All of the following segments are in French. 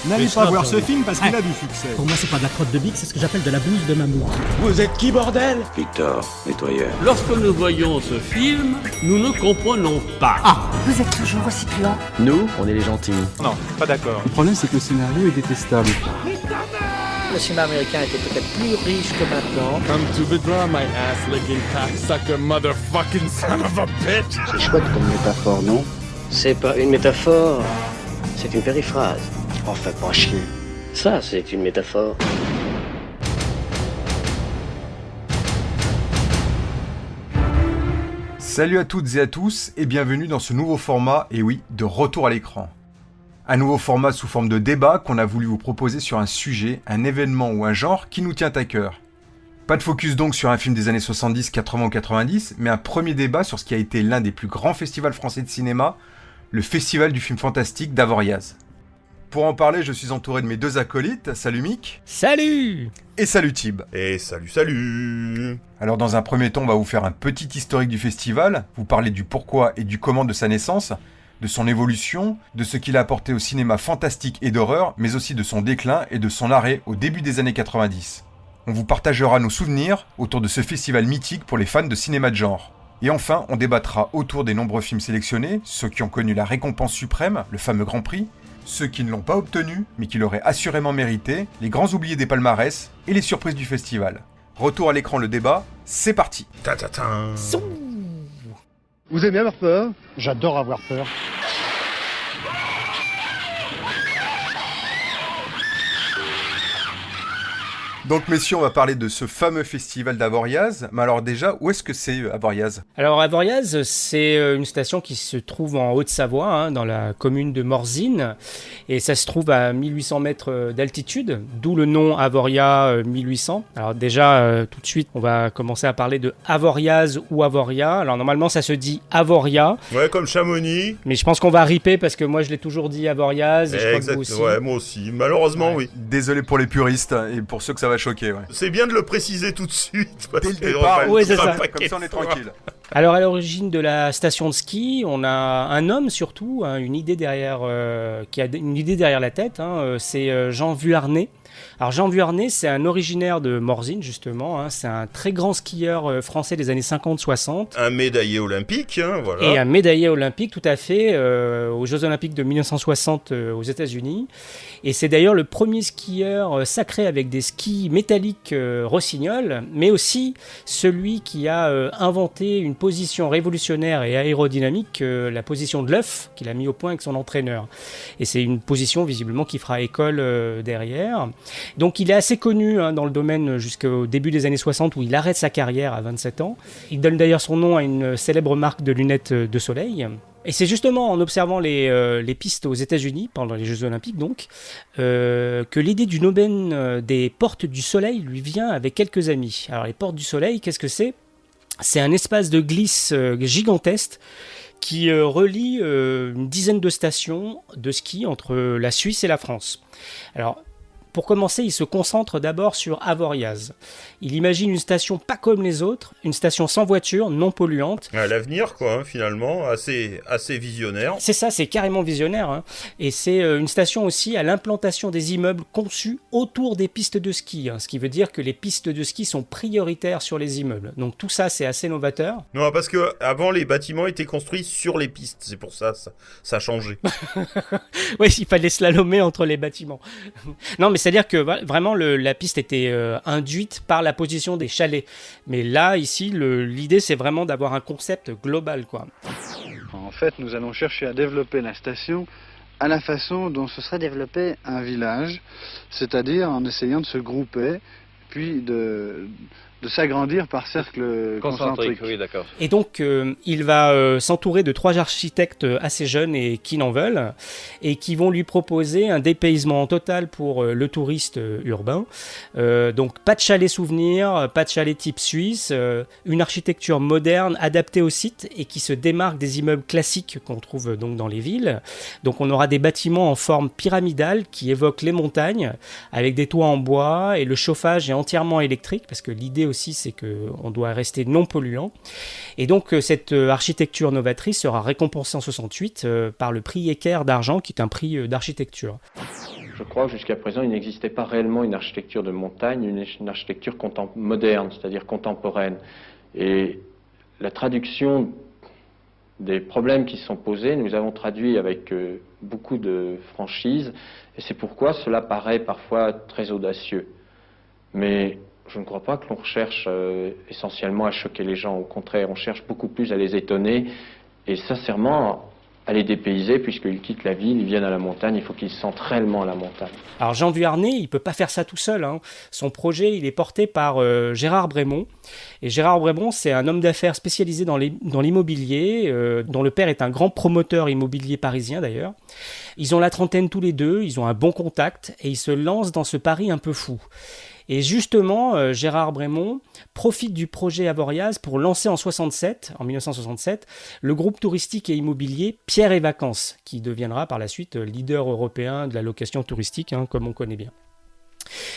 N'allez pas voir ce film parce qu'il a du succès. Pour moi, c'est pas de la crotte de bique, c'est ce que j'appelle de la bouse de mammouth. Vous êtes qui, bordel? Victor, nettoyeur. Lorsque nous voyons ce film, nous ne comprenons pas. Vous êtes toujours aussi puant. Nous, on est les gentils. Non, pas d'accord. Le problème, c'est que le scénario est détestable. Le cinéma américain était peut-être plus riche que maintenant. Come to the draw, my ass-licking cocksucker motherfucking son of a bitch! C'est chouette comme métaphore, non? C'est pas une métaphore, c'est une périphrase. Oh, fais pas chier. Ça, c'est une métaphore. Salut à toutes et à tous et bienvenue dans ce nouveau format, et oui, de retour à l'écran. Un nouveau format sous forme de débat qu'on a voulu vous proposer sur un sujet, un événement ou un genre qui nous tient à cœur. Pas de focus donc sur un film des années 70, 80 ou 90, mais un premier débat sur ce qui a été l'un des plus grands festivals français de cinéma, le Festival du film fantastique d'Avoriaz. Pour en parler, je suis entouré de mes deux acolytes. Salut Mick. Salut. Et salut Tib. Et salut. Alors dans un premier temps, on va vous faire un petit historique du festival, vous parler du pourquoi et du comment de sa naissance, de son évolution, de ce qu'il a apporté au cinéma fantastique et d'horreur, mais aussi de son déclin et de son arrêt au début des années 90. On vous partagera nos souvenirs autour de ce festival mythique pour les fans de cinéma de genre. Et enfin, on débattra autour des nombreux films sélectionnés, ceux qui ont connu la récompense suprême, le fameux Grand Prix, ceux qui ne l'ont pas obtenu, mais qui l'auraient assurément mérité, les grands oubliés des palmarès et les surprises du festival. Retour à l'écran le débat, c'est parti. Vous aimez avoir peur? J'adore avoir peur. Donc messieurs, on va parler de ce fameux festival d'Avoriaz. Mais alors déjà, où est-ce que c'est Avoriaz ? Alors Avoriaz, c'est une station qui se trouve en Haute-Savoie, dans la commune de Morzine. Et ça se trouve à 1800 mètres d'altitude, d'où le nom Avoria 1800. Alors déjà, tout de suite, on va commencer à parler de Avoriaz ou Avoria. Alors normalement, ça se dit Avoria. Ouais, comme Chamonix. Mais je pense qu'on va riper parce que moi, je l'ai toujours dit Avoriaz. Et je crois que vous aussi. Ouais, moi aussi. Malheureusement, oui. Désolé pour les puristes et pour ceux que ça va choquer, ouais. C'est bien de le préciser tout de suite. Dès le départ, ouais, c'est ça. Comme ça on est tranquille. Alors à l'origine de la station de ski, on a un homme surtout, une idée derrière, qui a une idée derrière la tête, c'est Jean Vuarnet. Alors Jean Vuarnet, c'est un originaire de Morzine justement, c'est un très grand skieur français des années 50-60. Un médaillé olympique, voilà. Et un médaillé olympique tout à fait, aux Jeux Olympiques de 1960 aux États-Unis. Et c'est d'ailleurs le premier skieur sacré avec des skis métalliques Rossignol, mais aussi celui qui a inventé une position révolutionnaire et aérodynamique, la position de l'œuf, qu'il a mis au point avec son entraîneur. Et c'est une position visiblement qui fera école derrière. Donc il est assez connu dans le domaine jusqu'au début des années 60 où il arrête sa carrière à 27 ans. Il donne d'ailleurs son nom à une célèbre marque de lunettes de soleil. Et c'est justement en observant les pistes aux États-Unis, pendant les Jeux Olympiques donc, que l'idée d'une aubaine des portes du soleil lui vient avec quelques amis. Alors les portes du soleil, qu'est-ce que c'est ? C'est un espace de glisse gigantesque qui relie une dizaine de stations de ski entre la Suisse et la France. Alors, pour commencer, il se concentre d'abord sur Avoriaz. Il imagine une station pas comme les autres, une station sans voiture, non polluante. À l'avenir, quoi, finalement, assez visionnaire. C'est ça, c'est carrément visionnaire. Et c'est une station aussi à l'implantation des immeubles conçus autour des pistes de ski. Ce qui veut dire que les pistes de ski sont prioritaires sur les immeubles. Donc tout ça, c'est assez novateur. Non, parce que avant les bâtiments étaient construits sur les pistes. C'est pour ça a changé. Oui, il fallait slalomer entre les bâtiments. Non, mais c'est-à-dire que vraiment la piste était induite par la position des chalets. Mais là, ici, l'idée, c'est vraiment d'avoir un concept global, quoi. En fait, nous allons chercher à développer la station à la façon dont se serait développé un village, c'est-à-dire en essayant de se grouper, puis de s'agrandir par cercles concentriques. Oui, d'accord. Et donc, il va s'entourer de 3 architectes assez jeunes et qui n'en veulent, et qui vont lui proposer un dépaysement total pour le touriste urbain. Donc, pas de chalet souvenir, pas de chalet type suisse, une architecture moderne adaptée au site et qui se démarque des immeubles classiques qu'on trouve donc dans les villes. Donc, on aura des bâtiments en forme pyramidale qui évoquent les montagnes, avec des toits en bois, et le chauffage est entièrement électrique, parce que l'idée aussi, c'est qu'on doit rester non polluant. Et donc, cette architecture novatrice sera récompensée en 68 par le prix Équerre d'argent, qui est un prix d'architecture. Je crois que jusqu'à présent, il n'existait pas réellement une architecture de montagne, une architecture moderne, c'est-à-dire contemporaine. Et la traduction des problèmes qui sont posés, nous avons traduit avec beaucoup de franchise, et c'est pourquoi cela paraît parfois très audacieux. Mais je ne crois pas que l'on recherche essentiellement à choquer les gens. Au contraire, on cherche beaucoup plus à les étonner et sincèrement à les dépayser, puisqu'ils quittent la ville, ils viennent à la montagne, il faut qu'ils sentent réellement la montagne. Alors Jean Vuarnet, il ne peut pas faire ça tout seul, hein. Son projet, il est porté par Gérard Brémond. Et Gérard Brémond, c'est un homme d'affaires spécialisé dans l'immobilier, dont le père est un grand promoteur immobilier parisien d'ailleurs. Ils ont la trentaine tous les deux, ils ont un bon contact et ils se lancent dans ce pari un peu fou. Et justement, Gérard Brémond profite du projet Avoriaz pour lancer en 1967, le groupe touristique et immobilier Pierre et Vacances, qui deviendra par la suite leader européen de la location touristique, hein, comme on connaît bien.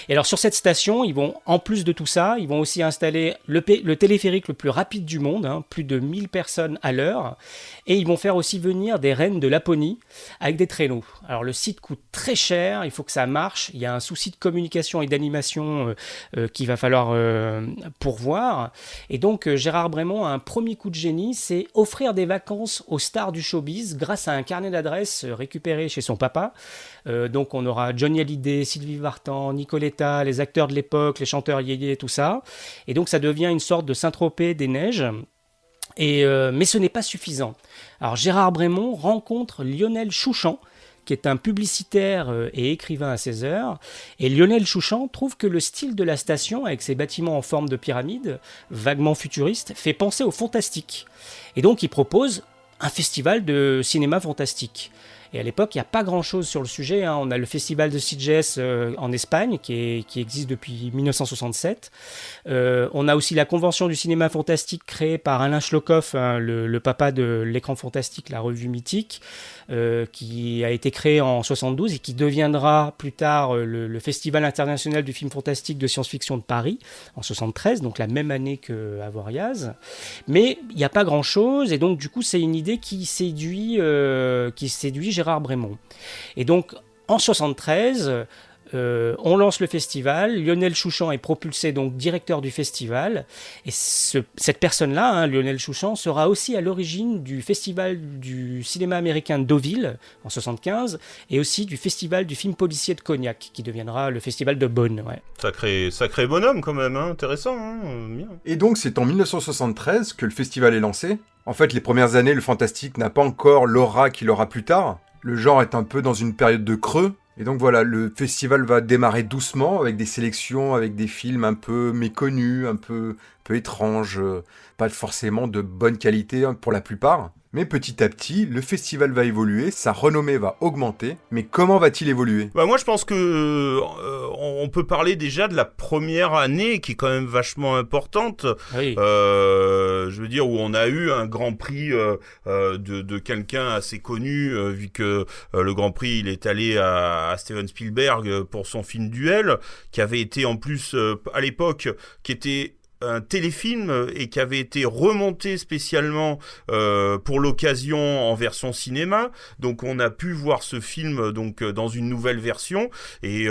Et alors sur cette station, ils vont, en plus de tout ça, ils vont aussi installer le téléphérique le plus rapide du monde, hein, plus de 1000 personnes à l'heure, et ils vont faire aussi venir des rennes de Laponie avec des traîneaux. Alors le site coûte très cher, il faut que ça marche, il y a un souci de communication et d'animation qu'il va falloir pourvoir, et donc Gérard Brémond a un premier coup de génie, c'est offrir des vacances aux stars du showbiz grâce à un carnet d'adresses récupéré chez son papa. Donc on aura Johnny Hallyday, Sylvie Vartan, Nicoletta, les acteurs de l'époque, les chanteurs yéyé, tout ça. Et donc ça devient une sorte de Saint-Tropez des neiges. Mais ce n'est pas suffisant. Alors Gérard Brémond rencontre Lionel Chouchan, qui est un publicitaire et écrivain à 16 heures. Et Lionel Chouchan trouve que le style de la station, avec ses bâtiments en forme de pyramide, vaguement futuriste, fait penser au fantastique. Et donc il propose un festival de cinéma fantastique. Et à l'époque, il n'y a pas grand-chose sur le sujet, hein. On a le festival de Sitges en Espagne, qui existe depuis 1967. On a aussi la convention du cinéma fantastique créée par Alain Schlockhoff, hein, le papa de l'écran fantastique, la revue mythique, qui a été créée en 72 et qui deviendra plus tard le Festival international du film fantastique de science-fiction de Paris, en 73, donc la même année que Avoriaz. Mais il n'y a pas grand-chose, et donc du coup, c'est une idée qui séduit Gérard Brémond. Et donc, en 73, on lance le festival. Lionel Chouchan est propulsé donc directeur du festival. Et cette personne-là, hein, Lionel Chouchan, sera aussi à l'origine du festival du cinéma américain de Deauville, en 75, et aussi du festival du film policier de Cognac, qui deviendra le festival de Beaune. Ouais. Sacré bonhomme quand même, hein. Intéressant. Hein. Bien. Et donc, c'est en 1973 que le festival est lancé. En fait, les premières années, le fantastique n'a pas encore l'aura qu'il aura plus tard. Le genre est un peu dans une période de creux. Et donc voilà, le festival va démarrer doucement avec des sélections, avec des films un peu méconnus, un peu étranges, pas forcément de bonne qualité pour la plupart. Mais petit à petit, le festival va évoluer, sa renommée va augmenter. Mais comment va-t-il évoluer ? Moi, je pense que on peut parler déjà de la première année qui est quand même vachement importante. Oui. Je veux dire, où on a eu un Grand Prix de quelqu'un assez connu, vu que le Grand Prix il est allé à Steven Spielberg pour son film Duel, qui avait été en plus à l'époque, qui était un téléfilm et qui avait été remonté spécialement pour l'occasion en version cinéma. Donc on a pu voir ce film donc dans une nouvelle version et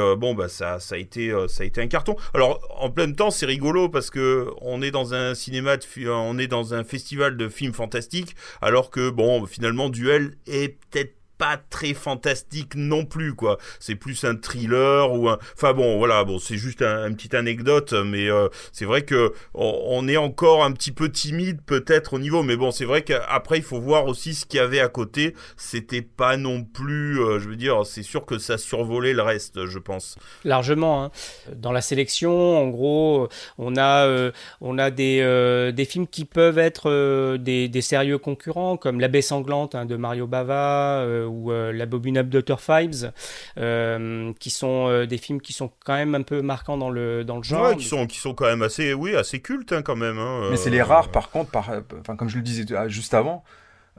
ça a été un carton. Alors en plein temps c'est rigolo parce que on est dans un on est dans un festival de films fantastiques alors que finalement Duel est peut-être pas très fantastique non plus, quoi. C'est plus un thriller ou un... Enfin c'est juste une petite anecdote, mais c'est vrai que on est encore un petit peu timide peut-être au niveau, mais c'est vrai qu'après il faut voir aussi ce qu'il y avait à côté. C'était pas non plus, c'est sûr que ça survolait le reste, je pense. Largement, hein. Dans la sélection, en gros, on a des films qui peuvent être des sérieux concurrents, comme La Baie sanglante de Mario Bava, ou L'Abominable Dr. Fives, qui sont des films qui sont quand même un peu marquants dans le genre. Ouais, qui sont quand même assez cultes, hein, quand même. Hein, Mais c'est les rares, par contre, comme je le disais juste avant,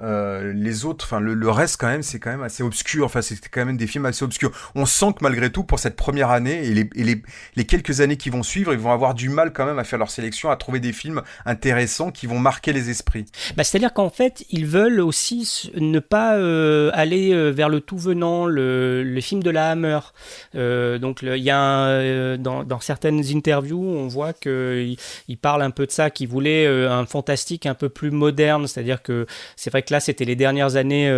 les autres, enfin le reste quand même, c'est quand même assez obscur. Enfin, c'est quand même des films assez obscurs. On sent que malgré tout, pour cette première année et les quelques années qui vont suivre, ils vont avoir du mal quand même à faire leur sélection, à trouver des films intéressants qui vont marquer les esprits. C'est-à-dire qu'en fait, ils veulent aussi ne pas aller vers le tout venant, le film de la Hammer. Donc il y a dans certaines interviews, on voit qu'il parle un peu de ça, qu'il voulait un fantastique un peu plus moderne. C'est-à-dire que c'est vrai que là, c'était les dernières années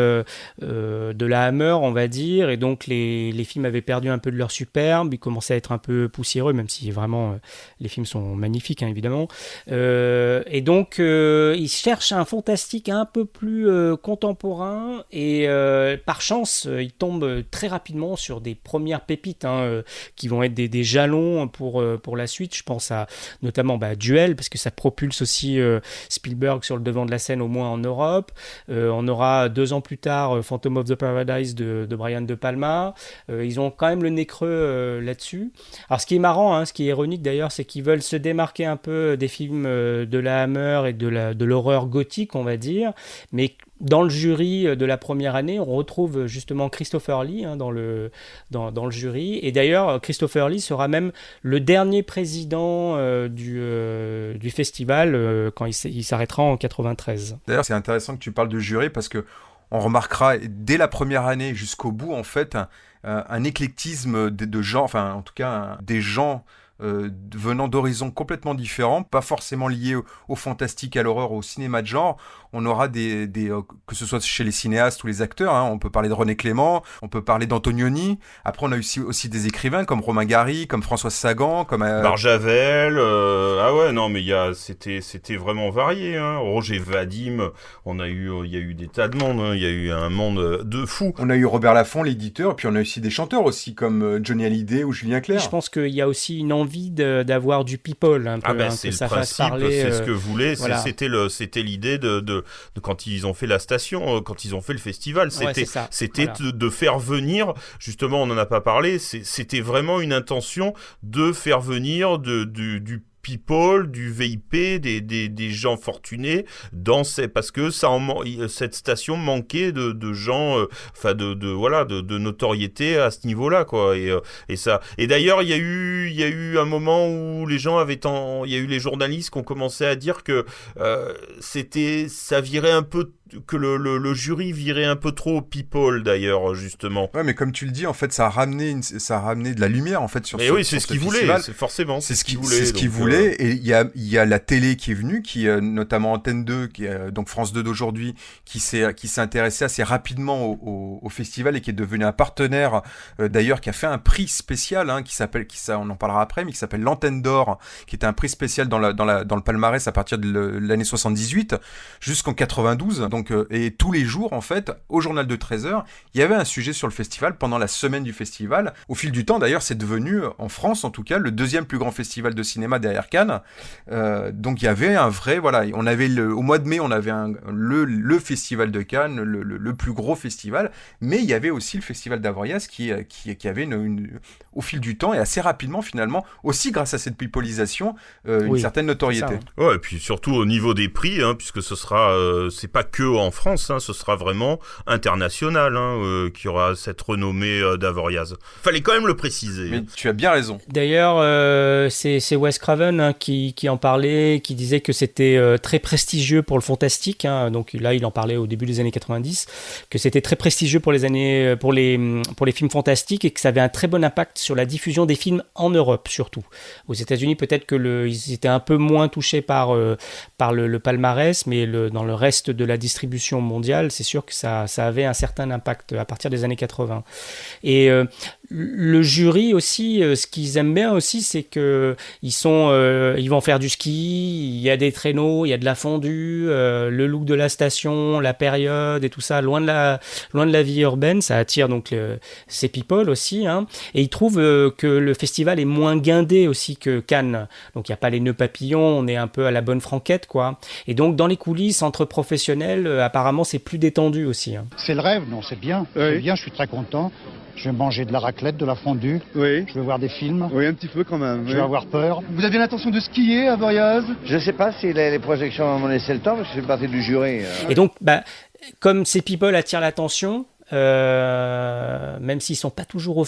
de la Hammer, on va dire, et donc les films avaient perdu un peu de leur superbe, ils commençaient à être un peu poussiéreux, même si vraiment les films sont magnifiques, hein, évidemment. Et donc, ils cherchent un fantastique un peu plus contemporain, et par chance, ils tombent très rapidement sur des premières pépites qui vont être des jalons pour la suite. Je pense à notamment Duel, parce que ça propulse aussi Spielberg sur le devant de la scène, au moins en Europe. On aura 2 ans plus tard Phantom of the Paradise de Brian De Palma. Ils ont quand même le nez creux là-dessus. Alors ce qui est marrant, ce qui est ironique d'ailleurs, c'est qu'ils veulent se démarquer un peu des films de la Hammer et de l'horreur gothique, on va dire, mais dans le jury de la première année, on retrouve justement Christopher Lee dans le jury. Et d'ailleurs, Christopher Lee sera même le dernier président du festival quand il s'arrêtera en 93. D'ailleurs, c'est intéressant que tu parles de jury parce que on remarquera dès la première année jusqu'au bout, en fait, un éclectisme de gens, enfin, en tout cas, des gens venant d'horizons complètement différents, pas forcément liés au fantastique, à l'horreur, au cinéma de genre. On aura que ce soit chez les cinéastes ou les acteurs, on peut parler de René Clément, on peut parler d'Antonioni. Après, on a aussi des écrivains comme Romain Gary, comme François Sagan, comme Barjavel. Ah ouais, non, mais c'était vraiment varié. Roger Vadim, il y a eu des tas de monde. Il y a eu un monde de fous. On a eu Robert Laffont, l'éditeur, puis on a aussi des chanteurs aussi comme Johnny Hallyday ou Julien Clerc. Je pense qu'il y a aussi une envie d'avoir du people un peu, c'est que le ça principe, fasse parler. C'est ce que voulait. Voilà. C'était l'idée de quand ils ont fait la station, quand ils ont fait le festival, c'était de faire venir, justement, on n'en a pas parlé, c'était vraiment une intention de faire venir du people, du VIP, des gens fortunés parce que cette station manquait de gens, de notoriété à ce niveau-là, quoi. Et ça. Et d'ailleurs, il y a eu un moment où il y a eu les journalistes qui ont commencé à dire que ça virait un peu, que le jury virait un peu trop people, d'ailleurs, justement. Ouais, mais comme tu le dis, en fait, ça a ramené de la lumière, en fait, sur ce oui, c'est ce qu'ils voulaient, forcément. C'est ce qu'ils voulaient. Et il y a la télé qui est venue, notamment Antenne 2, donc France 2 d'aujourd'hui, qui s'est intéressé assez rapidement au festival et qui est devenu un partenaire, d'ailleurs, qui a fait un prix spécial, on en parlera après, mais qui s'appelle l'Antenne d'Or, qui était un prix spécial dans le palmarès à partir de l'année 78 jusqu'en 92. Donc, et tous les jours, en fait, au journal de 13h, il y avait un sujet sur le festival pendant la semaine du festival. Au fil du temps, d'ailleurs, c'est devenu, en France en tout cas, le 2e plus grand festival de cinéma derrière Cannes. Donc, il y avait un vrai, on avait au mois de mai, on avait le festival de Cannes, le plus gros festival, mais il y avait aussi le festival d'Avoriaz qui avait au fil du temps et assez rapidement, finalement, aussi grâce à cette pipolisation, une certaine notoriété. Ça, ouais, et puis surtout au niveau des prix, puisque ce sera, c'est pas que en France, ce sera vraiment international, qui aura cette renommée d'Avoriaz. Fallait quand même le préciser. Mais tu as bien raison. D'ailleurs, c'est Wes Craven qui en parlait, qui disait que c'était très prestigieux pour le fantastique. Donc là, il en parlait au début des années 90, que c'était très prestigieux pour les films fantastiques et que ça avait un très bon impact sur la diffusion des films en Europe, surtout. Aux États-Unis, peut-être ils étaient un peu moins touchés par le palmarès, mais dans le reste de la distribution mondiale, c'est sûr que ça avait un certain impact à partir des années 80. Et le jury aussi, ce qu'ils aiment bien aussi, c'est que ils vont faire du ski, il y a des traîneaux, il y a de la fondue, le look de la station, la période et tout ça, loin de la vie urbaine, ça attire donc ces people aussi, et ils trouvent que le festival est moins guindé aussi que Cannes, donc il n'y a pas les nœuds papillons, on est un peu à la bonne franquette, quoi. Et donc dans les coulisses entre professionnels, apparemment c'est plus détendu aussi. C'est le rêve, non, c'est bien, c'est bien, je suis très content. Je vais manger de la raclette, de la fondue. Oui. Je vais voir des films. Oui, un petit peu quand même. Je vais avoir peur. Vous aviez l'intention de skier à Voriaz? Je sais pas si les projections m'ont laissé le temps, parce que je fais partie du jury. Et donc, comme ces people attirent l'attention, même s'ils sont pas toujours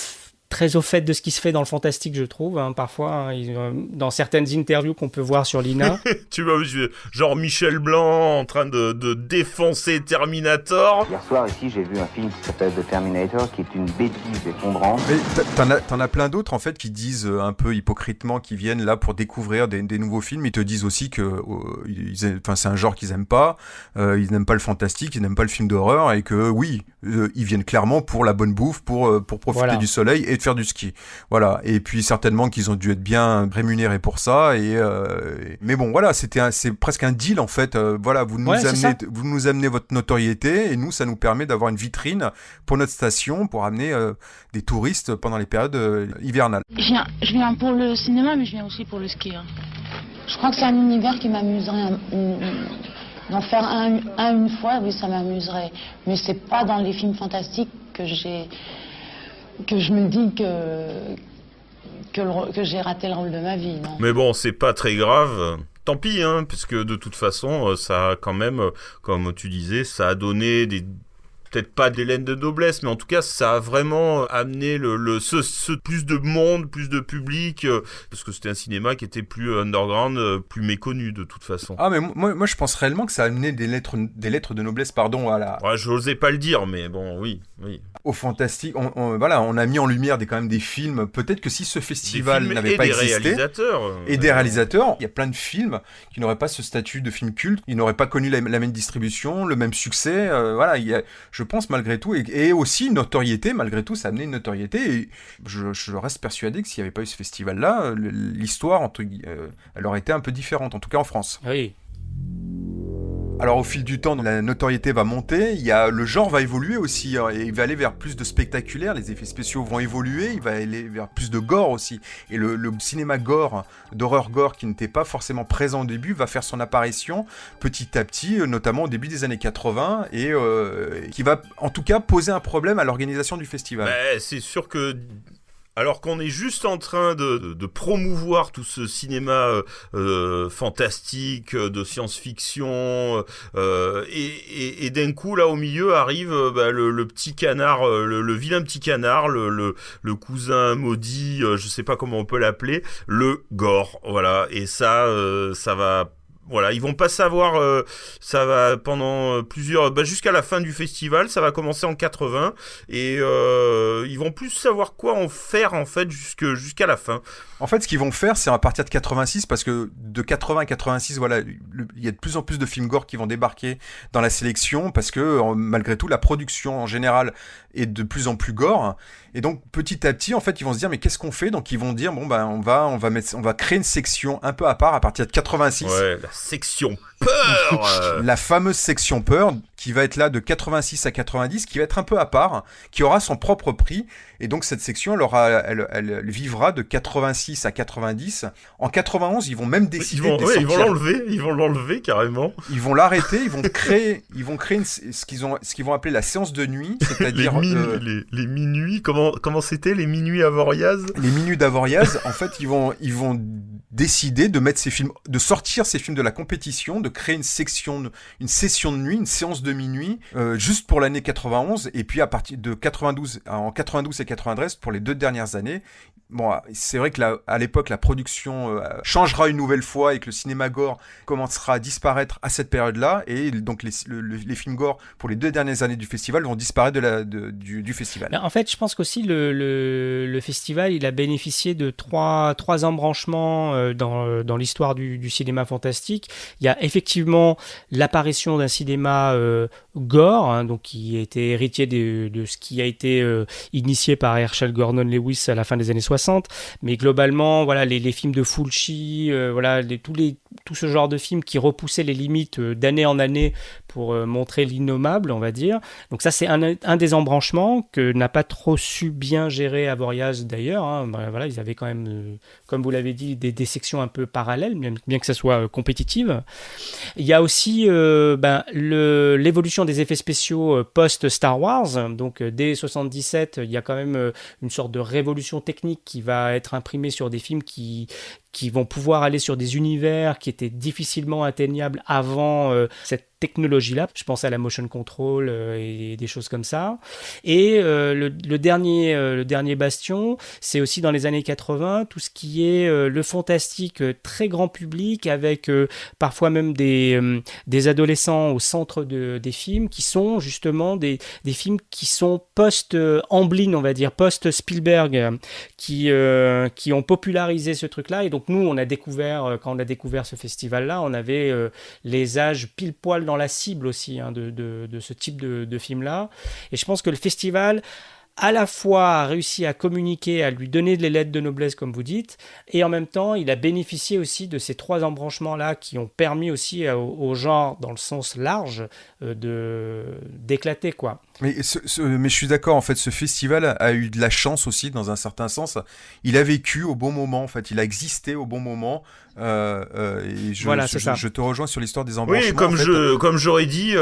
très au fait de ce qui se fait dans le fantastique, je trouve, hein, parfois, hein, dans certaines interviews qu'on peut voir sur l'INA. Tu vois, genre Michel Blanc en train de défoncer Terminator. Hier soir, ici, j'ai vu un film qui s'appelle The Terminator, qui est une bêtise effondrante. Mais t'en as plein d'autres, en fait, qui disent un peu hypocritement, qui viennent là pour découvrir des nouveaux films. Ils te disent aussi que c'est un genre qu'ils aiment pas, ils n'aiment pas le fantastique, ils n'aiment pas le film d'horreur, et que oui, ils viennent clairement pour la bonne bouffe, pour profiter du soleil et de faire du ski. Voilà. Et puis certainement qu'ils ont dû être bien rémunérés pour ça. Mais bon, voilà, c'est presque un deal en fait. Voilà, vous nous amenez votre notoriété et nous, ça nous permet d'avoir une vitrine pour notre station, pour amener des touristes pendant les périodes hivernales. Je viens pour le cinéma, mais je viens aussi pour le ski. Hein. Je crois que c'est un univers qui m'amuserait. D'en faire une fois, oui, ça m'amuserait. Mais c'est pas dans les films fantastiques que je me dis que j'ai raté le rôle de ma vie, non. Mais bon, c'est pas très grave. Tant pis, hein, puisque de toute façon, ça a quand même, comme tu disais, ça a donné peut-être pas des laines de noblesse, mais en tout cas, ça a vraiment amené ce plus de monde, plus de public, parce que c'était un cinéma qui était plus underground, plus méconnu de toute façon. Ah, mais moi je pense réellement que ça a amené des lettres de noblesse, pardon, à la... Ouais, je n'osais pas le dire, mais bon, oui. Au fantastique, on a mis en lumière quand même des films. Peut-être que si ce festival n'avait pas existé, et des réalisateurs, il y a plein de films qui n'auraient pas ce statut de film culte, ils n'auraient pas connu la même distribution, le même succès. Je pense malgré tout, et aussi une notoriété, malgré tout, ça a amené une notoriété. Et je reste persuadé que s'il n'y avait pas eu ce festival-là, l'histoire, elle aurait été un peu différente, en tout cas en France. Oui. Alors au fil du temps, la notoriété va monter, le genre va évoluer aussi, hein, et il va aller vers plus de spectaculaire, les effets spéciaux vont évoluer, il va aller vers plus de gore aussi. Et le cinéma gore, d'horreur gore, qui n'était pas forcément présent au début, va faire son apparition petit à petit, notamment au début des années 80, et qui va en tout cas poser un problème à l'organisation du festival. C'est sûr que... Alors qu'on est juste en train de promouvoir tout ce cinéma fantastique, de science-fiction, et d'un coup, là, au milieu, arrive le petit canard, le vilain petit canard, le cousin maudit, je sais pas comment on peut l'appeler, le gore, voilà. Et ça va... Voilà, ils vont pas savoir, ça va pendant jusqu'à la fin du festival, ça va commencer en 80, et ils vont plus savoir quoi en faire en fait jusqu'à la fin. En fait, ce qu'ils vont faire, c'est à partir de 86, parce que de 80 à 86, voilà, il y a de plus en plus de films gore qui vont débarquer dans la sélection, parce que malgré tout, la production en général est de plus en plus gore. Et donc, petit à petit, en fait, ils vont se dire, mais qu'est-ce qu'on fait? Donc, ils vont dire, bon, on va créer une section un peu à part à partir de 86. Ouais, la section peur. La fameuse section peur, qui va être là de 86 à 90, qui va être un peu à part, qui aura son propre prix. Et donc, cette section, elle vivra de 86 à 90. En 91, ils vont même décider de sortir. Ils vont l'enlever carrément. Ils vont l'arrêter, ils vont créer ce qu'ils vont appeler la séance de nuit, c'est-à-dire les minuits. Comment c'était les minuits à Voriaz? Les minuits d'Avoriaz, en fait, ils vont décider de mettre de sortir ces films de la compétition, de créer une session de nuit, une séance de minuit, juste pour l'année 91, et puis à partir de 92 et 93 pour les 2 dernières années. Bon, c'est vrai que à l'époque, la production changera une nouvelle fois et que le cinéma gore commencera à disparaître à cette période-là, et donc les films gore pour les 2 dernières années du festival vont disparaître du festival. En fait, je pense qu'aussi le festival, il a bénéficié de trois embranchements dans l'histoire du cinéma fantastique. Il y a effectivement l'apparition d'un cinéma gore, hein, donc qui était héritier de ce qui a été initié par Herschel Gordon Lewis à la fin des années 60, mais globalement, voilà, les films de Fulci, voilà, tous tout ce genre de films qui repoussaient les limites d'année en année pour montrer l'innommable, on va dire. Donc ça, c'est un des embranchements que n'a pas trop su bien gérer Avoriaz d'ailleurs. Hein. Voilà, ils avaient quand même, comme vous l'avez dit, des sections un peu parallèles, bien que ça soit compétitive. Il y a aussi l'évolution des effets spéciaux post-Star Wars. Donc dès 77, il y a quand même une sorte de révolution technique qui va être imprimée sur des films qui vont pouvoir aller sur des univers qui étaient difficilement atteignables avant cette technologie-là. Je pense à la motion control et des choses comme ça. Et le dernier bastion, c'est aussi dans les années 80, tout ce qui est le fantastique très grand public, avec parfois même des adolescents au centre des films, qui sont justement des films qui sont post-Amblin, on va dire, post-Spielberg, qui ont popularisé ce truc-là. Et donc nous, quand on a découvert ce festival-là, on avait les âges pile poil dans la cible aussi de ce type de film-là. Et je pense que le festival, à la fois, a réussi à communiquer, à lui donner les lettres de noblesse, comme vous dites, et en même temps, il a bénéficié aussi de ces 3 embranchements-là qui ont permis aussi au genre, dans le sens large, d'éclater, quoi. Mais je suis d'accord, en fait, ce festival a eu de la chance aussi, dans un certain sens. Il a vécu au bon moment, en fait. Il a existé au bon moment. Et je te rejoins sur l'histoire des embranchements. Oui, comme j'aurais dit,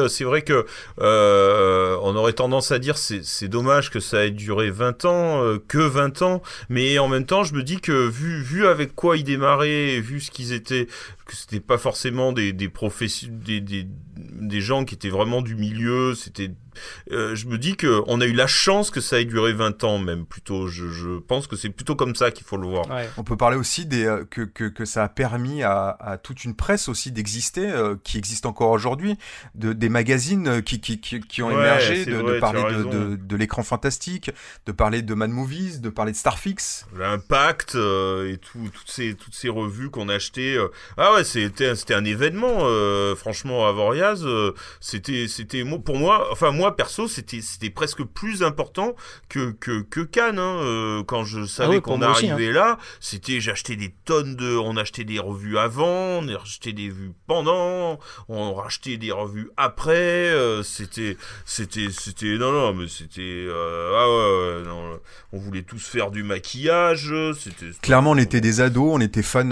c'est vrai que on aurait tendance à dire c'est dommage que ça ait duré 20 ans, que 20 ans, mais en même temps, je me dis que vu avec quoi ils démarraient, vu ce qu'ils étaient, que c'était pas forcément des gens qui étaient vraiment du milieu, c'était je me dis que on a eu la chance que ça ait duré 20 ans même, plutôt. Je pense que c'est plutôt comme ça qu'il faut le voir. Ouais. On peut parler aussi que ça a permis à toute une presse aussi d'exister, qui existe encore aujourd'hui, des magazines qui ont émergé, de parler de l'écran fantastique, de parler de Mad Movies, de parler de Starfix. L'Impact et toutes ces revues qu'on achetait. Ah ouais, c'était un événement. Franchement, Avoriaz, c'était pour moi, enfin moi perso, c'était presque plus important que Cannes. Hein. Quand je savais qu'on arrivait là, j'achetais des tonnes on achetait des revues avant, on achetait des revues pendant, on rachetait des revues après. C'était non, on voulait tous faire du maquillage. Clairement, on était des ados, on était fans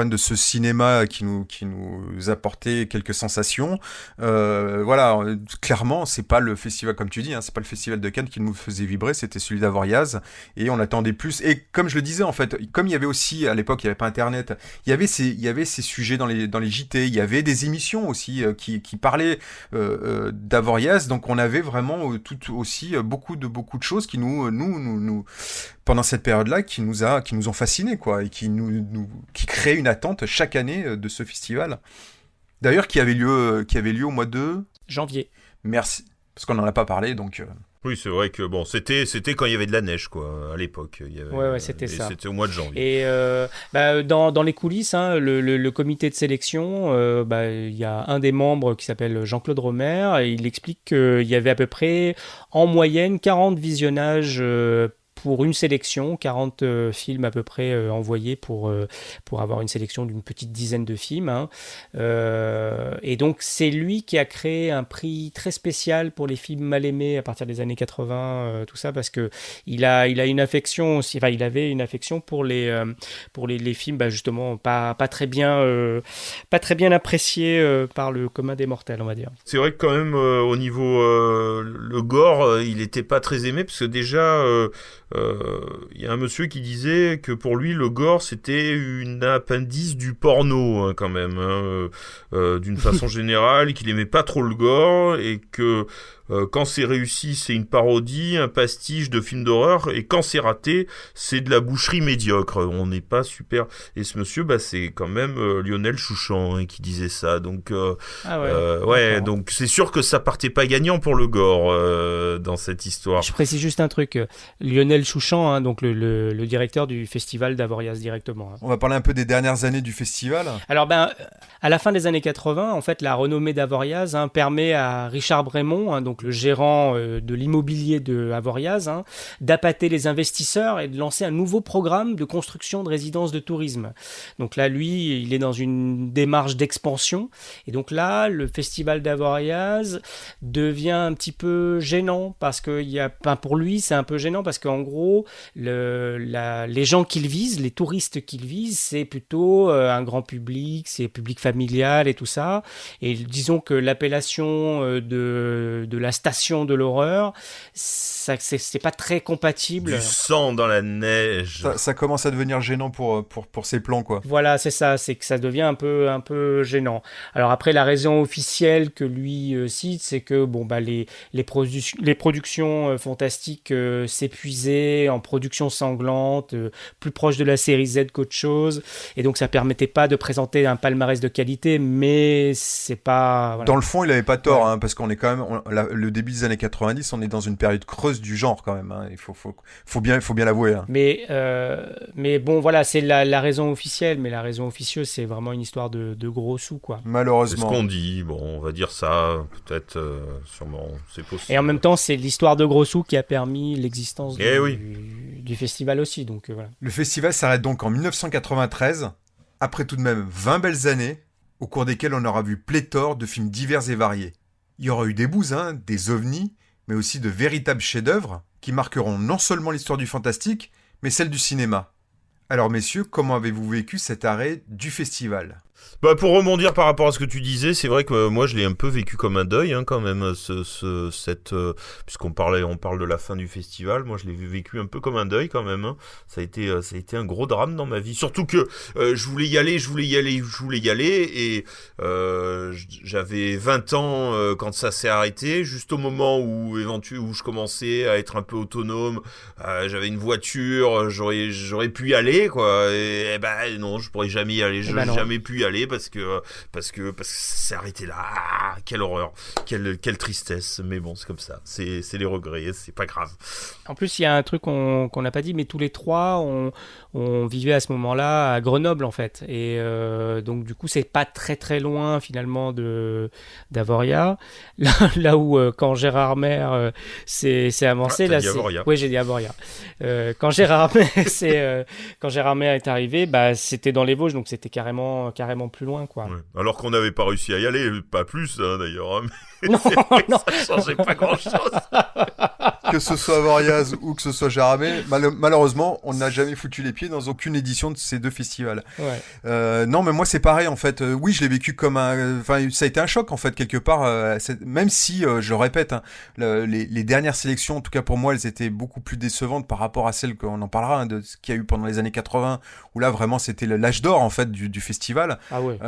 de ce cinéma qui nous apportait quelques sensations. Voilà, clairement, c'est pas le festival, comme tu dis, hein, c'est pas le festival de Cannes qui nous faisait vibrer, c'était celui d'Avoriaz, et on attendait plus. Et comme je le disais, en fait, comme il y avait aussi, à l'époque, il n'y avait pas Internet, il y avait ces sujets dans les JT, il y avait des émissions aussi qui parlaient d'Avoriaz, donc on avait vraiment beaucoup de choses qui nous pendant cette période-là, qui nous ont fascinés, quoi, et qui créent une attente chaque année de ce festival. D'ailleurs, qui avait lieu au mois de janvier. Merci. Parce qu'on n'en a pas parlé, donc... Oui, c'est vrai que bon, c'était quand il y avait de la neige, quoi, à l'époque. Ouais, c'était ça. C'était au mois de janvier. Et dans les coulisses, hein, le comité de sélection, il y a un des membres qui s'appelle Jean-Claude Romer, et il explique qu'il y avait à peu près, en moyenne, 40 visionnages pour une sélection, 40 films à peu près envoyés pour avoir une sélection d'une petite dizaine de films. Hein. Et donc, c'est lui qui a créé un prix très spécial pour les films mal aimés à partir des années 80, tout ça, parce que il a une affection aussi, enfin, il avait une affection pour les films, justement, pas très bien appréciés par le commun des mortels, on va dire. C'est vrai que quand même, au niveau le gore, il était pas très aimé, parce que déjà... il y a un monsieur qui disait que pour lui le gore c'était une appendice du porno, hein, quand même, hein, d'une façon générale, qu'il aimait pas trop le gore, et que quand c'est réussi c'est une parodie, un pastiche de film d'horreur, et quand c'est raté c'est de la boucherie médiocre, on n'est pas super. Et ce monsieur, c'est quand même Lionel Chouchan, hein, qui disait ça, donc donc c'est sûr que ça partait pas gagnant pour le gore dans cette histoire. Je précise juste un truc, Lionel Chouchan, hein, donc le directeur du festival d'Avoriaz directement. Hein. On va parler un peu des dernières années du festival. Alors à la fin des années 80, en fait, la renommée d'Avoriaz, hein, permet à Richard Bremont, hein, donc donc le gérant de l'immobilier de Avoriaz, d'appâter les investisseurs et de lancer un nouveau programme de construction de résidences de tourisme. Donc là, lui, il est dans une démarche d'expansion. Et donc là, le festival d'Avoriaz devient un petit peu gênant parce que pour lui, c'est un peu gênant parce qu'en gros, les gens qu'il vise, les touristes qu'il vise, c'est plutôt un grand public, c'est public familial et tout ça. Et disons que l'appellation de la station de l'horreur, c'est pas très compatible. Du sang dans la neige. Ça commence à devenir gênant pour ses plans, quoi. Voilà, c'est ça, c'est que ça devient un peu gênant. Alors après, la raison officielle que lui cite, c'est que les productions fantastiques s'épuisaient en production sanglante, plus proche de la série Z qu'autre chose, et donc ça permettait pas de présenter un palmarès de qualité, mais c'est pas... Voilà. Dans le fond, il avait pas tort, parce qu'on est quand même... le début des années 90, on est dans une période creuse du genre, quand même. Il faut bien l'avouer. Mais bon, voilà, c'est la raison officielle, mais la raison officieuse, c'est vraiment une histoire de gros sous, quoi. Malheureusement. C'est ce qu'on dit, on va dire ça, peut-être, sûrement, c'est possible. Et en même temps, c'est l'histoire de gros sous qui a permis l'existence du festival aussi, donc voilà. Le festival s'arrête donc en 1993, après tout de même 20 belles années, au cours desquelles on aura vu pléthore de films divers et variés. Il y aura eu des bouses, des ovnis, mais aussi de véritables chefs-d'œuvre qui marqueront non seulement l'histoire du fantastique, mais celle du cinéma. Alors messieurs, comment avez-vous vécu cet arrêt du festival ? Pour rebondir par rapport à ce que tu disais, c'est vrai que moi je l'ai un peu vécu comme un deuil, quand même, puisqu'on parle de la fin du festival, moi je l'ai vécu un peu comme un deuil quand même. Ça a été un gros drame dans ma vie. Surtout que je voulais y aller, et j'avais 20 ans quand ça s'est arrêté, juste au moment où je commençais à être un peu autonome, j'avais une voiture, j'aurais pu y aller, quoi. Et non, je pourrais jamais y aller, jamais pu y aller parce que ça s'est arrêté là. Ah, quelle horreur, quelle tristesse. Mais bon, c'est comme ça, c'est les regrets, c'est pas grave. En plus, il y a un truc qu'on n'a pas dit, mais tous les trois, on vivait à ce moment-là à Grenoble, en fait. Et donc, du coup, c'est pas très très loin finalement d'Avoria. Là où quand Gérard Maire s'est avancé, là, oui, j'ai dit Avoria. Quand Gérard Maire est arrivé, c'était dans les Vosges, donc c'était carrément plus loin, quoi. Ouais. Alors qu'on n'avait pas réussi à y aller, pas plus d'ailleurs. Mais non. Ça changeait pas grand-chose. Que ce soit Avoriaz ou que ce soit Gérard Maire, malheureusement, on n'a jamais foutu les pieds dans aucune édition de ces deux festivals. Ouais. Non, mais moi c'est pareil en fait. Oui, je l'ai vécu comme ça a été un choc en fait quelque part. Même si, je le répète, les dernières sélections, en tout cas pour moi, elles étaient beaucoup plus décevantes par rapport à celles qu'on en parlera, de ce qu'il y a eu pendant les années 80, où là vraiment c'était l'âge d'or en fait du festival. Ah ouais.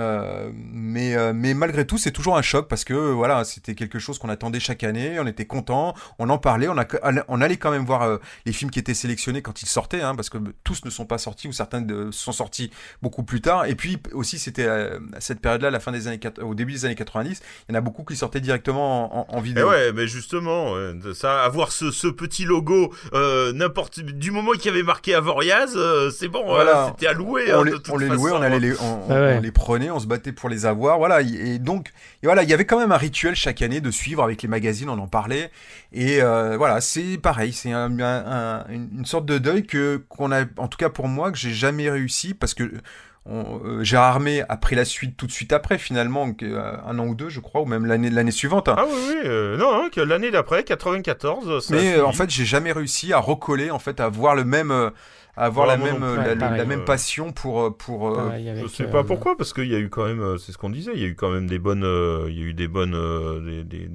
Mais malgré tout, c'est toujours un choc parce que voilà, c'était quelque chose qu'on attendait chaque année. On était content, on en parlait, on allait quand même voir les films qui étaient sélectionnés quand ils sortaient, parce que tous ne sont pas sortis ou certains sont sortis beaucoup plus tard. Et puis aussi, c'était à cette période-là, la fin des années au début des années 90, il y en a beaucoup qui sortaient directement en vidéo. Et ouais, mais justement, ça, avoir ce petit logo, du moment qu'il y avait marqué Avoriaz, c'est bon, voilà. C'était à louer. On les louait, on les prenait, on se battait pour les avoir, voilà. Et donc, voilà, il y avait quand même un rituel chaque année de suivre avec les magazines, on en parlait. Et voilà, c'est pareil, c'est une sorte de deuil qu'on a, en tout cas pour moi, que j'ai jamais réussi parce que Gérard Maire a pris la suite tout de suite après, finalement, un an ou deux, je crois, ou même l'année suivante. Ah oui, non, que l'année d'après, 94. Mais en fait, j'ai jamais réussi à recoller, en fait, à voir le même. La même passion pour je sais pas pourquoi, parce qu'il y a eu quand même, c'est ce qu'on disait, il y a eu quand même des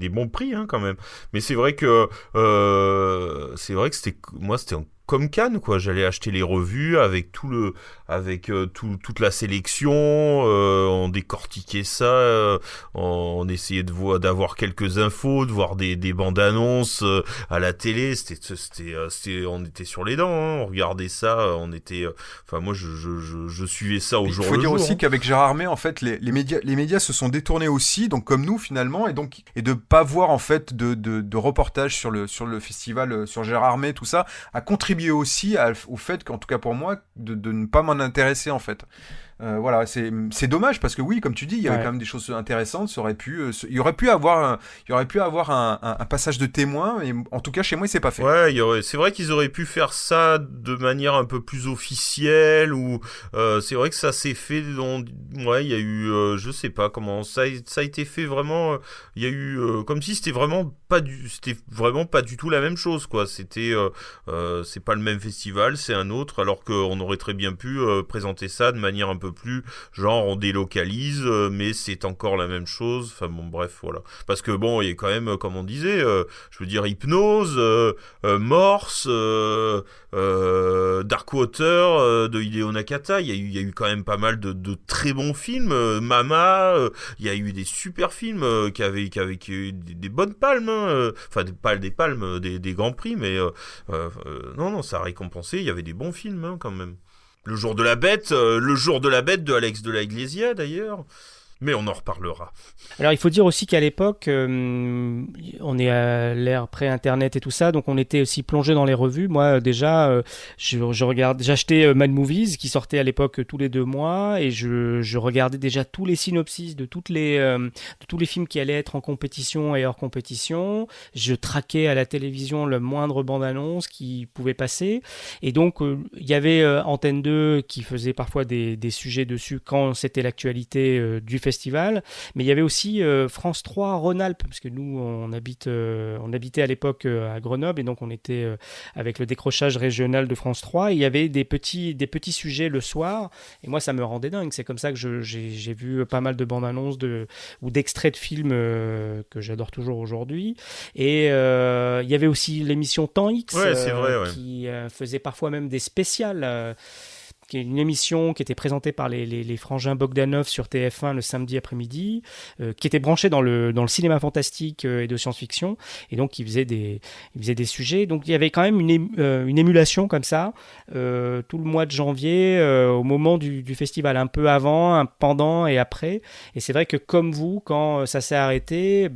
bons prix, quand même. Mais c'est vrai que c'était comme Cannes, quoi. J'allais acheter les revues avec toute la sélection, on décortiquait ça, on essayait d'avoir quelques infos, de voir des bandes annonces à la télé. On était sur les dents, on regardait ça, moi je suivais ça au jour le jour. Il faut dire aussi qu'avec Gérard Maire, en fait, les médias se sont détournés aussi, donc comme nous finalement, et de pas voir en fait de reportages sur le festival, sur Gérard Maire, tout ça, a contribué contribué aussi au fait qu'en tout cas pour moi, de ne pas m'en intéresser en fait. Voilà, c'est dommage parce que oui, comme tu dis, il y avait quand même des choses intéressantes. Il y aurait pu avoir un passage de témoin, et en tout cas chez moi, il s'est pas fait. Ouais, c'est vrai qu'ils auraient pu faire ça de manière un peu plus officielle, ou c'est vrai que ça s'est fait ouais, il y a eu, je sais pas comment ça a été fait vraiment. Il y a eu comme si c'était vraiment pas du tout la même chose, quoi. C'était c'est pas le même festival, c'est un autre, alors qu'on aurait très bien pu présenter ça de manière un peu plus genre on délocalise, mais c'est encore la même chose. Enfin bon, bref, voilà. Parce que bon, il y a quand même, comme on disait, je veux dire, Hypnose, Morse, Darkwater de Hideo Nakata. Il y a eu quand même pas mal de très bons films. Mama, il y a eu des super films qui avaient des bonnes palmes. Enfin, pas des palmes, des grands prix, mais non, ça a récompensé. Il y avait des bons films quand même. Le jour de la bête de Alex de la Iglesia d'ailleurs. Mais on en reparlera. Alors il faut dire aussi qu'à l'époque, on est à l'ère pré-internet et tout ça, donc on était aussi plongé dans les revues. Moi déjà, j'achetais Mad Movies qui sortait à l'époque tous les 2 mois, et je regardais déjà tous les synopsis de tous les films qui allaient être en compétition et hors compétition. Je traquais à la télévision le moindre bande-annonce qui pouvait passer, et donc il y avait Antenne 2 qui faisait parfois des sujets dessus quand c'était l'actualité du festival, mais il y avait aussi France 3 Rhône-Alpes, parce que nous on habitait à l'époque à Grenoble, et donc on était avec le décrochage régional de France 3, et il y avait des petits sujets le soir, et moi ça me rendait dingue. C'est comme ça que j'ai vu pas mal de bandes annonces ou d'extraits de films que j'adore toujours aujourd'hui, et il y avait aussi l'émission Temps X, c'est vrai, qui faisait parfois même des spéciales, qui est une émission qui était présentée par les frangins Bogdanov sur TF1 le samedi après-midi, qui était branchée dans le cinéma fantastique et de science-fiction, et donc il faisait des sujets. Donc il y avait quand même une émulation comme ça tout le mois de janvier, au moment du festival, un peu avant, un pendant et après. Et c'est vrai que comme vous, quand ça s'est arrêté,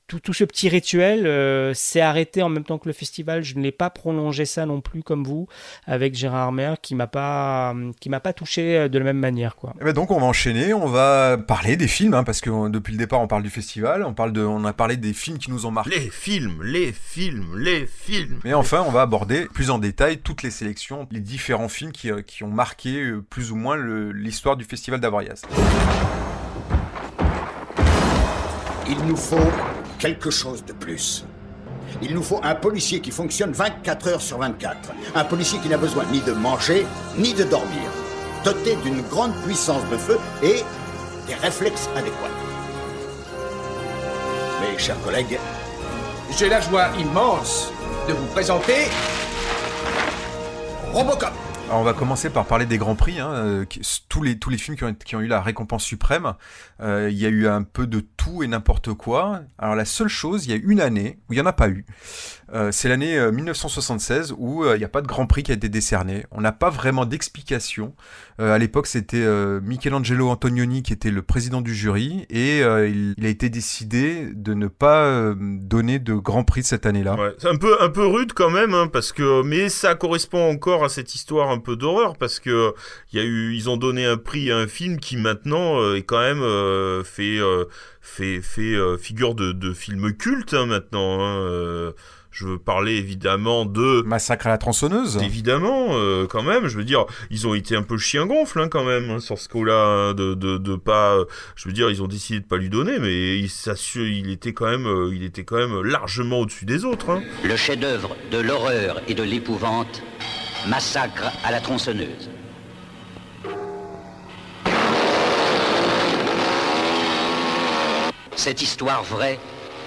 tout ce petit rituel s'est arrêté en même temps que le festival. Je ne l'ai pas prolongé ça non plus comme vous, avec Gérard Armer, qui m'a pas touché de la même manière, quoi. Et ben donc on va enchaîner, on va parler des films, hein, parce que depuis le départ on parle du festival, on a parlé des films qui nous ont marqué. Les films. Mais enfin on va aborder plus en détail toutes les sélections, les différents films qui ont marqué plus ou moins l'histoire du festival d'Avoriaz. Il nous faut quelque chose de plus. Il nous faut un policier qui fonctionne 24 heures sur 24. Un policier qui n'a besoin ni de manger, ni de dormir. Doté d'une grande puissance de feu et des réflexes adéquats. Mes chers collègues, j'ai la joie immense de vous présenter Robocop. Alors on va commencer par parler des grands prix, hein, tous les films qui ont eu la récompense suprême. Il y a eu un peu de tout et n'importe quoi. Alors la seule chose, il y a une année où il n'y en a pas eu. C'est l'année 1976 où il n'y a pas de grand prix qui a été décerné. On n'a pas vraiment d'explication. À l'époque, c'était Michelangelo Antonioni qui était le président du jury, et il a été décidé de ne pas donner de grand prix cette année-là. Ouais, c'est un peu rude quand même, hein, mais ça correspond encore à cette histoire un peu d'horreur, parce que ils ont donné un prix à un film qui maintenant est quand même fait figure de film culte, hein, maintenant. Hein, je veux parler évidemment de Massacre à la tronçonneuse. Évidemment, quand même. Je veux dire, ils ont été un peu chien gonfle, hein, quand même, hein, sur ce coup-là, hein, de pas. Je veux dire, ils ont décidé de pas lui donner, mais il était quand même largement au-dessus des autres. Hein. Le chef-d'œuvre de l'horreur et de l'épouvante, Massacre à la tronçonneuse. Cette histoire vraie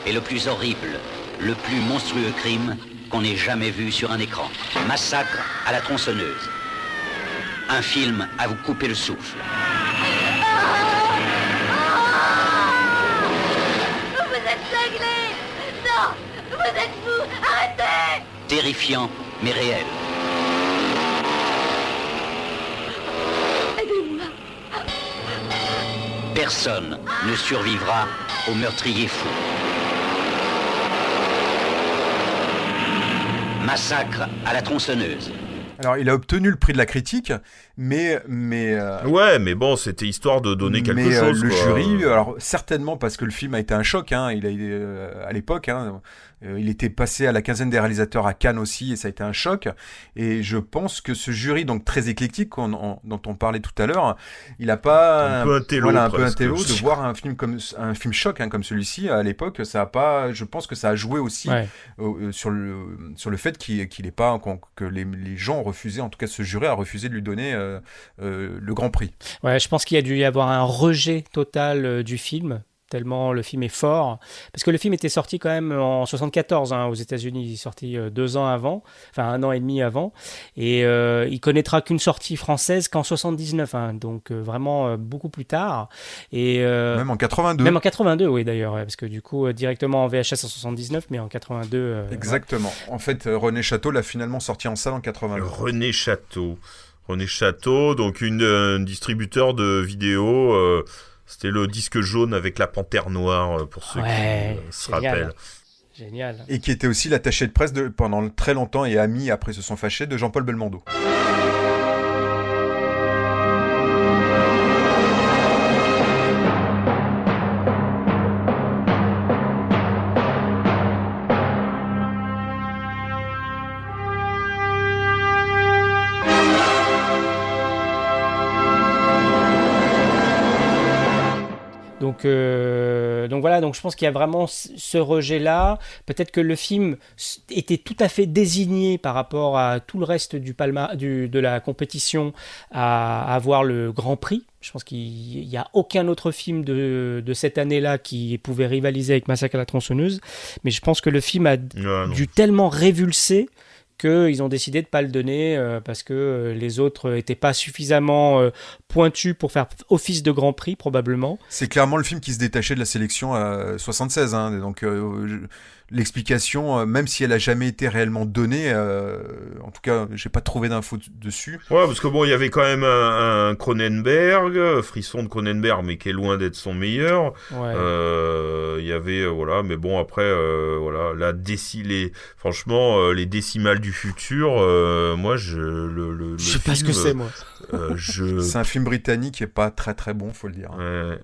est le plus horrible, le plus monstrueux crime qu'on ait jamais vu sur un écran. Massacre à la tronçonneuse. Un film à vous couper le souffle. Vous êtes cinglés! Non! Vous êtes fous! Arrêtez! Terrifiant, mais réel. Aidez-moi! Personne ne survivra au meurtrier fou. Massacre à la tronçonneuse. Alors, il a obtenu le prix de la critique, mais ouais, mais bon, c'était histoire de donner quelque chose. Le quoi. jury, alors certainement parce que le film a été un choc. Hein, à l'époque, il était passé à la quinzaine des réalisateurs à Cannes aussi, et ça a été un choc. Et je pense que ce jury, donc très éclectique, dont on parlait tout à l'heure, il a pas un peu un télo de voir un film choc comme celui-ci à l'époque. Ça a pas, je pense que ça a joué aussi sur le fait qu'il est pas que les gens ont refusé, en tout cas ce jury a refusé de lui donner le Grand Prix. Ouais, je pense qu'il y a dû y avoir un rejet total du film, tellement le film est fort. Parce que le film était sorti quand même en 74 aux États-Unis. Il est sorti 2 ans avant, enfin 1 an et demi avant. Et il connaîtra qu'une sortie française qu'en 79, donc vraiment beaucoup plus tard. Et, même en 82. Même en 82, oui d'ailleurs, parce que du coup, directement en VHS en 79, mais en 82. Exactement. En fait, René Château l'a finalement sorti en salle en 82. René Château, donc une distributeur de vidéos. C'était le disque jaune avec la panthère noire, pour ceux qui se rappellent. Génial. Et qui était aussi l'attaché de presse pendant très longtemps et ami, après se sont fâchés, de Jean-Paul Belmondo. Donc voilà, donc je pense qu'il y a vraiment ce rejet-là. Peut-être que le film était tout à fait désigné par rapport à tout le reste de la compétition à avoir le Grand Prix. Je pense qu'il n'y a aucun autre film de cette année-là qui pouvait rivaliser avec Massacre à la tronçonneuse. Mais je pense que le film a dû tellement révulser qu'ils ont décidé de ne pas le donner parce que les autres n'étaient pas suffisamment pointus pour faire office de Grand Prix, probablement. C'est clairement le film qui se détachait de la sélection à 76. Donc l'explication, même si elle n'a jamais été réellement donnée, en tout cas, je n'ai pas trouvé d'infos dessus. Ouais, parce que bon, il y avait quand même un Cronenberg, Frisson de Cronenberg, mais qui est loin d'être son meilleur. Ouais. Il y avait, mais bon, après, franchement, les décimales du futur, moi, je sais pas ce que c'est, moi. C'est un film britannique et pas très très bon, faut le dire. Ouais.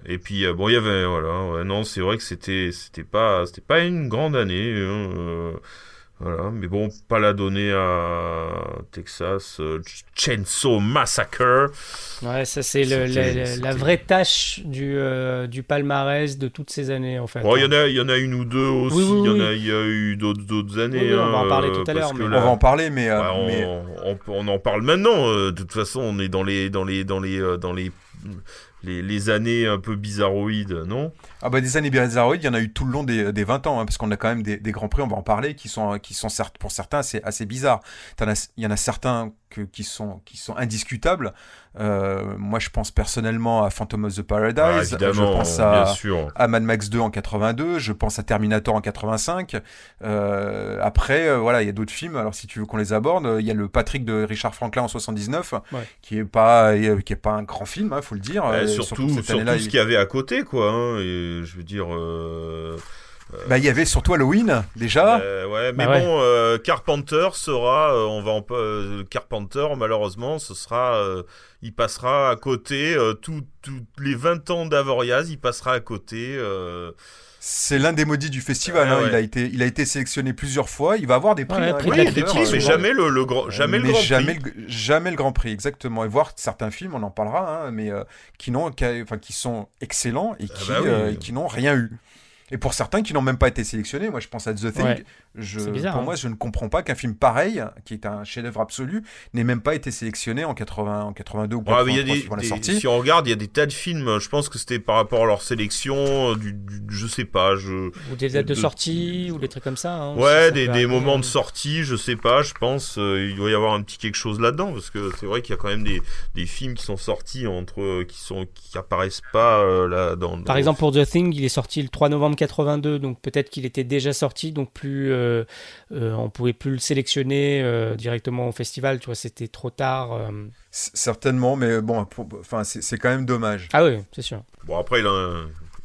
Et puis, il y avait, non, c'est vrai que c'était pas une grande année, voilà, mais bon, pas la donner à Texas Chainsaw Massacre. Ouais, ça c'est la vraie tâche du palmarès de toutes ces années, en fait. Bon, il y en a une ou deux aussi. Il y a eu d'autres années. On va en parler tout à l'heure. On va en parler, mais on en parle maintenant. De toute façon, on est dans les années un peu bizarroïdes, non ? Ah bah des années bizarroïdes, il y en a eu tout le long des 20 ans, parce qu'on a quand même des grands prix, on va en parler, qui sont certes pour certains assez bizarres. Il y en a certains qui sont indiscutables. Moi, je pense personnellement à Phantom of the Paradise. Évidemment, je pense bien sûr. à Mad Max 2 en 82. Je pense à Terminator en 85. Après, il y a d'autres films. Alors, si tu veux qu'on les aborde, il y a le Patrick de Richard Franklin en 79, qui est pas un grand film, faut le dire. Surtout ce qu'il y avait à côté, quoi. Et je veux dire. Il y avait surtout Halloween déjà. Carpenter sera, Carpenter malheureusement, il passera à côté tous les 20 ans d'Avoriaz, il passera à côté. C'est l'un des maudits du festival. Il a été sélectionné plusieurs fois. Il va avoir des prix. Des prix, mais jamais le Grand Prix. Jamais le Grand Prix, exactement. Et voir certains films, on en parlera, mais qui sont excellents et qui n'ont rien eu. Et pour certains qui n'ont même pas été sélectionnés, moi je pense à The Thing, moi je ne comprends pas qu'un film pareil, qui est un chef-d'œuvre absolu, n'ait même pas été sélectionné en 82 ou 83 suivant la sortie. Si on regarde, il y a des tas de films, je pense que c'était par rapport à leur sélection, je sais pas. Ou des dates de sortie, ou des trucs comme ça. Des moments de sortie, je sais pas, je pense, il doit y avoir un petit quelque chose là-dedans, parce que c'est vrai qu'il y a quand même des films qui sont sortis qui apparaissent pas là dans... Par exemple pour The Thing, il est sorti le 3 novembre 82, donc peut-être qu'il était déjà sorti, donc on pouvait plus le sélectionner directement au festival, tu vois, c'était trop tard. Certainement, mais bon, c'est quand même dommage. Ah oui, c'est sûr. Bon, après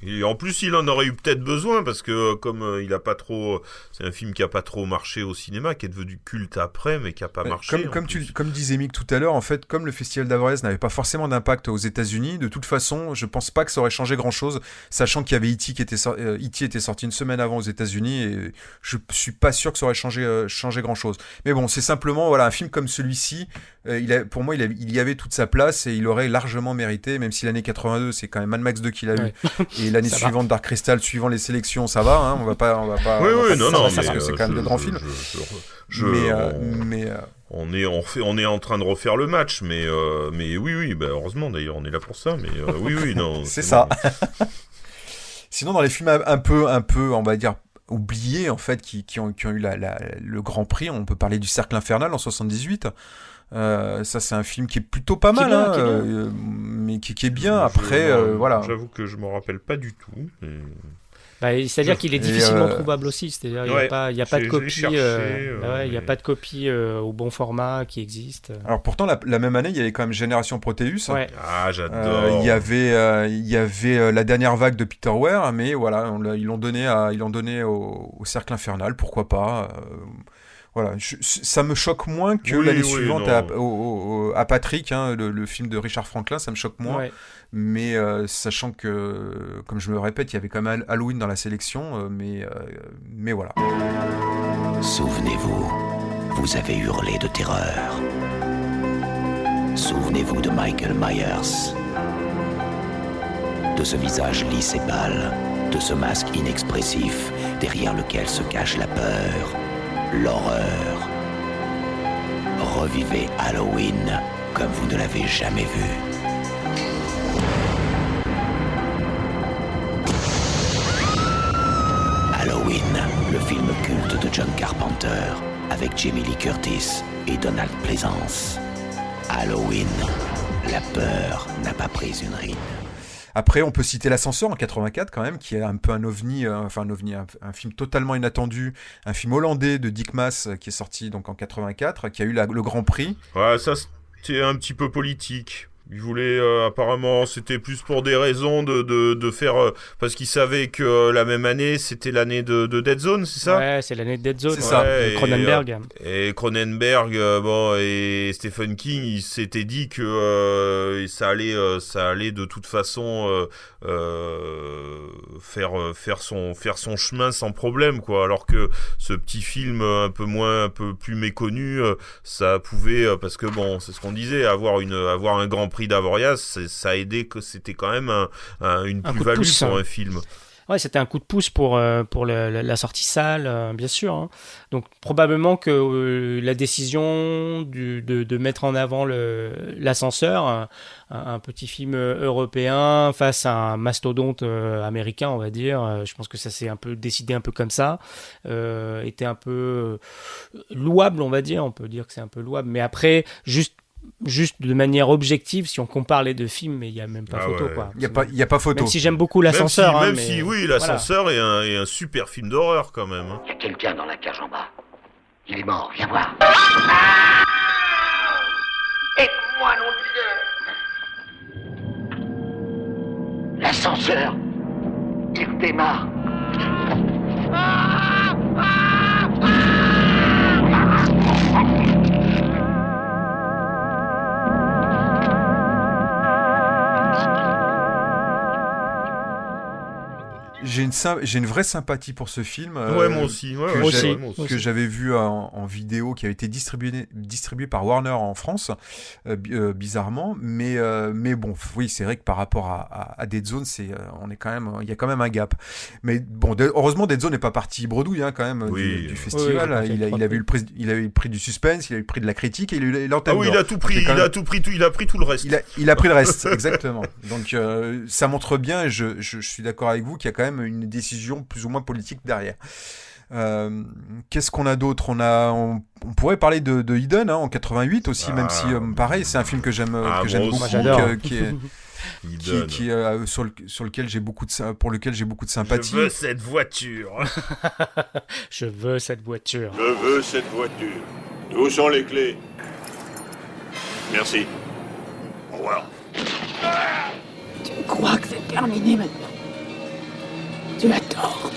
Et en plus, il en aurait eu peut-être besoin parce que comme il a pas trop, c'est un film qui a pas trop marché au cinéma, qui est devenu culte après, mais qui a pas marché. Comme disait Mick tout à l'heure, en fait, comme le Festival d'Avoriaz n'avait pas forcément d'impact aux États-Unis, de toute façon, je pense pas que ça aurait changé grand-chose, sachant qu'il y avait E.T. qui était sorti une semaine avant aux États-Unis, et je suis pas sûr que ça aurait changé grand-chose. Mais bon, c'est simplement voilà un film comme celui-ci. Pour moi, il y avait toute sa place et il aurait largement mérité, même si l'année 82, c'est quand même Mad Max 2 qu'il a eu. Et l'année suivante, Dark Crystal, suivant les sélections, ça va, hein, on va pas. C'est quand même de grands films. On est en train de refaire le match, mais oui, bah heureusement d'ailleurs, on est là pour ça, mais oui, non. c'est ça. Bon. Sinon, dans les films un peu, on va dire oubliés en fait, qui ont eu le Grand Prix, on peut parler du Cercle Infernal en 78. Ça c'est un film qui est plutôt pas mal, mais qui est bien. Après, voilà. J'avoue que je me rappelle pas du tout. Mais... c'est-à-dire qu'il est difficilement trouvable aussi. C'est-à-dire il n'y a pas de copie. Il n'y a pas de copie au bon format qui existe. Alors pourtant la même année il y avait quand même Génération Proteus. Ouais. Ah j'adore. Il y avait la dernière vague de Peter Weir, mais voilà ils l'ont donné au Cercle Infernal. Pourquoi pas. Voilà, ça me choque moins que l'année suivante à Patrick, hein, le film de Richard Franklin, ça me choque moins. Ouais. Mais sachant que, comme je me répète, il y avait quand même Halloween dans la sélection, mais voilà. Souvenez-vous, vous avez hurlé de terreur. Souvenez-vous de Michael Myers, de ce visage lisse et pâle, de ce masque inexpressif derrière lequel se cache la peur. L'horreur. Revivez Halloween comme vous ne l'avez jamais vu. Halloween, le film culte de John Carpenter avec Jamie Lee Curtis et Donald Pleasance. Halloween, la peur n'a pas pris une ride. Après, on peut citer L'Ascenseur en 84 quand même, qui est un peu un ovni, un film totalement inattendu, un film hollandais de Dick Maas qui est sorti donc en 84, qui a eu le Grand Prix. Ouais, ça c'était un petit peu politique. Il voulait apparemment, c'était plus pour des raisons de faire parce qu'il savait que la même année c'était l'année de Dead Zone, c'est ça? Ouais, c'est l'année de Dead Zone. C'est ça. Cronenberg. Et Cronenberg, et Stephen King, il s'était dit que ça allait de toute façon faire son chemin sans problème, quoi. Alors que ce petit film un peu plus méconnu, ça pouvait, parce que bon, c'est ce qu'on disait, avoir un Grand Prix d'Avoriaz, ça a aidé, que c'était quand même une plus-value pour un film. Ouais, c'était un coup de pouce pour la sortie salle, bien sûr. Hein. Donc probablement que la décision de mettre en avant l'ascenseur, un petit film européen face à un mastodonte américain, on va dire, je pense que ça s'est un peu décidé un peu comme ça, était un peu louable, on va dire. On peut dire que c'est un peu louable, mais après juste de manière objective, si on compare les deux films, mais il n'y a même pas photo. Quoi. Il n'y a pas photo. Même si j'aime beaucoup L'Ascenseur. Même si, L'Ascenseur est un super film d'horreur quand même. Il y a quelqu'un dans la cage en bas. Il est mort, viens voir. Aide-moi, nom de Dieu. L'ascenseur, il démarre. J'ai une vraie sympathie pour ce film. Ouais, moi aussi. Que j'avais vu en vidéo, qui avait été distribué par Warner en France, bizarrement. Mais bon, oui, c'est vrai que par rapport à Dead Zone, il y a quand même un gap. Mais bon, heureusement, Dead Zone n'est pas parti bredouille, hein, quand même, du festival. Il avait eu le prix du suspense, il a eu le prix de la critique, et il a eu l'antenne d'or. Il a tout pris, il a pris tout le reste. Il a pris le reste, exactement. Donc ça montre bien, et je suis d'accord avec vous, qu'il y a quand même une décision plus ou moins politique derrière. Qu'est-ce qu'on a d'autre? On pourrait parler de Eden, hein, en 88 aussi, même si pareil, c'est un film que j'aime beaucoup, sur lequel j'ai beaucoup de sympathie. Je veux cette voiture. Je veux cette voiture. Je veux cette voiture. Où sont les clés? Merci. Au revoir. Tu crois que c'est terminé maintenant? Tu as tort.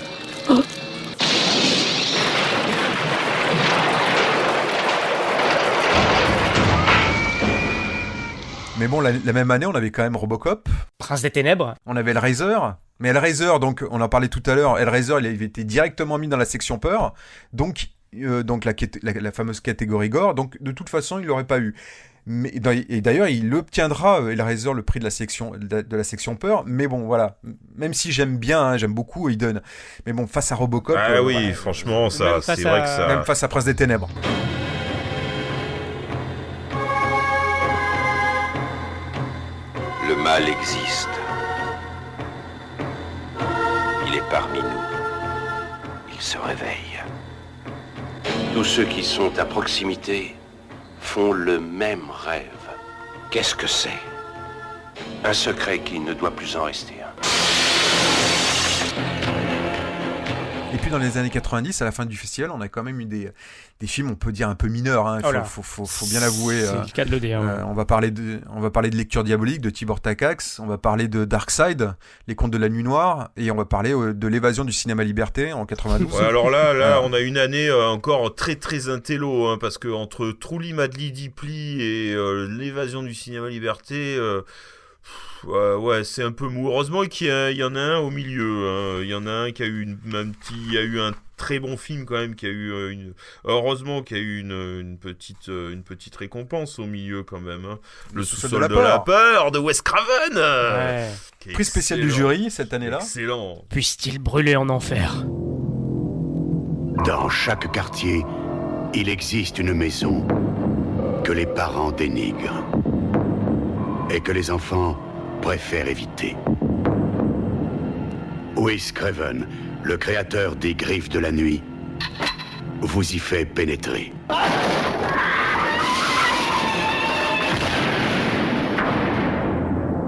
Mais bon, la même année, on avait quand même Robocop. Prince des Ténèbres. On avait Hellraiser. Mais Hellraiser, donc, on en parlait tout à l'heure, Hellraiser, il avait été directement mis dans la section peur. Donc la fameuse catégorie gore. Donc, de toute façon, il l'aurait pas eu. Et d'ailleurs, il obtiendra, Hellraiser, le prix de la section peur. Mais bon, voilà. Même si j'aime bien, j'aime beaucoup Eden. Mais bon, face à Robocop... oui, voilà. Franchement, ça, c'est vrai que ça... Même face à Prince des Ténèbres. Le mal existe. Il est parmi nous. Il se réveille. Tous ceux qui sont à proximité font le même rêve. Qu'est-ce que c'est? Un secret qui ne doit plus en rester un. Et puis dans les années 90, à la fin du festival, on a quand même eu des films, on peut dire un peu mineurs. Hein. Faut bien l'avouer. C'est le cas de le dire. On va parler de Lecture diabolique de Tibor Takacs. On va parler de Darkside, Les Contes de la Nuit Noire, et on va parler de l'évasion du cinéma liberté en 92. Ouais, alors là, on a une année encore très très intello, hein, parce que entre Trouli Madly Dipli et l'évasion du cinéma liberté. Ouais, c'est un peu mou. Heureusement qu'il y en a un au milieu. Hein. Il y en a un qui a eu il y a eu un très bon film quand même, qui a eu heureusement qu'il y a eu une petite récompense au milieu quand même. Hein. Le sous-sol de la peur de Wes Craven. Ouais. Prix spécial du jury cette année-là. Excellent. Puisse-t-il brûler en enfer. Dans chaque quartier, il existe une maison que les parents dénigrent et que les enfants préfèrent éviter. Wes Craven, le créateur des Griffes de la Nuit, vous y fait pénétrer.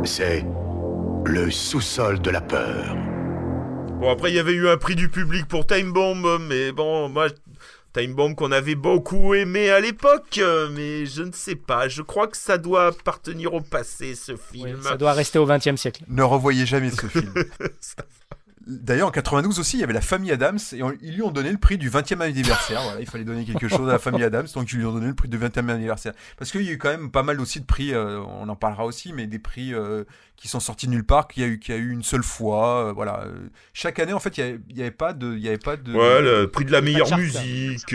C'est le sous-sol de la peur. Bon, après, il y avait eu un prix du public pour Time Bomb, mais bon, moi... Time Bomb qu'on avait beaucoup aimé à l'époque, mais je ne sais pas, je crois que ça doit appartenir au passé, ce film. Oui, ça doit rester au XXe siècle. Ne revoyez jamais ce film. D'ailleurs, en 92 aussi, il y avait la famille Adams, et ils lui ont donné le prix du 20e anniversaire. Voilà, il fallait donner quelque chose à la famille Adams, donc ils lui ont donné le prix du 20e anniversaire. Parce qu'il y a eu quand même pas mal aussi de prix, on en parlera aussi, mais des prix qui sont sortis de nulle part, qu'il y a eu une seule fois. Voilà. Chaque année, en fait, il n'y avait pas de... Ouais, le prix de la meilleure musique,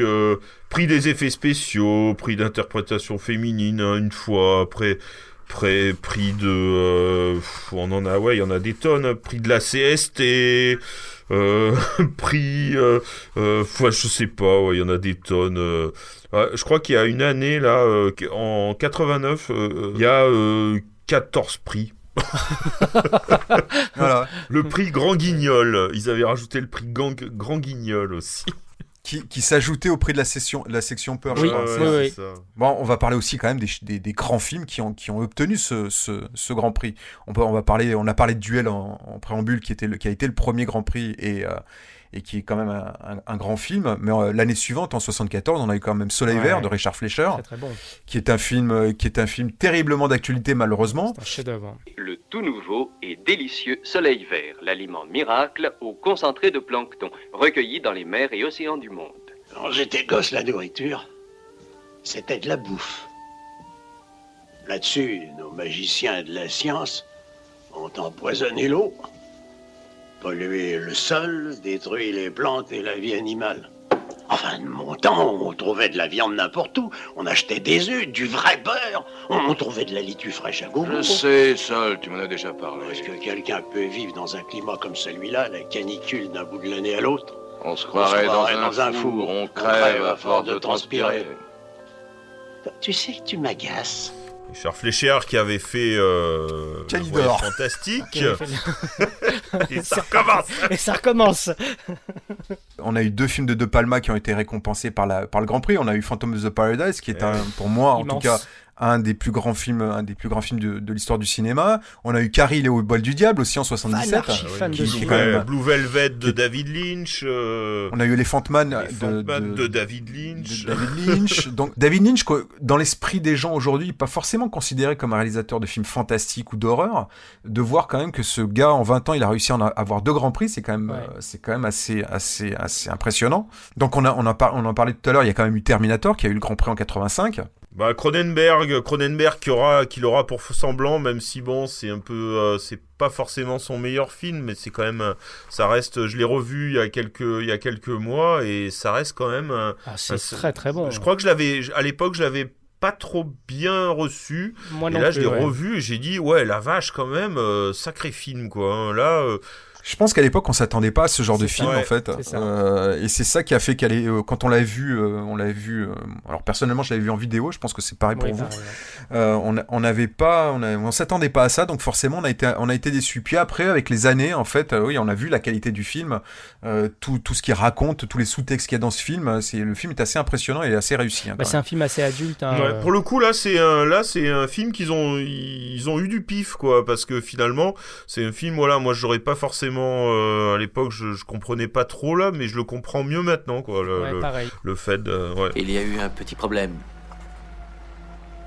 prix des effets spéciaux, prix d'interprétation féminine, une fois, après... prix de... on en a, ouais, il y en a des tonnes. Prix de la CST, prix... je sais pas, ouais, il y en a des tonnes. Je crois qu'il y a une année, là, en 89, il y a 14 prix. Voilà. Le prix Grand Guignol. Ils avaient rajouté le prix Grand Guignol aussi. Qui s'ajoutait au prix de la section peur, oui, je crois. Oui. Bon, on va parler aussi quand même des grands films qui ont obtenu ce grand prix. On a parlé de Duel en préambule, qui a été le premier grand prix et qui est quand même un grand film. Mais l'année suivante, en 74, on a eu quand même Soleil Vert de Richard Fleischer, très bon. qui est un film terriblement d'actualité, malheureusement. C'est un chef-d'œuvre. Le tout nouveau et délicieux Soleil Vert, l'aliment miracle au concentré de plancton, recueilli dans les mers et océans du monde. Quand j'étais gosse, la nourriture, c'était de la bouffe. Là-dessus, nos magiciens de la science ont empoisonné l'eau, pollué le sol, détruit les plantes et la vie animale. Enfin, de mon temps, on trouvait de la viande n'importe où. On achetait des œufs, du vrai beurre. On trouvait de la laitue fraîche à gogo. Je sais, Sol, tu m'en as déjà parlé. Est-ce que quelqu'un peut vivre dans un climat comme celui-là, la canicule d'un bout de l'année à l'autre? On se croirait dans un four, on crève à force de transpirer. Tu sais que tu m'agaces. Richard Fleischer qui avait fait Calidor. Fantastique. Et ça recommence. On a eu 2 films de De Palma qui ont été récompensés par le Grand Prix. On a eu Phantom of the Paradise, qui est pour moi, en tout cas, un des plus grands films de l'histoire du cinéma. On a eu Carrie, les Bols du Diable aussi en 77. Fan de ce Blue Velvet de David Lynch. On a eu Elephant Man de David Lynch. Donc David Lynch, dans l'esprit des gens aujourd'hui, pas forcément considéré comme un réalisateur de films fantastiques ou d'horreur. De voir quand même que ce gars en 20 ans, il a réussi à en avoir 2 grands prix, c'est quand même assez impressionnant. Donc on en parlait tout à l'heure, il y a quand même eu Terminator qui a eu le grand prix en 85. Bah Cronenberg qui l'aura pour semblant, même si bon c'est un peu c'est pas forcément son meilleur film, mais c'est quand même ça reste. Je l'ai revu il y a quelques mois et ça reste quand même. C'est très très bon. Je crois que à l'époque je l'avais pas trop bien reçu. Moi et non là plus, je l'ai revu et j'ai dit ouais la vache quand même sacré film quoi. Hein. Là. Je pense qu'à l'époque, on s'attendait pas à ce genre de film, en fait. C'est et c'est ça qui a fait quand on l'a vu, alors personnellement, je l'avais vu en vidéo. Je pense que c'est pareil pour vous. On s'attendait pas à ça, donc forcément, on a été déçus. Puis après, avec les années, en fait, on a vu la qualité du film, tout ce qu'il raconte, tous les sous-textes qu'il y a dans ce film. Le film est assez impressionnant et assez réussi. Hein, c'est un film assez adulte. Hein, Pour le coup, là, c'est un film ils ont eu du pif, quoi, parce que finalement, c'est un film, voilà, moi, j'aurais pas forcément à l'époque je comprenais pas trop là, mais je le comprends mieux maintenant quoi. Le fait de Il y a eu un petit problème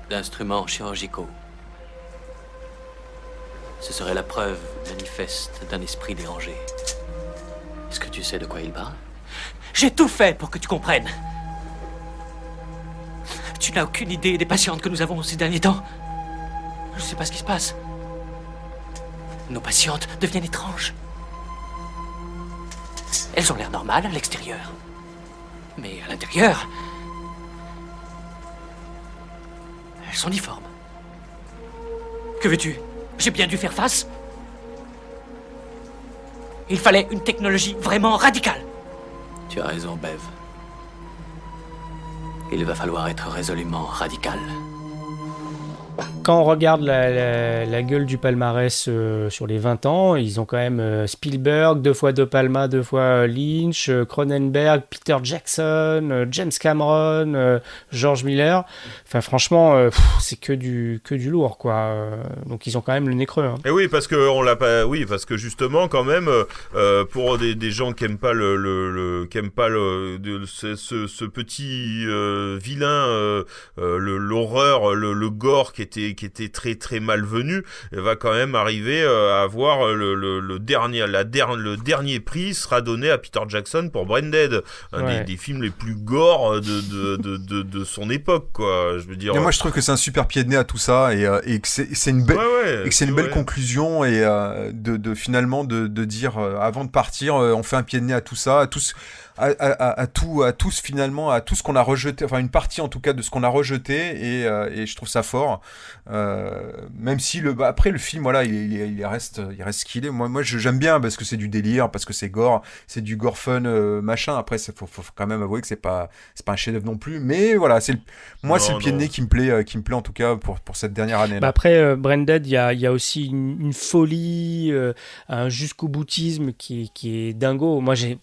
d'instruments chirurgicaux. Ce serait la preuve manifeste d'un esprit dérangé. Est-ce que tu sais de quoi il parle? J'ai tout fait pour que tu comprennes. Tu n'as aucune idée des patientes que nous avons ces derniers temps. Je sais pas ce qui se passe. Nos patientes deviennent étranges. Elles ont l'air normales à l'extérieur. Mais à l'intérieur, elles sont difformes. Que veux-tu? J'ai bien dû faire face. Il fallait une technologie vraiment radicale. Tu as raison, Bev. Il va falloir être résolument radical. Quand on regarde la gueule du palmarès sur les 20 ans, ils ont quand même Spielberg, 2 fois De Palma, 2 fois Lynch, Cronenberg, Peter Jackson, James Cameron, George Miller. Enfin, franchement, c'est que du lourd, quoi. Donc, ils ont quand même le nez creux. Hein. Et oui, parce que justement, quand même, pour des gens qui aiment pas ce petit vilain, l'horreur, le gore qui était très très malvenu, va quand même arriver à avoir le dernier prix sera donné à Peter Jackson pour Branded, des films les plus gore de son époque, quoi. Je veux dire. Mais moi, je trouve que c'est un super pied de nez à tout ça et que c'est une belle conclusion et finalement de dire avant de partir, on fait un pied de nez à tout ça, à tous finalement, à tout ce qu'on a rejeté, enfin une partie en tout cas de ce qu'on a rejeté et je trouve ça fort. Même si après le film, voilà, il reste ce qu'il est. Moi j'aime bien parce que c'est du délire, parce que c'est gore, c'est du gore fun machin. Après faut quand même avouer que c'est pas un chef-d'œuvre non plus, mais voilà, c'est le pied de nez qui me plaît en tout cas pour cette dernière année. Bah après Branded, il y a aussi une folie, un jusqu'au boutisme qui est dingo. Moi je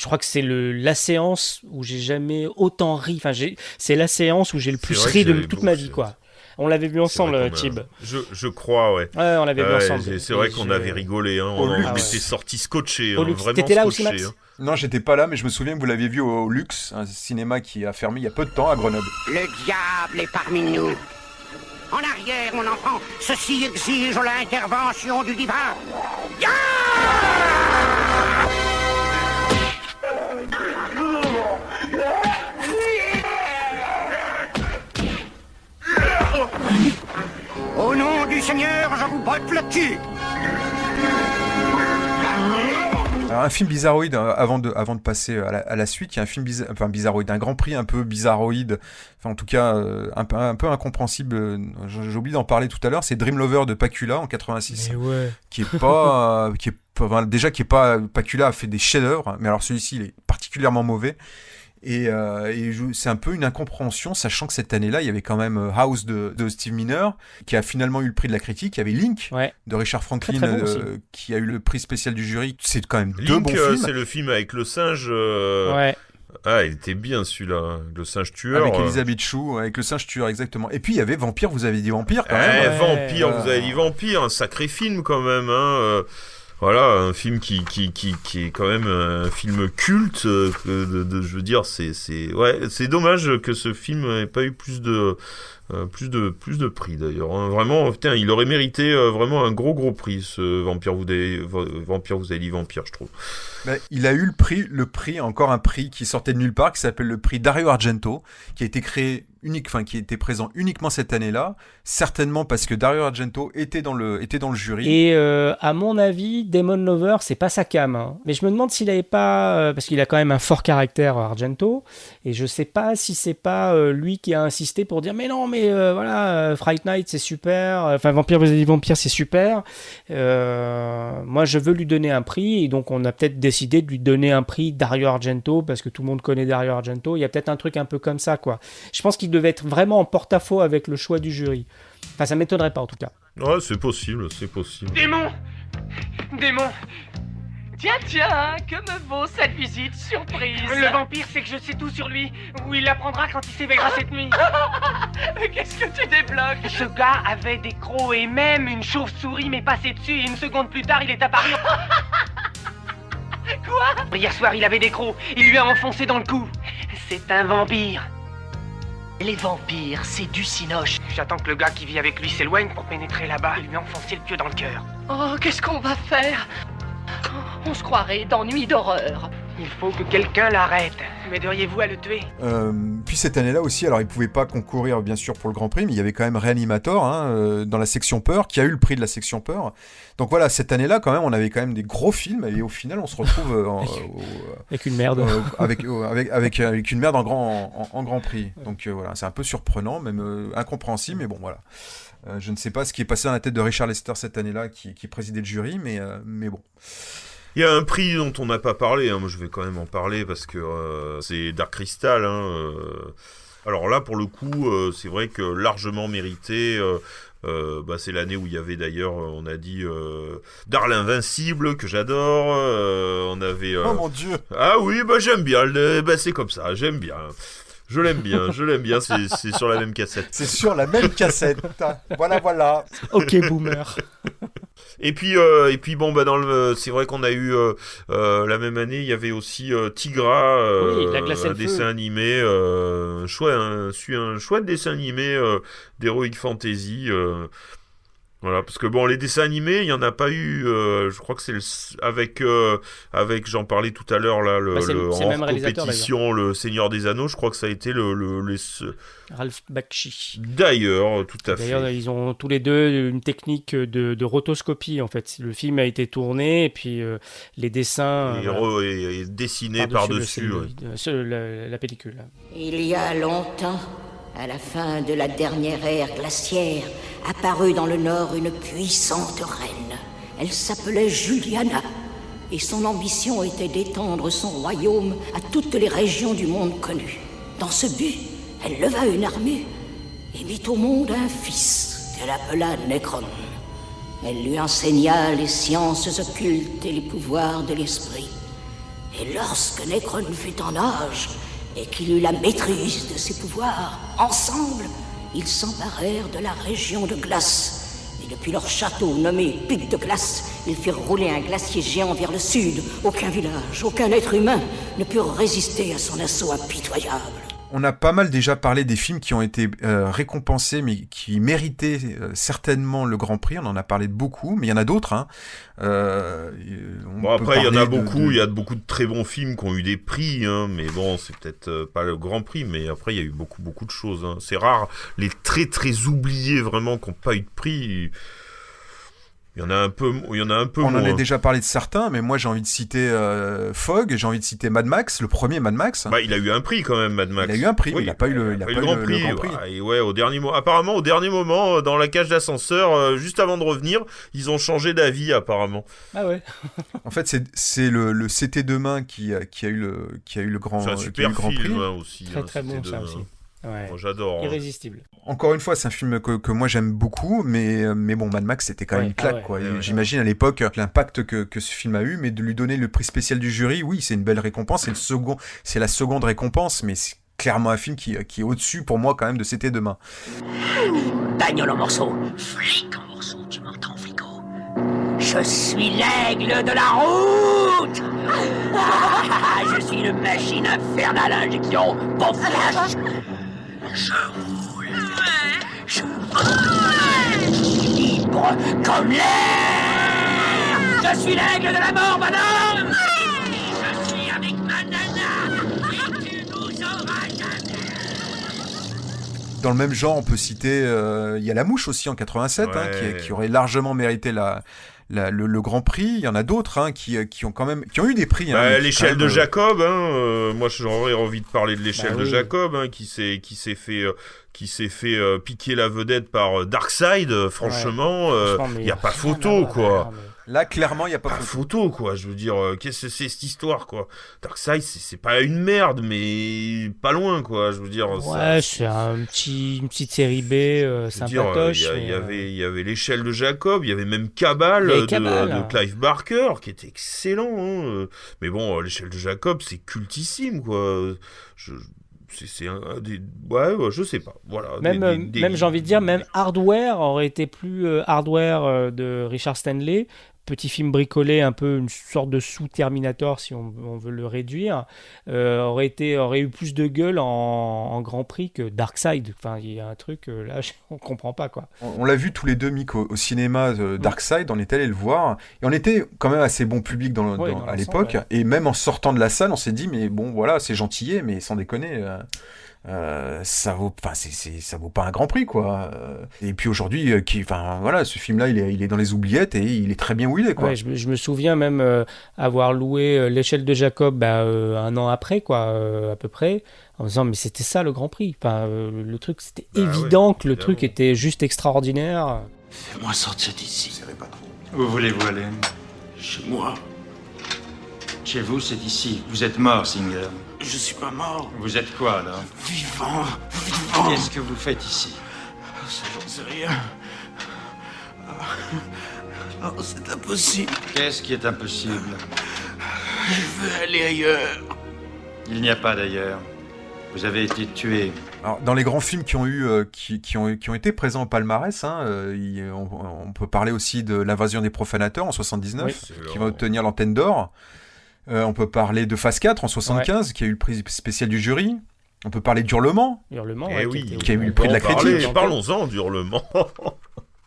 crois que c'est la séance où j'ai jamais autant ri. Enfin, c'est la séance où j'ai le plus ri de toute ma vie, quoi. On l'avait vu ensemble, Thib. Je crois, ouais. Ouais, on l'avait vu ensemble. C'est vrai qu'on avait rigolé, hein. On était sortis scotchés, hein, vraiment. T'étais là aussi, Max? Non, j'étais pas là, mais je me souviens que vous l'aviez vu au Luxe, un cinéma qui a fermé il y a peu de temps à Grenoble. Le diable est parmi nous. En arrière, mon enfant, ceci exige l'intervention du divin. Au nom du Seigneur, je vous botte le cul. Alors, un film bizarroïde, avant de passer à la suite, il y a un film bizarroïde, un grand prix un peu bizarroïde, enfin en tout cas un peu incompréhensible, j'ai oublié d'en parler tout à l'heure, c'est Dream Lover de Pakula en 86, qui est pas Pakula a fait des chefs-d'œuvre, mais alors celui-ci il est particulièrement mauvais. Et c'est un peu une incompréhension, sachant que cette année-là, il y avait quand même House de Steve Miner, qui a finalement eu le prix de la critique. Il y avait Link de Richard Franklin, très bon qui a eu le prix spécial du jury. C'est quand même deux bons films. C'est le film avec le singe. Ah, il était bien celui-là, le singe tueur. Avec Elisabeth Chou, avec le singe tueur, exactement. Et puis il y avait Vampire, vous avez dit Vampire quand même. Vampire, vous avez dit Vampire, un sacré film quand même. Voilà, un film qui est quand même un film culte. Je veux dire, c'est dommage que ce film n'ait pas eu plus de prix d'ailleurs. Vraiment, putain, il aurait mérité vraiment un gros prix, ce Vampire. Vous avez dit Vampire, je trouve. Ben, il a eu le prix, encore un prix qui sortait de nulle part, qui s'appelle le prix Dario Argento, qui a été créé qui était présent uniquement cette année-là, certainement parce que Dario Argento était dans le jury. Et à mon avis, Damon Lover, c'est pas sa came. Hein. Mais je me demande s'il avait pas, parce qu'il a quand même un fort caractère, Argento, et je sais pas si c'est pas lui qui a insisté pour dire mais non, mais voilà, Fright Night c'est super, enfin Vampire, vous avez dit Vampire c'est super. Moi je veux lui donner un prix, et donc on a peut-être décidé de lui donner un prix Dario Argento parce que tout le monde connaît Dario Argento. Il y a peut-être un truc un peu comme ça, quoi. Je pense qu'il devait être vraiment en porte-à-faux avec le choix du jury. Enfin, ça m'étonnerait pas en tout cas. Ouais, c'est possible. Démon, tiens, que me vaut cette visite surprise? Le vampire, c'est que je sais tout sur lui. Où il l'apprendra quand il s'éveillera cette nuit. Qu'est-ce que tu débloques? Ce gars avait des crocs et même une chauve-souris m'est passée dessus et une seconde plus tard, il est apparu. Quoi? Hier soir, il avait des crocs. Il lui a enfoncé dans le cou. C'est un vampire. Les vampires, c'est du cinoche. J'attends que le gars qui vit avec lui s'éloigne pour pénétrer là-bas et lui enfoncer le pieu dans le cœur. Oh, qu'est-ce qu'on va faire? On se croirait dans Nuit d'horreur. Il faut que quelqu'un l'arrête. M'aideriez-vous à le tuer? Puis cette année-là aussi, alors il pouvait pas concourir bien sûr pour le Grand Prix, mais il y avait quand même Reanimator dans la section peur, qui a eu le prix de la section peur. Donc voilà, cette année-là quand même, on avait quand même des gros films, et au final on se retrouve avec une merde. avec une merde en Grand Prix. Donc voilà, c'est un peu surprenant, même incompréhensible, mais bon voilà. Je ne sais pas ce qui est passé dans la tête de Richard Lester cette année-là, qui présidait le jury, mais bon. Il y a un prix dont on n'a pas parlé, moi je vais quand même en parler parce que c'est Dark Crystal. Alors là, pour le coup, c'est vrai que largement mérité. C'est l'année où il y avait d'ailleurs, on a dit, Darl Invincible, que j'adore. On avait. Oh mon Dieu! Ah oui, j'aime bien. C'est comme ça, j'aime bien. Je l'aime bien, c'est sur la même cassette. C'est sur la même cassette. Voilà. Ok, boomer. Et puis bon, c'est vrai qu'on a eu la même année, il y avait aussi Tigra, un dessin animé, un chouette dessin animé d'Heroic Fantasy. Voilà, parce que bon, les dessins animés, il y en a pas eu. Je crois que c'est avec j'en parlais tout à l'heure là, en compétition, le Seigneur des Anneaux. Je crois que ça a été Ralph Bakshi. D'ailleurs, tout à fait. D'ailleurs, ils ont tous les deux une technique de rotoscopie en fait. Le film a été tourné et puis les dessins et dessinés par-dessus. La pellicule. Il y a longtemps, à la fin de la dernière ère glaciaire, apparut dans le nord une puissante reine. Elle s'appelait Juliana, et son ambition était d'étendre son royaume à toutes les régions du monde connu. Dans ce but, elle leva une armée et mit au monde un fils qu'elle appela Necron. Elle lui enseigna les sciences occultes et les pouvoirs de l'esprit. Et lorsque Necron fut en âge et qu'il eut la maîtrise de ses pouvoirs, ensemble, ils s'emparèrent de la région de glace. Et depuis leur château nommé Pic de Glace, ils firent rouler un glacier géant vers le sud. Aucun village, aucun être humain ne put résister à son assaut impitoyable. On a pas mal déjà parlé des films qui ont été récompensés, mais qui méritaient certainement le Grand Prix. On en a parlé de beaucoup, mais il y en a d'autres. Après, il y en a beaucoup. Il y a beaucoup de très bons films qui ont eu des prix, mais bon, c'est peut-être pas le Grand Prix. Mais après, il y a eu beaucoup de choses. C'est rare. Les très très oubliés vraiment qui n'ont pas eu de prix. Il y en a un peu On moins. en a déjà parlé de certains, mais moi j'ai envie de citer Fogg, j'ai envie de citer Mad Max, le premier Mad Max. Il a eu un prix quand même, Mad Max. Il a eu un prix, oui, il n'a pas eu le Grand Prix. Et ouais, au dernier moment, dans la cage d'ascenseur, juste avant de revenir, ils ont changé d'avis apparemment. Ah ouais. En fait, c'est le C'était demain qui a eu le Grand Prix. C'est un super film aussi. Très très bon ça aussi. Ouais. Moi, j'adore. Irrésistible. Encore une fois, c'est un film que moi j'aime beaucoup, mais bon, Mad Max c'était quand même une claque, quoi. J'imagine à l'époque l'impact que ce film a eu, mais de lui donner le prix spécial du jury, oui, c'est une belle récompense. C'est la seconde récompense, mais c'est clairement un film qui est au-dessus pour moi quand même de C'était demain. Bagnole en morceaux. Flic en morceaux, tu m'entends, flico? Je suis l'aigle de la route. Je suis une machine infernale à injection. Bon flash. Je roule. Je vole. Libre comme l'air. Je suis l'aigle de la mort, madame. Je suis avec ma nana. Et tu nous auras jamais. Dans le même genre, on peut citer, il y a La Mouche aussi en 87, qui aurait largement mérité le Grand Prix. Il y en a d'autres qui ont eu des prix. L'échelle de Jacob, moi j'aurais envie de parler de l'échelle de Jacob, qui s'est fait piquer la vedette par Darkseid. Franchement, il y a pas photo, quoi. Là, clairement, il n'y a pas photo, quoi. Je veux dire, qu'est-ce que c'est cette histoire, quoi? Darkseid, c'est pas une merde, mais pas loin, quoi. Je veux dire. Ouais, c'est une petite série B sympatoche. Il y avait l'échelle de Jacob, il y avait même Cabal de Clive Barker, qui était excellent. Mais bon, l'échelle de Jacob, c'est cultissime, quoi. C'est un des... Ouais, je sais pas. Voilà. Même j'ai envie de dire, même Hardware aurait été plus Hardware de Richard Stanley. Petit film bricolé, un peu une sorte de sous-Terminator si on veut le réduire, aurait eu plus de gueule en Grand Prix que Darkseid. Enfin, il y a un truc là, on comprend pas, quoi. On l'a vu tous les deux, Mick, au cinéma. Darkseid, on est allé le voir et on était quand même assez bon public à l'époque. Ouais. Et même en sortant de la salle, on s'est dit mais bon, voilà, c'est gentillet, mais sans déconner. Ça vaut pas un Grand Prix, quoi. Et puis aujourd'hui, ce film-là, il est dans les oubliettes et il est très bien où il est, quoi. Ouais, je me souviens même avoir loué l'échelle de Jacob un an après, quoi, à peu près, en me disant mais c'était ça le Grand Prix. Enfin, le truc, c'était évident que le truc était juste extraordinaire. Fais-moi sortir d'ici. Pas trop. Où voulez-vous aller? Chez moi. Chez vous, c'est ici. Vous êtes mort, Singer. Je suis pas mort. Vous êtes quoi, alors? Vivant. Qu'est-ce que vous faites ici? Ça, j'en sais rien. Oh, c'est impossible. Qu'est-ce qui est impossible? Je veux aller ailleurs. Il n'y a pas d'ailleurs. Vous avez été tué. Alors, dans les grands films qui ont été présents au palmarès, on peut parler aussi de L'Invasion des profanateurs en 79, qui va obtenir l'Antenne d'Or. On peut parler de Phase 4 en 75, qui a eu le prix spécial du jury. On peut parler d'Hurlement, qui a eu le prix de la critique. Parlons-en d'Hurlement.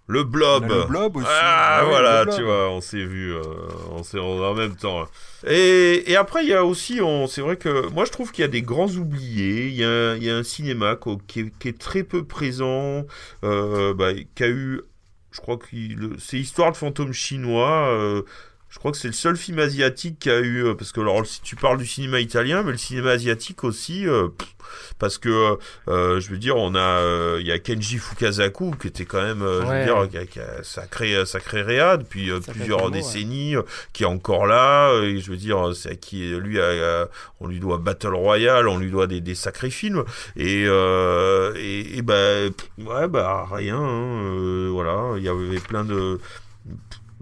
Le Blob. Le Blob aussi. Ah, voilà, tu vois, on s'est vu en même temps. Et après, il y a aussi, c'est vrai que moi je trouve qu'il y a des grands oubliés. Il y a un cinéma qui est très peu présent, qui a eu, je crois que c'est Histoire de fantôme chinois. Je crois que c'est le seul film asiatique qui a eu... parce que alors, si tu parles du cinéma italien, mais le cinéma asiatique aussi... parce que, je veux dire, il y a Kenji Fukasaku, qui était quand même, je veux dire, qui a sacré réa depuis plusieurs décennies, qui est encore là, et je veux dire, on lui doit Battle Royale, on lui doit des sacrés films, et rien, voilà, il y avait plein de...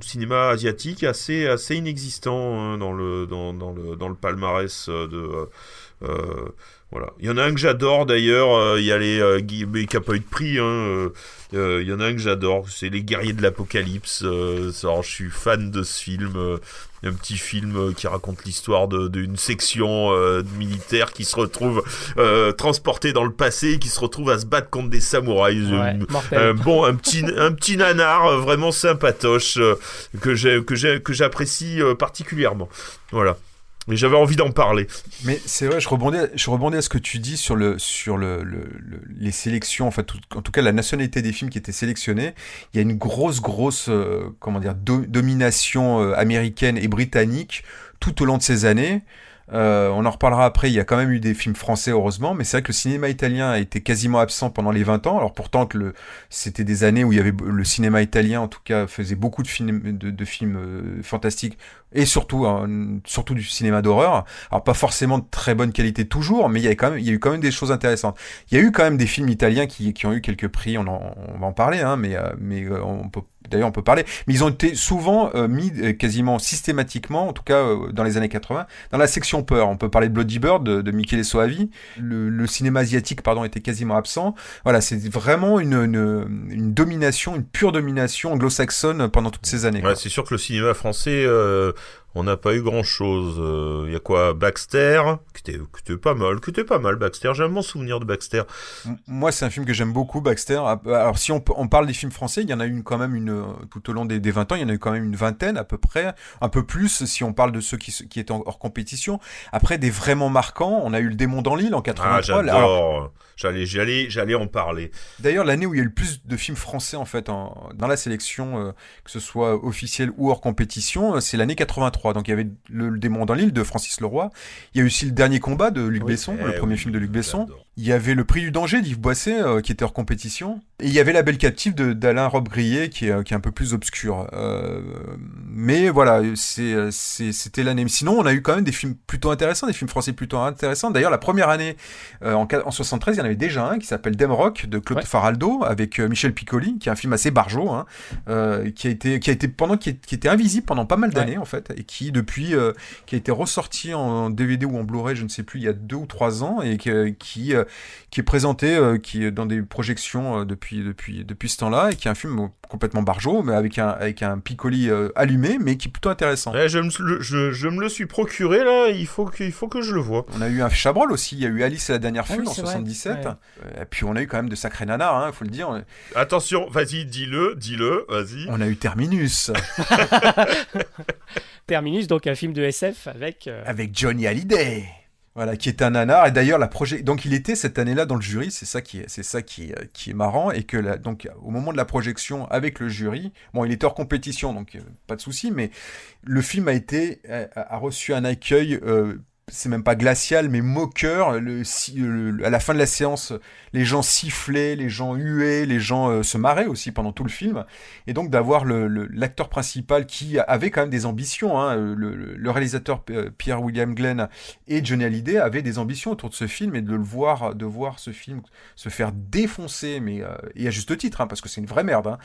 cinéma asiatique assez inexistant dans le palmarès de voilà. Il y en a un que j'adore d'ailleurs, il y a mais qui a pas eu de prix, il y en a un que j'adore, c'est Les Guerriers de l'Apocalypse. Alors, je suis fan de ce film, un petit film qui raconte l'histoire d'une section militaire qui se retrouve transportée dans le passé et qui se retrouve à se battre contre des samouraïs. Un petit nanar vraiment sympatoche que j'apprécie particulièrement. Voilà. Mais j'avais envie d'en parler. Mais c'est vrai, je rebondis à ce que tu dis sur les sélections, en tout cas la nationalité des films qui étaient sélectionnés. Il y a une grosse domination américaine et britannique tout au long de ces années. On en reparlera après, il y a quand même eu des films français heureusement, mais c'est vrai que le cinéma italien a été quasiment absent pendant les 20 ans, alors pourtant que c'était des années où il y avait le cinéma italien en tout cas faisait beaucoup de films fantastiques et surtout du cinéma d'horreur. Alors pas forcément de très bonne qualité toujours, mais il y a eu quand même des choses intéressantes. Il y a eu quand même des films italiens qui ont eu quelques prix, on va en parler, hein, mais on peut parler, mais ils ont été souvent mis quasiment systématiquement, en tout cas dans les années 80, dans la section peur. On peut parler de Bloody Bird de Michele Soavi. Le cinéma asiatique, était quasiment absent. Voilà, c'est vraiment une domination, une pure domination anglo-saxonne pendant toutes ces années. Ouais, c'est sûr que le cinéma français, on n'a pas eu grand-chose. Il y a quoi, Baxter, qui était pas mal, Baxter. J'ai un bon souvenir de Baxter. Moi, c'est un film que j'aime beaucoup, Baxter. Alors, si on parle des films français, il y en a eu quand même tout au long des 20 ans, il y en a eu quand même une vingtaine à peu près, un peu plus si on parle de ceux qui étaient hors compétition. Après, des vraiment marquants, on a eu Le Démon dans l'île en 83. Ah, j'adore. J'allais en parler. D'ailleurs, l'année où il y a eu le plus de films français en fait dans la sélection, que ce soit officiel ou hors compétition, c'est l'année 83. Donc il y avait le Démon dans l'île de Francis Leroy. Il y a eu aussi Le Dernier combat de Luc Besson, le premier film de Luc Besson. Il y avait Le Prix du danger d'Yves Boisset qui était hors compétition. Et il y avait La Belle captive d'Alain Robbe-Grillet qui est un peu plus obscur. Mais voilà, c'était l'année. Sinon, on a eu quand même des films plutôt intéressants, des films français plutôt intéressants. D'ailleurs, la première année, en 73, il y en avait déjà un qui s'appelle Dame Rock de Claude Faraldo avec Michel Piccoli, qui est un film assez barjot, qui était invisible pendant pas mal d'années en fait, et qui depuis qui a été ressorti en DVD ou en Blu-ray, je ne sais plus, il y a 2 ou 3 ans, et qui est présenté dans des projections depuis ce temps-là, et qui est un film complètement barjot, mais avec un Piccoli allumé, mais qui est plutôt intéressant. Ouais, je me le suis procuré là, il faut que je le voie. On a eu un Chabrol aussi, il y a eu Alice et la dernière foule en 77, et puis on a eu quand même de sacrés nanars, faut le dire. Attention, vas-y, dis-le, vas-y. On a eu Terminus. Terminus, donc un film de SF avec Johnny Hallyday. Voilà, qui est un nanar, et d'ailleurs donc il était cette année-là dans le jury, c'est ça qui est marrant, et que donc au moment de la projection avec le jury, bon, il était hors compétition, donc pas de souci, mais le film a reçu un accueil, c'est même pas glacial, mais moqueur. À la fin de la séance, les gens sifflaient, les gens huaient, les gens se marraient aussi pendant tout le film. Et donc d'avoir l'acteur principal qui avait quand même des ambitions, le réalisateur Pierre William Glenn et Johnny Hallyday avaient des ambitions autour de ce film, et de voir ce film se faire défoncer, et à juste titre, parce que c'est une vraie merde,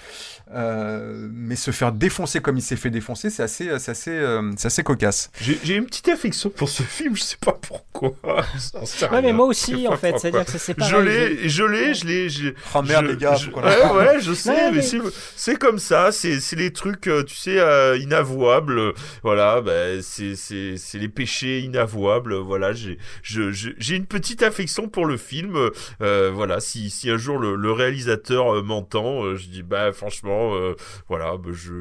mais se faire défoncer comme il s'est fait défoncer, c'est assez cocasse. J'ai une petite affection pour ce film. Je sais pas pourquoi. Ouais, mais moi aussi, en fait. C'est-à-dire que c'est pareil. Je l'ai. Oh merde, les gars. Ouais, je sais, mais c'est comme ça. C'est les trucs, tu sais, inavouables. Voilà, c'est les péchés inavouables. Voilà, j'ai une petite affection pour le film. Voilà, si un jour le réalisateur m'entend, je dis, franchement, voilà,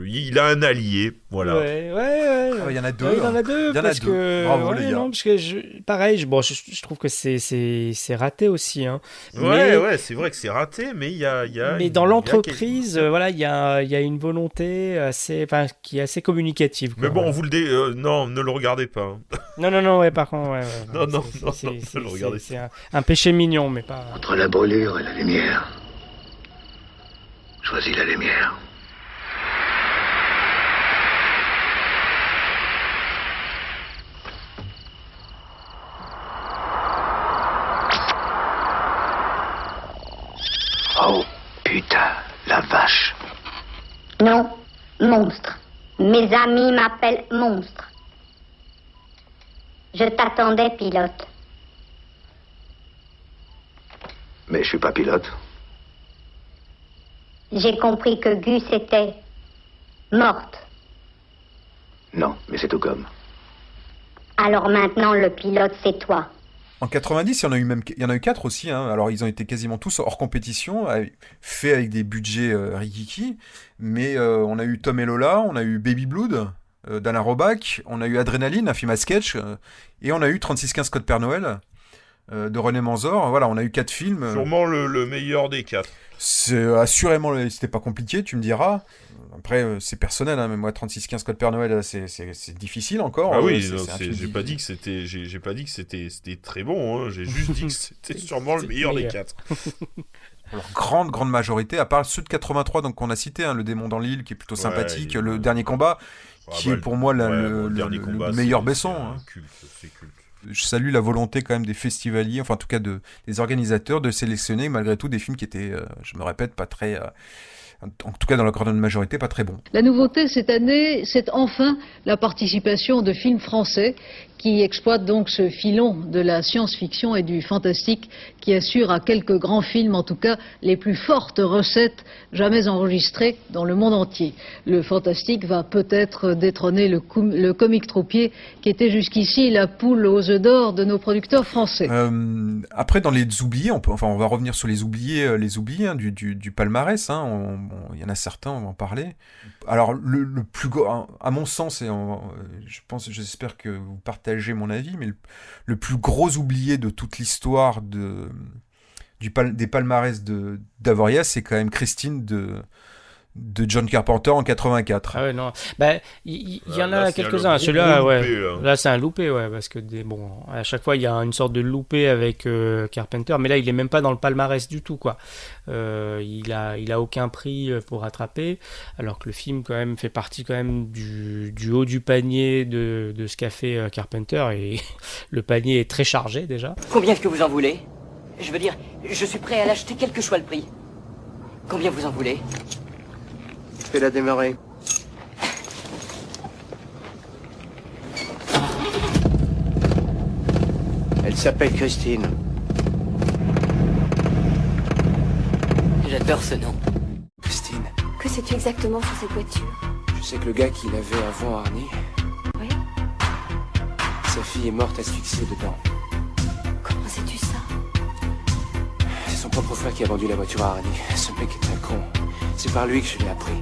il a un allié. Voilà. Ouais. Il y en a deux. Il y en a deux. Bravo, les gars. Non, parce que je trouve que c'est raté aussi. Ouais, c'est vrai que c'est raté, mais il y a. Mais dans l'entreprise, voilà, il y a une volonté qui est assez communicative. Mais bon, on vous le non, ne le regardez pas. Non, ouais, par contre, ouais. Non, ne le regardez pas. C'est un péché mignon, mais pas. Entre la brûlure et la lumière, choisis la lumière. Oh, putain, la vache. Non, monstre. Mes amis m'appellent monstre. Je t'attendais, pilote. Mais je suis pas pilote. J'ai compris que Gus était morte. Non, mais c'est tout comme. Alors maintenant, le pilote, c'est toi. En 90, il y en a eu 4 aussi. Alors, ils ont été quasiment tous hors compétition, faits avec des budgets rikiki. Mais on a eu Tom et Lola, on a eu Baby Blood d'Alain Robach, on a eu Adrénaline, un film à sketch, et on a eu 3615 Code Père Noël. de René Manzor. Voilà, on a eu 4 films. Sûrement le meilleur des 4. Assurément, c'était pas compliqué, tu me diras. Après, c'est personnel, hein, mais moi, 36-15 Code Père Noël, c'est difficile encore. Ah oui, j'ai pas dit que c'était très bon, hein. J'ai juste dit que c'était sûrement le meilleur des 4. Alors, grande majorité, à part ceux de 83 donc qu'on a cité, hein, Le Démon dans l'île, qui est plutôt sympathique, Le Dernier Combat, qui est pour moi le meilleur Besson. C'est culte. Je salue la volonté quand même des festivaliers, enfin en tout cas des organisateurs, de sélectionner malgré tout des films qui étaient, je me répète, pas très... en tout cas dans la grande majorité, pas très bons. La nouveauté cette année, c'est enfin la participation de films français qui exploitent donc ce filon de la science-fiction et du fantastique qui assure à quelques grands films, en tout cas, les plus fortes recettes jamais enregistrées dans le monde entier. Le fantastique va peut-être détrôner le comique troupier qui était jusqu'ici la poule aux œufs d'or de nos producteurs français. Après, dans les oubliés, on va revenir sur les oubliés hein, du palmarès. Hein, il y en a certains, on va en parler. Alors, le plus à mon sens, et j'espère que vous partagez mon avis, mais le plus gros oublié de toute l'histoire des palmarès d'Avoriaz, c'est quand même Christine de John Carpenter en 84. Ah ouais, non. Il y en a quelques-uns. Celui-là, là, c'est un loupé, ouais, parce que à chaque fois, il y a une sorte de loupé avec Carpenter, mais là, il est même pas dans le palmarès du tout, quoi. Il a aucun prix pour rattraper, alors que le film, quand même, fait partie quand même du haut du panier de ce qu'a fait Carpenter, et le panier est très chargé, déjà. Combien est-ce que vous en voulez? Je veux dire, je suis prêt à l'acheter quel que soit le prix. Combien vous en voulez? Fais-la démarrer. Elle s'appelle Christine. J'adore ce nom. Christine. Que sais-tu exactement sur cette voiture? Je sais que le gars qui l'avait avant Arnie... Oui. Sa fille est morte asphyxiée dedans. Comment sais-tu ça? C'est son propre frère qui a vendu la voiture à Arnie. Ce mec est un con. C'est par lui que je l'ai appris.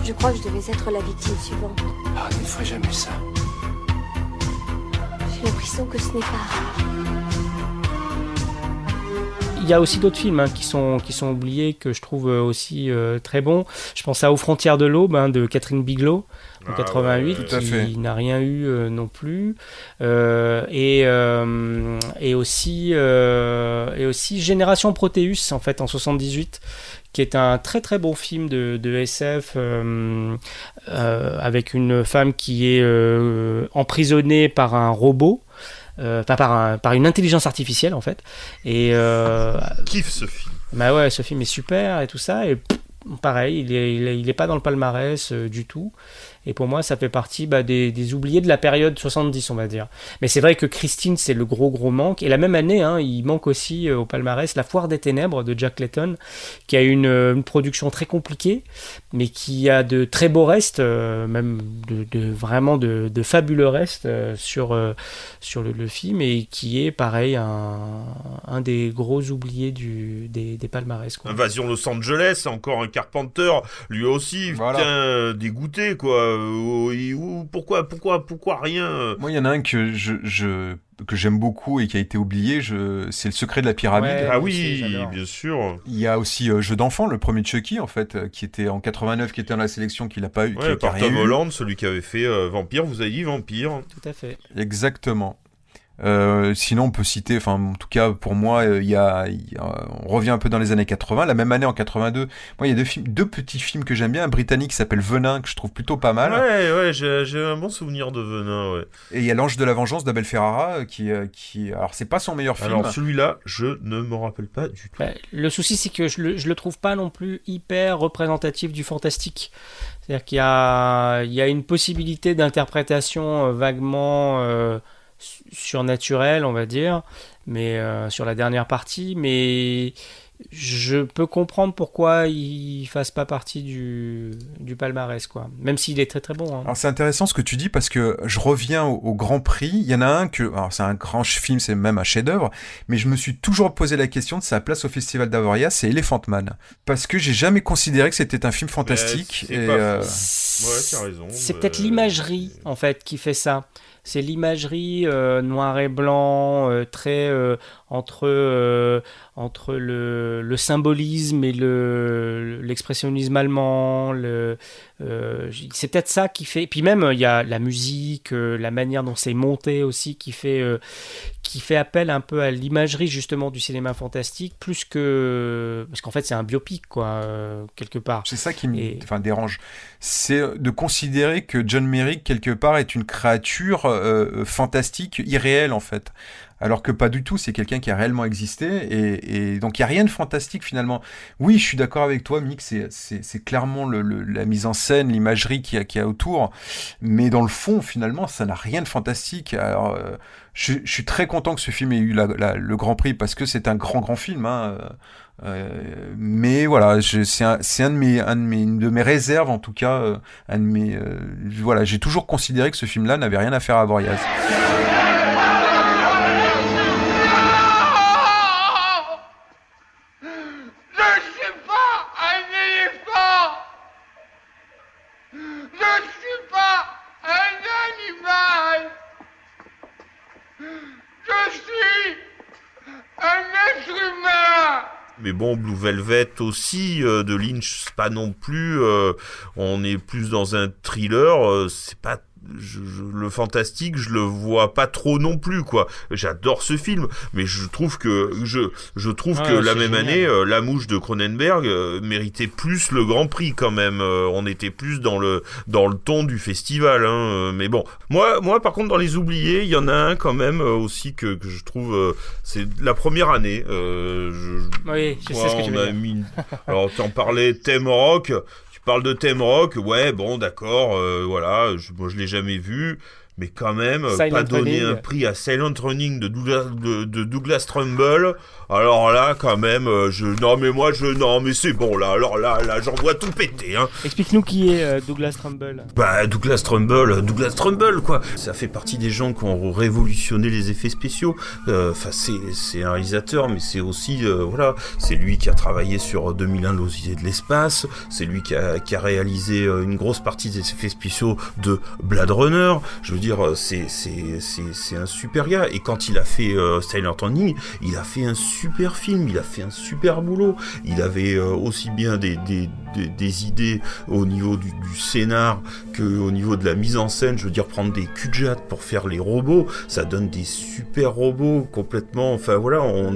Je crois que je devais être la victime suivante. Arnie ne ferait jamais ça. J'ai l'impression que ce n'est pas rare. Il y a aussi d'autres films qui sont oubliés, que je trouve aussi très bons. Je pense à Aux frontières de l'aube, de Catherine Bigelow, en 88, qui n'a rien eu non plus. Et aussi Génération Proteus, en fait, en 78, qui est un très très bon film de SF avec une femme qui est emprisonnée par un robot. Par une intelligence artificielle, en fait. Et kiffe ce film. Bah ouais, ce film est super et tout ça. Et pareil, il est pas dans le palmarès du tout. Et pour moi, ça fait partie des oubliés de la période 70, on va dire. Mais c'est vrai que Christine, c'est le gros manque. Et la même année, il manque aussi au palmarès La Foire des Ténèbres de Jack Layton, qui a une production très compliquée, mais qui a de très beaux restes, même vraiment de fabuleux restes sur le film, et qui est pareil un des gros oubliés des palmarès, quoi. Invasion Los Angeles, encore un Carpenter, lui aussi, putain, dégoûté, quoi. Pourquoi rien? Moi, il y en a un que j'aime beaucoup et qui a été oublié, c'est Le Secret de la pyramide. Ouais, ah oui, bien sûr. Il y a aussi Jeu d'enfant, le premier de Chucky, en fait, qui était en 89, qui était dans la sélection, qu'il n'a pas eu. Ouais, par Tom Holland, celui qui avait fait Vampire, vous avez dit Vampire. Tout à fait. Exactement. Sinon, on peut citer, en tout cas, pour moi, on revient un peu dans les années 80. La même année, en 82, moi, il y a deux petits films que j'aime bien. Un britannique qui s'appelle Venin, que je trouve plutôt pas mal. Ouais, j'ai un bon souvenir de Venin, ouais. Et il y a L'Ange de la Vengeance d'Abel Ferrara, qui alors, c'est pas son meilleur film. Alors, celui-là, je ne me rappelle pas du tout. Le souci, c'est que je le trouve pas non plus hyper représentatif du fantastique. C'est-à-dire qu'il y a une possibilité d'interprétation vaguement surnaturel, on va dire, mais sur la dernière partie, mais je peux comprendre pourquoi il fasse pas partie du palmarès, quoi. Même s'il est très très bon. Alors c'est intéressant ce que tu dis, parce que je reviens au Grand Prix. Il y en a un alors c'est un grand film, c'est même un chef-d'œuvre, mais je me suis toujours posé la question de sa place au Festival d'Avoriaz, c'est Elephant Man, parce que j'ai jamais considéré que c'était un film fantastique. Ouais, tu as raison. C'est peut-être l'imagerie en fait qui fait ça. c'est l'imagerie noir et blanc, très entre le symbolisme et l'expressionnisme allemand. C'est peut-être ça qui fait. Et puis même, il y a la musique, la manière dont c'est monté aussi, qui fait appel un peu à l'imagerie justement du cinéma fantastique, plus que parce qu'en fait c'est un biopic quoi, quelque part. C'est ça qui me dérange, c'est de considérer que John Merrick quelque part est une créature fantastique, irréelle en fait. Alors que pas du tout, c'est quelqu'un qui a réellement existé, et donc il n'y a rien de fantastique finalement. Oui, je suis d'accord avec toi, Mick, c'est clairement la mise en scène, l'imagerie qu'il y a autour, mais dans le fond, finalement, ça n'a rien de fantastique. Alors, je suis très content que ce film ait eu le Grand Prix, parce que c'est un grand film, hein. Mais voilà, c'est un de mes réserves, en tout cas, voilà, j'ai toujours considéré que ce film-là n'avait rien à faire à Avoriaz. Mais bon, Blue Velvet aussi, de Lynch, c'est pas non plus... on est plus dans un thriller, c'est pas... le fantastique, je le vois pas trop non plus, quoi. J'adore ce film, mais je trouve que la même année, La Mouche de Cronenberg méritait plus le Grand Prix quand même. On était plus dans le ton du festival, hein. Mais bon, moi par contre dans les oubliés, il y en a un quand même aussi que je trouve c'est la première année. Oui, je sais ce que tu veux dire. Alors t'en parlais, Thème Rock. Parle de Thème Rock, ouais, bon, d'accord, voilà, moi je l'ai jamais vu, mais quand même, pas donner un prix à Silent Running de Douglas Trumbull. Alors là, quand même, non, mais c'est bon, là, alors là, j'en vois tout péter, hein. Explique-nous qui est Douglas Trumbull. Bah, Douglas Trumbull, quoi. Ça fait partie des gens qui ont révolutionné les effets spéciaux. Enfin, c'est un réalisateur, mais c'est aussi, voilà, c'est lui qui a travaillé sur 2001, l'Odyssée de l'espace. C'est lui qui a réalisé une grosse partie des effets spéciaux de Blade Runner. Je veux dire, c'est un super gars. Et quand il a fait Silent Running, il a fait un super film, il a fait un super boulot. Il avait aussi bien des idées au niveau du scénar que au niveau de la mise en scène. Je veux dire, prendre des cul-de-jatte pour faire les robots, ça donne des super robots complètement. Enfin voilà, on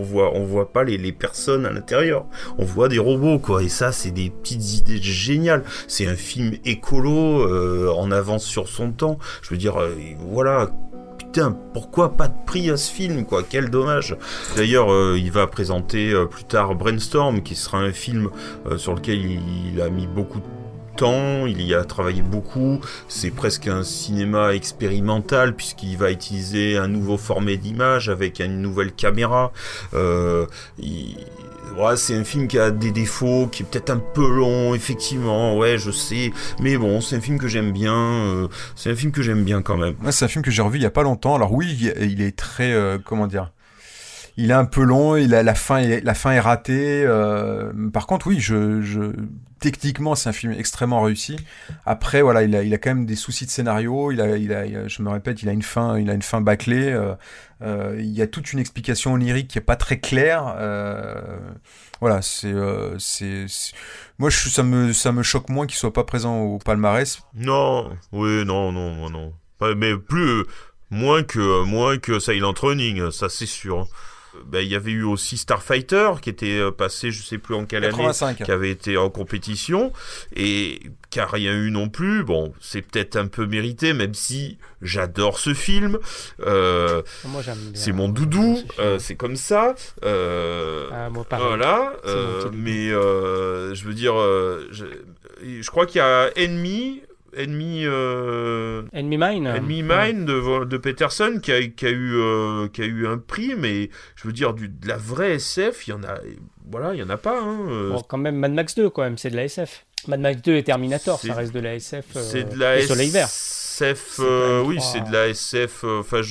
voit pas les personnes à l'intérieur, on voit des robots, quoi. Et ça, c'est des petites idées géniales. C'est un film écolo, en avance sur son temps. Je veux dire, voilà. Putain, pourquoi pas de prix à ce film, quoi? Quel dommage. D'ailleurs, il va présenter plus tard Brainstorm, qui sera un film sur lequel il a mis beaucoup de temps, il y a travaillé beaucoup. C'est presque un cinéma expérimental, puisqu'il va utiliser un nouveau format d'image avec une nouvelle caméra. Ouais, c'est un film qui a des défauts, qui est peut-être un peu long, effectivement, ouais, je sais, mais bon, c'est un film que j'aime bien, quand même. Ouais, c'est un film que j'ai revu il y a pas longtemps. Alors oui, il est très, comment dire, il est un peu long, la fin est ratée. Par contre, oui, techniquement, c'est un film extrêmement réussi. Après, voilà, il a quand même des soucis de scénario. Je me répète, il a une fin bâclée. Il y a toute une explication onirique qui est pas très claire. Voilà, moi, ça me choque moins qu'il soit pas présent au palmarès. Non, oui, non. Mais moins que Silent Running, ça c'est sûr. Il y avait eu aussi Starfighter qui était passé, je sais plus en quelle 85. année, qui avait été en compétition et qui a rien eu non plus. Bon, c'est peut-être un peu mérité, même si j'adore ce film. Moi, j'aime bien. C'est mon doudou, c'est comme ça. Moi, pareil. Voilà, mais je veux dire, je crois qu'il y a Enemy Mine de Peterson qui a eu un prix, mais je veux dire de la vraie SF, il y en a pas, hein. Bon, quand même Mad Max 2 quand même, c'est de la SF. Mad Max 2 et Terminator, ça reste de la SF. C'est de la Soleil Vert. SF, oui, c'est de la SF. Enfin,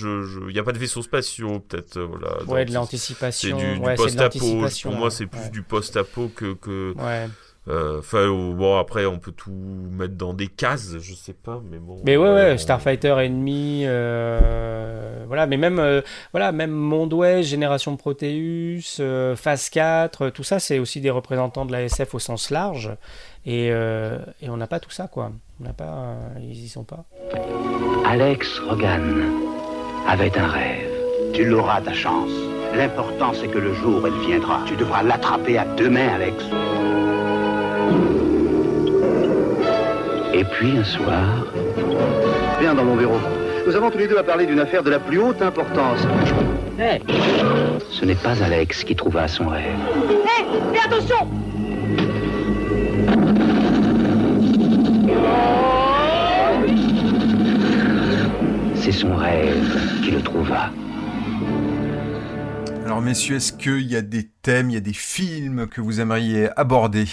il y a pas de vaisseaux spatiaux, peut-être, voilà. Ouais, de l'anticipation. C'est du post-apo. Pour moi, c'est plus du post-apo que. Ouais. Bon, après, on peut tout mettre dans des cases, je sais pas, mais bon. Mais ouais, Starfighter Enemy, voilà, mais même Mondway, Génération Proteus, Phase 4, tout ça, c'est aussi des représentants de la SF au sens large, et on n'a pas tout ça, quoi. On n'a pas, ils y sont pas. Alex Rogan avait un rêve. Tu l'auras, ta chance. L'important, c'est que le jour où elle viendra, tu devras l'attraper à 2 mains, Alex. Et puis un soir... Viens dans mon bureau. Nous avons tous les deux à parler d'une affaire de la plus haute importance. Hey. Ce n'est pas Alex qui trouva son rêve. Hé, fais attention! C'est son rêve qui le trouva. Alors messieurs, est-ce qu'il y a des thèmes, il y a des films que vous aimeriez aborder ?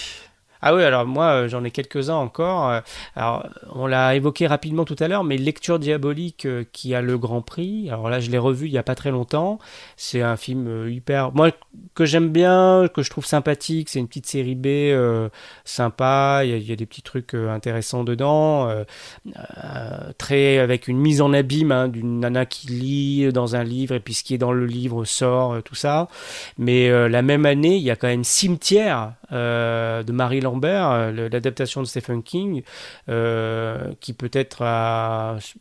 Ah oui, alors moi j'en ai quelques-uns encore. Alors on l'a évoqué rapidement tout à l'heure, mais Lecture diabolique qui a le Grand Prix. Alors là je l'ai revu il y a pas très longtemps. C'est un film hyper, moi que j'aime bien, que je trouve sympathique. C'est une petite série B sympa. Il y a des petits trucs intéressants dedans. Très avec une mise en abîme d'une nana qui lit dans un livre et puis ce qui est dans le livre sort, tout ça. Mais la même année il y a quand même Cimetière de Marie Lambert, l'adaptation de Stephen King, qui peut-être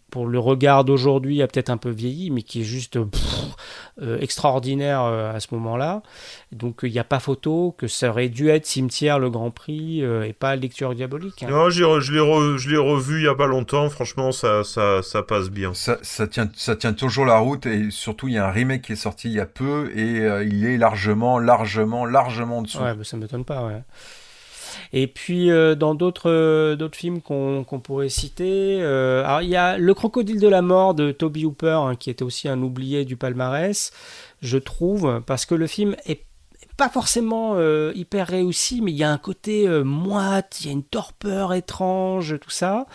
pour le regard d'aujourd'hui a peut-être un peu vieilli, mais qui est juste extraordinaire à ce moment-là. Donc il n'y a pas photo que ça aurait dû être Cimetière le Grand Prix et pas Lecture diabolique. Non, je l'ai revu il y a pas longtemps. Franchement, ça passe bien. Ça tient toujours la route, et surtout il y a un remake qui est sorti il y a peu et il est largement en dessous. Ouais, bah, ça m'étonne pas. Ouais. Et puis dans d'autres films qu'on pourrait citer, alors il y a Le Crocodile de la mort de Tobe Hooper, qui était aussi un oublié du palmarès, je trouve, parce que le film est pas forcément hyper réussi, mais il y a un côté moite, il y a une torpeur étrange, tout ça.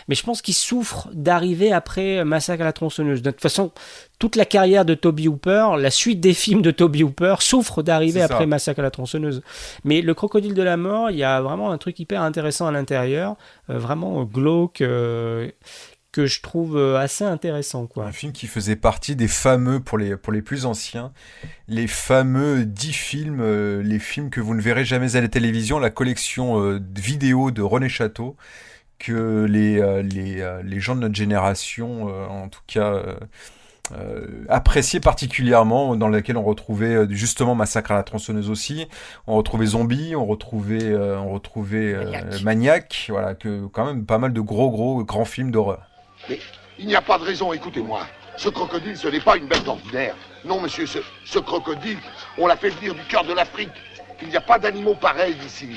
Mais je pense qu'il souffre d'arriver après Massacre à la tronçonneuse. De toute façon, toute la carrière de Tobe Hooper, la suite des films de Tobe Hooper souffre d'arriver après Massacre à la tronçonneuse. Mais Le Crocodile de la mort, il y a vraiment un truc hyper intéressant à l'intérieur, vraiment glauque, que je trouve assez intéressant, quoi. Un film qui faisait partie des fameux, pour les plus anciens, les fameux 10 films, les films que vous ne verrez jamais à la télévision, la collection vidéo de René Château, que les gens de notre génération, en tout cas, appréciaient particulièrement, dans laquelle on retrouvait justement Massacre à la tronçonneuse aussi, on retrouvait Zombie, on retrouvait Maniac, voilà, que quand même pas mal de grands films d'horreur. Mais il n'y a pas de raison, écoutez-moi. Ce crocodile, ce n'est pas une bête ordinaire. Non, monsieur, ce crocodile, on l'a fait venir du cœur de l'Afrique. Il n'y a pas d'animaux pareils ici.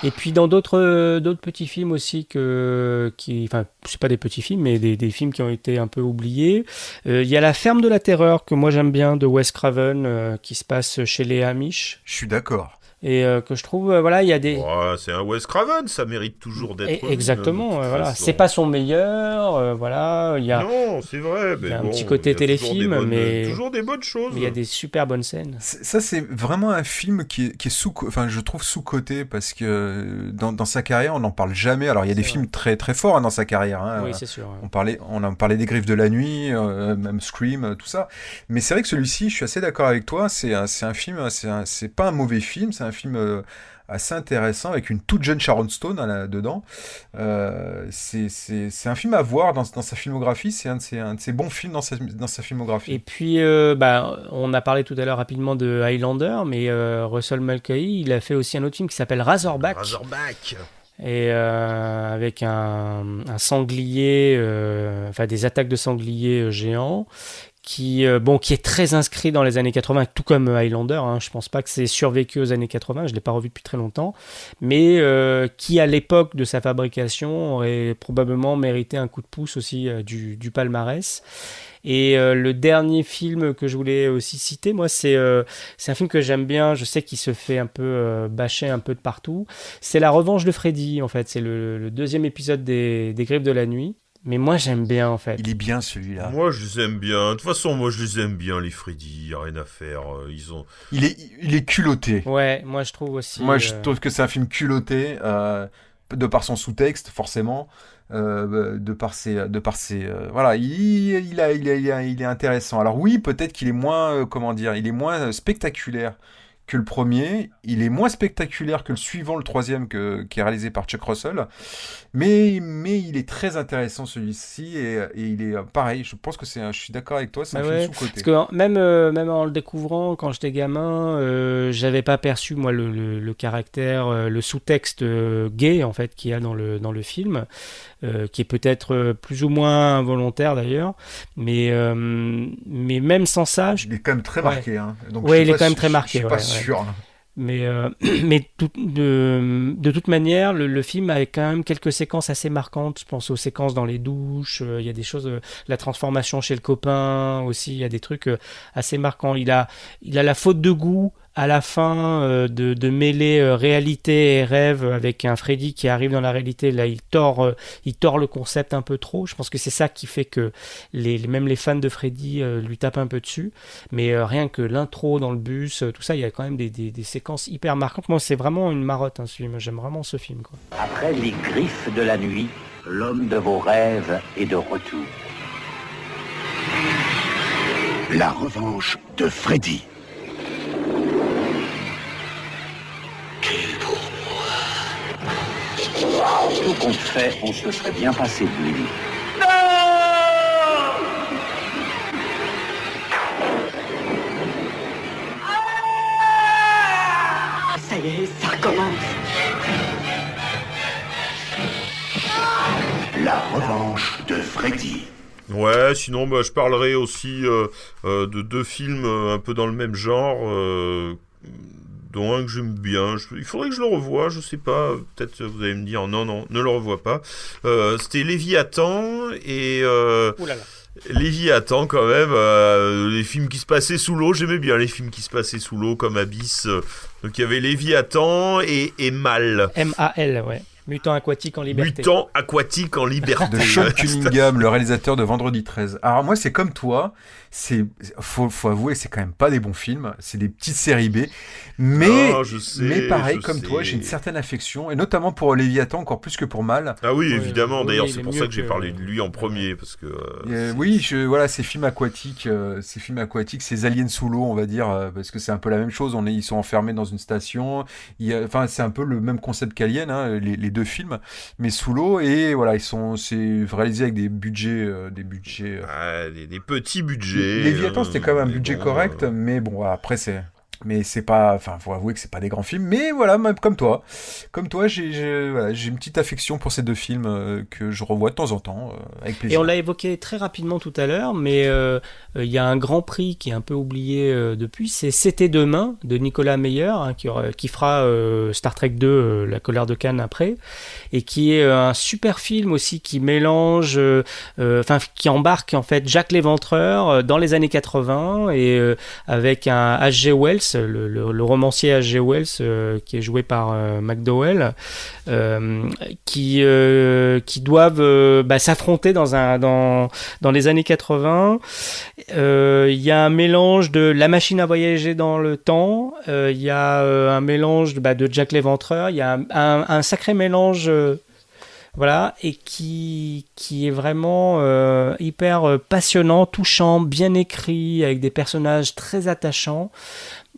Et puis dans d'autres petits films aussi enfin c'est pas des petits films mais des films qui ont été un peu oubliés. Il y a La Ferme de la Terreur que moi j'aime bien de Wes Craven qui se passe chez les Amish. Je suis d'accord. Et que je trouve voilà il y a des c'est un Wes Craven, ça mérite toujours d'être exactement voilà, c'est pas son meilleur voilà, il y a non, c'est vrai, mais il y a un petit côté téléfilm mais toujours des bonnes choses. Mais il y a des super bonnes scènes. Ça c'est vraiment un film qui est enfin je trouve sous-coté parce que dans sa carrière, on n'en parle jamais. Alors il y a des films très très forts dans sa carrière Oui, c'est sûr. Ouais. On en parlait des Griffes de la nuit, même Scream, tout ça. Mais c'est vrai que celui-ci, je suis assez d'accord avec toi, c'est un film, c'est pas un mauvais film, c'est un film assez intéressant avec une toute jeune Sharon Stone dedans. C'est un film à voir dans sa filmographie. C'est un de ses bons films dans sa filmographie. Et puis, on a parlé tout à l'heure rapidement de Highlander, mais Russell Mulcahy, il a fait aussi un autre film qui s'appelle Razorback. Et avec un sanglier, enfin des attaques de sangliers géants. Qui est très inscrit dans les années 80, tout comme Highlander. Je pense pas que c'est survécu aux années 80, je l'ai pas revu depuis très longtemps, mais qui à l'époque de sa fabrication aurait probablement mérité un coup de pouce aussi du palmarès. Et le dernier film que je voulais aussi citer, moi, c'est un film que j'aime bien. Je sais qu'il se fait un peu bâcher un peu de partout. C'est La Revanche de Freddy, en fait. C'est le deuxième épisode des Griffes de la nuit. Mais moi, j'aime bien, en fait. Il est bien, celui-là. Moi, je les aime bien. De toute façon, moi, je les aime bien, les Freddy. Y a rien à faire. Il est culotté. Ouais, moi, je trouve aussi... Moi, je trouve que c'est un film culotté, de par son sous-texte, forcément. De par ses voilà, il est intéressant. Alors oui, peut-être qu'il est moins il est moins spectaculaire que le premier, il est moins spectaculaire que le suivant, le troisième, qui est réalisé par Chuck Russell, mais il est très intéressant, celui-ci, et il est pareil. Je pense que je suis d'accord avec toi, c'est un film sous-coté. Parce que même en le découvrant quand j'étais gamin, j'avais pas perçu moi le caractère, le sous-texte gay en fait qu'il y a dans le film, qui est peut-être plus ou moins involontaire d'ailleurs, mais même sans ça, il est quand même très marqué, hein. Donc il est quand même très marqué. Je suis pas sûr. Mais de toute manière, le film a quand même quelques séquences assez marquantes. Je pense aux séquences dans les douches. Il y a des choses, la transformation chez le copain aussi. Il y a des trucs assez marquants. Il a la faute de goût à la fin de mêler réalité et rêve avec un Freddy qui arrive dans la réalité. Là, il tord le concept un peu trop. Je pense que c'est ça qui fait que même les fans de Freddy lui tapent un peu dessus. Mais rien que l'intro dans le bus, tout ça, il y a quand même des séquences hyper marquantes. Moi, c'est vraiment une marotte, ce film. J'aime vraiment ce film, quoi. Après les griffes de la nuit, l'homme de vos rêves est de retour. La revanche de Freddy. Tout compte fait, on se serait bien passé de lui. Ça y est, ça recommence. La revanche de Freddy. Ouais, sinon, je parlerai aussi de deux films un peu dans le même genre, dont un que j'aime bien. Il faudrait que je le revoie, je sais pas. Peut-être vous allez me dire non, ne le revois pas. C'était Léviathan et... Léviathan quand même, les films qui se passaient sous l'eau, j'aimais bien les films qui se passaient sous l'eau comme Abyss. Donc il y avait Léviathan et Mal. M-A-L, ouais. Mutant aquatique en liberté. Mutant aquatique en liberté. De Sean Cunningham, le réalisateur de Vendredi 13. Alors moi, c'est comme toi, faut avouer, c'est quand même pas des bons films, c'est des petites séries B, mais pareil, comme toi, j'ai une certaine affection, et notamment pour Léviathan, encore plus que pour Mal. Ah oui, évidemment, d'ailleurs, c'est pour ça que j'ai parlé de lui en premier, parce que... oui, voilà, ces films aquatiques, ces aliens sous l'eau, on va dire, parce que c'est un peu la même chose, ils sont enfermés dans une station, c'est un peu le même concept qu'Alien, hein, les deux films, mais sous l'eau, et voilà, c'est réalisé avec des budgets... des petits budgets. Léviathan, c'était quand même un budget correct, mais bon, après, c'est pas, enfin, faut avouer que c'est pas des grands films, mais voilà, même comme toi, j'ai une petite affection pour ces deux films que je revois de temps en temps, avec plaisir. Et on l'a évoqué très rapidement tout à l'heure, mais il y a un grand prix qui est un peu oublié depuis, c'est C'était demain de Nicolas Meyer, hein, qui fera Star Trek 2, La colère de Khan après, et qui est un super film aussi qui mélange, qui embarque en fait Jacques l'Éventreur dans les années 80 et avec un H.G. Wells, le romancier H.G. Wells, qui est joué par McDowell, qui doivent s'affronter dans les années 80. Il y a un mélange de La machine à voyager dans le temps, il y a un mélange de Jack l'Éventreur, il y a un sacré mélange... Voilà, et qui est vraiment hyper passionnant, touchant, bien écrit, avec des personnages très attachants.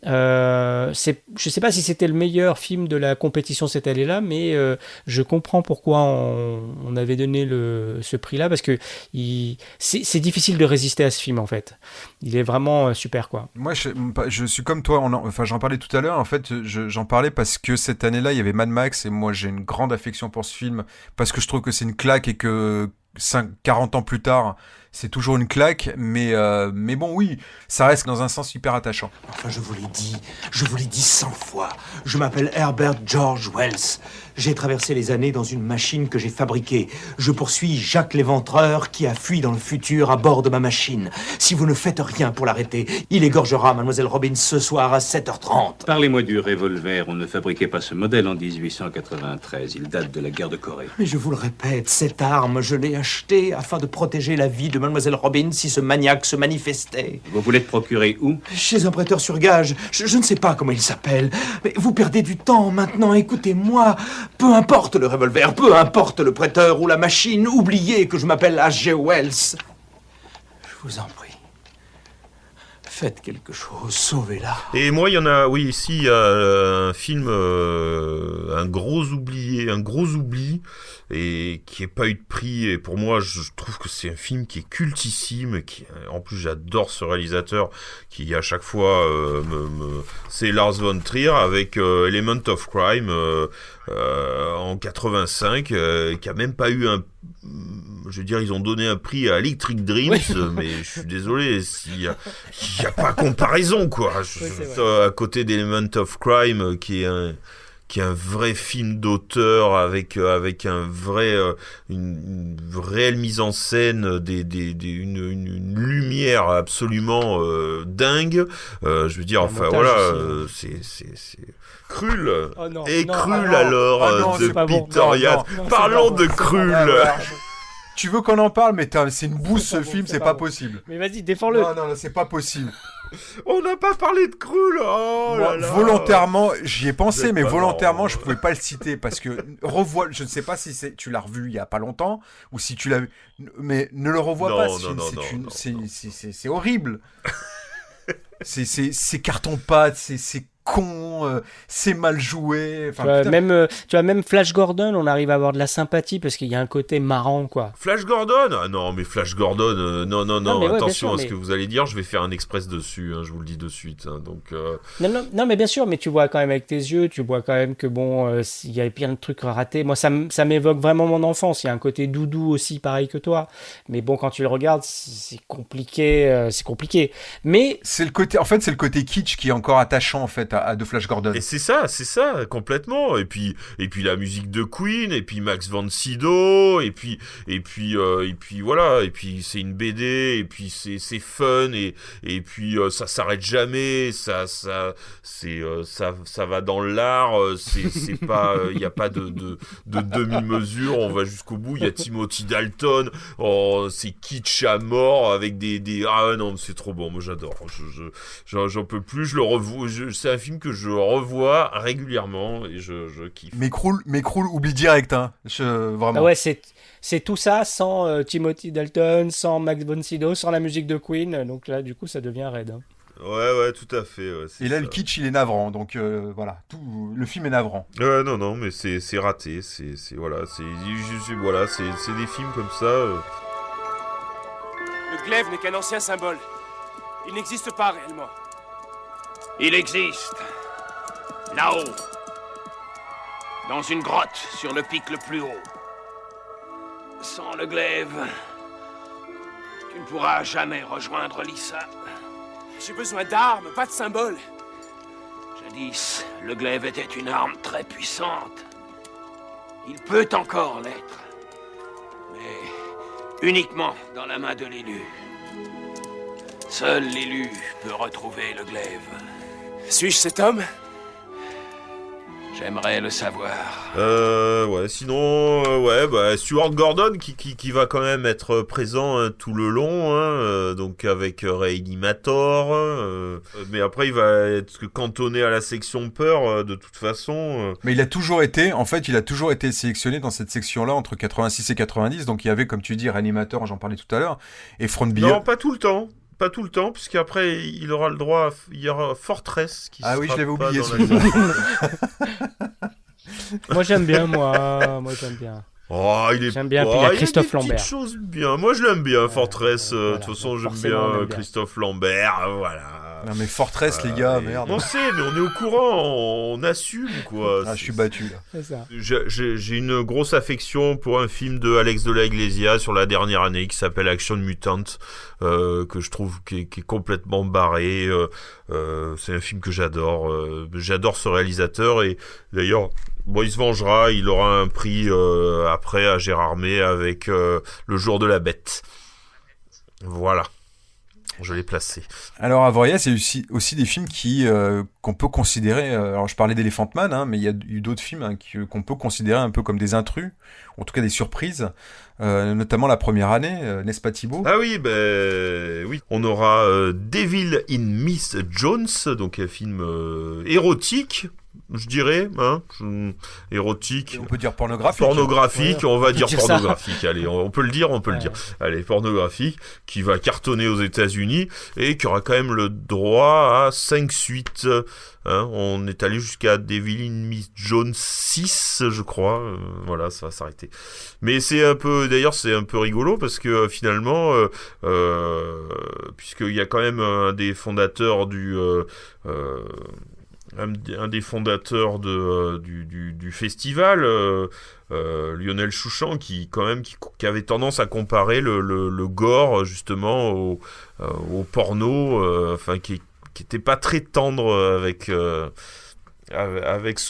Je sais pas si c'était le meilleur film de la compétition cette année-là, mais je comprends pourquoi on avait donné ce prix-là, parce que c'est difficile de résister à ce film en fait. Il est vraiment super, quoi. Moi, je suis comme toi. J'en parlais tout à l'heure. En fait, j'en parlais parce que cette année-là, il y avait Mad Max, et moi, j'ai une grande affection pour ce film parce que je trouve que c'est une claque et que 40 ans plus tard, c'est toujours une claque, mais bon, oui, ça reste dans un sens hyper attachant. Enfin, je vous l'ai dit 100 fois. Je m'appelle Herbert George Wells. J'ai traversé les années dans une machine que j'ai fabriquée. Je poursuis Jacques l'Éventreur qui a fui dans le futur à bord de ma machine. Si vous ne faites rien pour l'arrêter, il égorgera Mademoiselle Robbins ce soir à 7h30. Parlez-moi du revolver. On ne fabriquait pas ce modèle en 1893. Il date de la guerre de Corée. Mais je vous le répète, cette arme, je l'ai achetée afin de protéger la vie de Mademoiselle Robbins si ce maniaque se manifestait. Vous voulez te procurer où? Chez un prêteur sur gage. Je ne sais pas comment il s'appelle. Mais vous perdez du temps maintenant, écoutez-moi. Peu importe le revolver, peu importe le prêteur ou la machine, oubliez que je m'appelle H.G. Wells. Je vous en prie. Faites quelque chose, sauvez-la. Et moi, il y en a, oui, ici, il y a un film, un gros oubli, et qui n'a pas eu de prix. Et pour moi, je trouve que c'est un film qui est cultissime. En plus, j'adore ce réalisateur qui, à chaque fois, c'est Lars von Trier avec Element of Crime en 85, qui a même pas eu un... Je veux dire, ils ont donné un prix à Electric Dreams, mais je suis désolé, il y a pas comparaison, quoi. À côté d'Element of Crime, qui est un vrai film d'auteur avec une réelle mise en scène, une lumière absolument dingue. Je veux dire, enfin voilà, c'est Krull. Oh non, et non, Krull ah non, alors de Peter Yates. Non, Parlons de Krull. Tu veux qu'on en parle, mais c'est une bouse ce film, c'est pas possible. Mais vas-y, défends-le. Non, c'est pas possible. On n'a pas parlé de Krull. Oh là là. Volontairement, j'y ai pensé, mais volontairement, je pouvais pas le citer parce que je ne sais pas si tu l'as revu il y a pas longtemps ou si tu l'as vu, mais ne le revois pas. C'est horrible. c'est carton-pâte, c'est con, c'est mal joué. Enfin, tu vois, même Flash Gordon, on arrive à avoir de la sympathie parce qu'il y a un côté marrant, quoi. Flash Gordon? Ah non, mais Flash Gordon, non, ouais, attention sûr, à ce que vous allez dire, je vais faire un express dessus, hein, je vous le dis de suite. Hein, donc, non, mais bien sûr, mais tu vois quand même avec tes yeux, tu vois quand même que bon, il y avait plein de trucs ratés. Moi, ça m'évoque vraiment mon enfance. Il y a un côté doudou aussi, pareil que toi. Mais bon, quand tu le regardes, c'est compliqué, Mais c'est le côté kitsch qui est encore attachant en fait à de Flash Gordon. Et c'est ça, complètement. Et puis la musique de Queen, et puis Max von Sydow, et puis voilà, et puis c'est une BD, et puis c'est fun, et puis ça s'arrête jamais, ça va dans l'art, c'est pas, il y a pas de demi-mesure, on va jusqu'au bout. Il y a Timothy Dalton, c'est kitsch à mort avec des ah non, c'est trop bon, moi j'adore, j'en peux plus, je le revois, c'est un film que je revois régulièrement et je kiffe. Mais Krull oublie direct, hein. Vraiment. Ah ouais, c'est tout ça sans Timothy Dalton, sans Max von Sydow, sans la musique de Queen. Donc là, du coup, ça devient raide. Hein. Ouais, tout à fait. Ouais, et là, ça. Le kitsch, il est navrant. Donc voilà, le film est navrant. Non, mais c'est raté. C'est des films comme ça. Le glaive n'est qu'un ancien symbole. Il n'existe pas réellement. Il existe. Là-haut. Dans une grotte, sur le pic le plus haut. Sans le glaive, tu ne pourras jamais rejoindre Lisa. J'ai besoin d'armes, pas de symboles. Jadis, le glaive était une arme très puissante. Il peut encore l'être. Mais uniquement dans la main de l'élu. Seul l'élu peut retrouver le glaive. Suis-je cet homme ? J'aimerais le savoir. Sinon, Stuart Gordon qui va quand même être présent tout le long, donc avec Reanimator, mais après il va être cantonné à la section peur de toute façon. Mais il a toujours été sélectionné dans cette section-là entre 86 et 90, donc il y avait, comme tu dis, Reanimator, j'en parlais tout à l'heure, et Front Beyond. Non, pas tout le temps. Pas tout le temps, puisqu'après, il aura le droit il y aura Fortress qui oui, je l'avais oublié, Moi, j'aime bien, j'aime bien. J'aime bien, puis il y a Christophe Lambert. Bien. Moi, je l'aime bien, Fortress. De toute façon, j'aime bien Christophe Lambert, voilà. Non mais Fortress, les gars, merde. On sait, mais on est au courant, on assume, quoi. Je suis battu, là. C'est ça. J'ai une grosse affection pour un film de Alex de la Iglesia sur la dernière année qui s'appelle Action Mutant, que je trouve qui est complètement barré. C'est un film que j'adore. J'adore ce réalisateur, et d'ailleurs, bon, il se vengera, il aura un prix après à Gérardmer avec Le Jour de la Bête. Voilà. Je l'ai placé. Alors, Avoriaz, il y a aussi des films qu'on peut considérer... alors, je parlais d'Elephant Man, mais il y a eu d'autres films qu'on peut considérer un peu comme des intrus, en tout cas des surprises, notamment la première année, n'est-ce pas Thibaut ? Ah oui, oui. On aura Devil in Miss Jones, donc un film érotique, je dirais, érotique. On peut dire pornographique. Pornographique, ouais, on va dire pornographique. Ça. Allez, on peut le dire. Allez, pornographique, qui va cartonner aux États-Unis et qui aura quand même le droit à 5 suites. On est allé jusqu'à Devil in Miss Jones 6, je crois. Voilà, ça va s'arrêter. Mais c'est un peu rigolo parce que finalement, puisqu'il y a quand même un des fondateurs du festival, Lionel Chouchan, qui avait tendance à comparer le gore justement au porno, qui était pas très tendre avec ce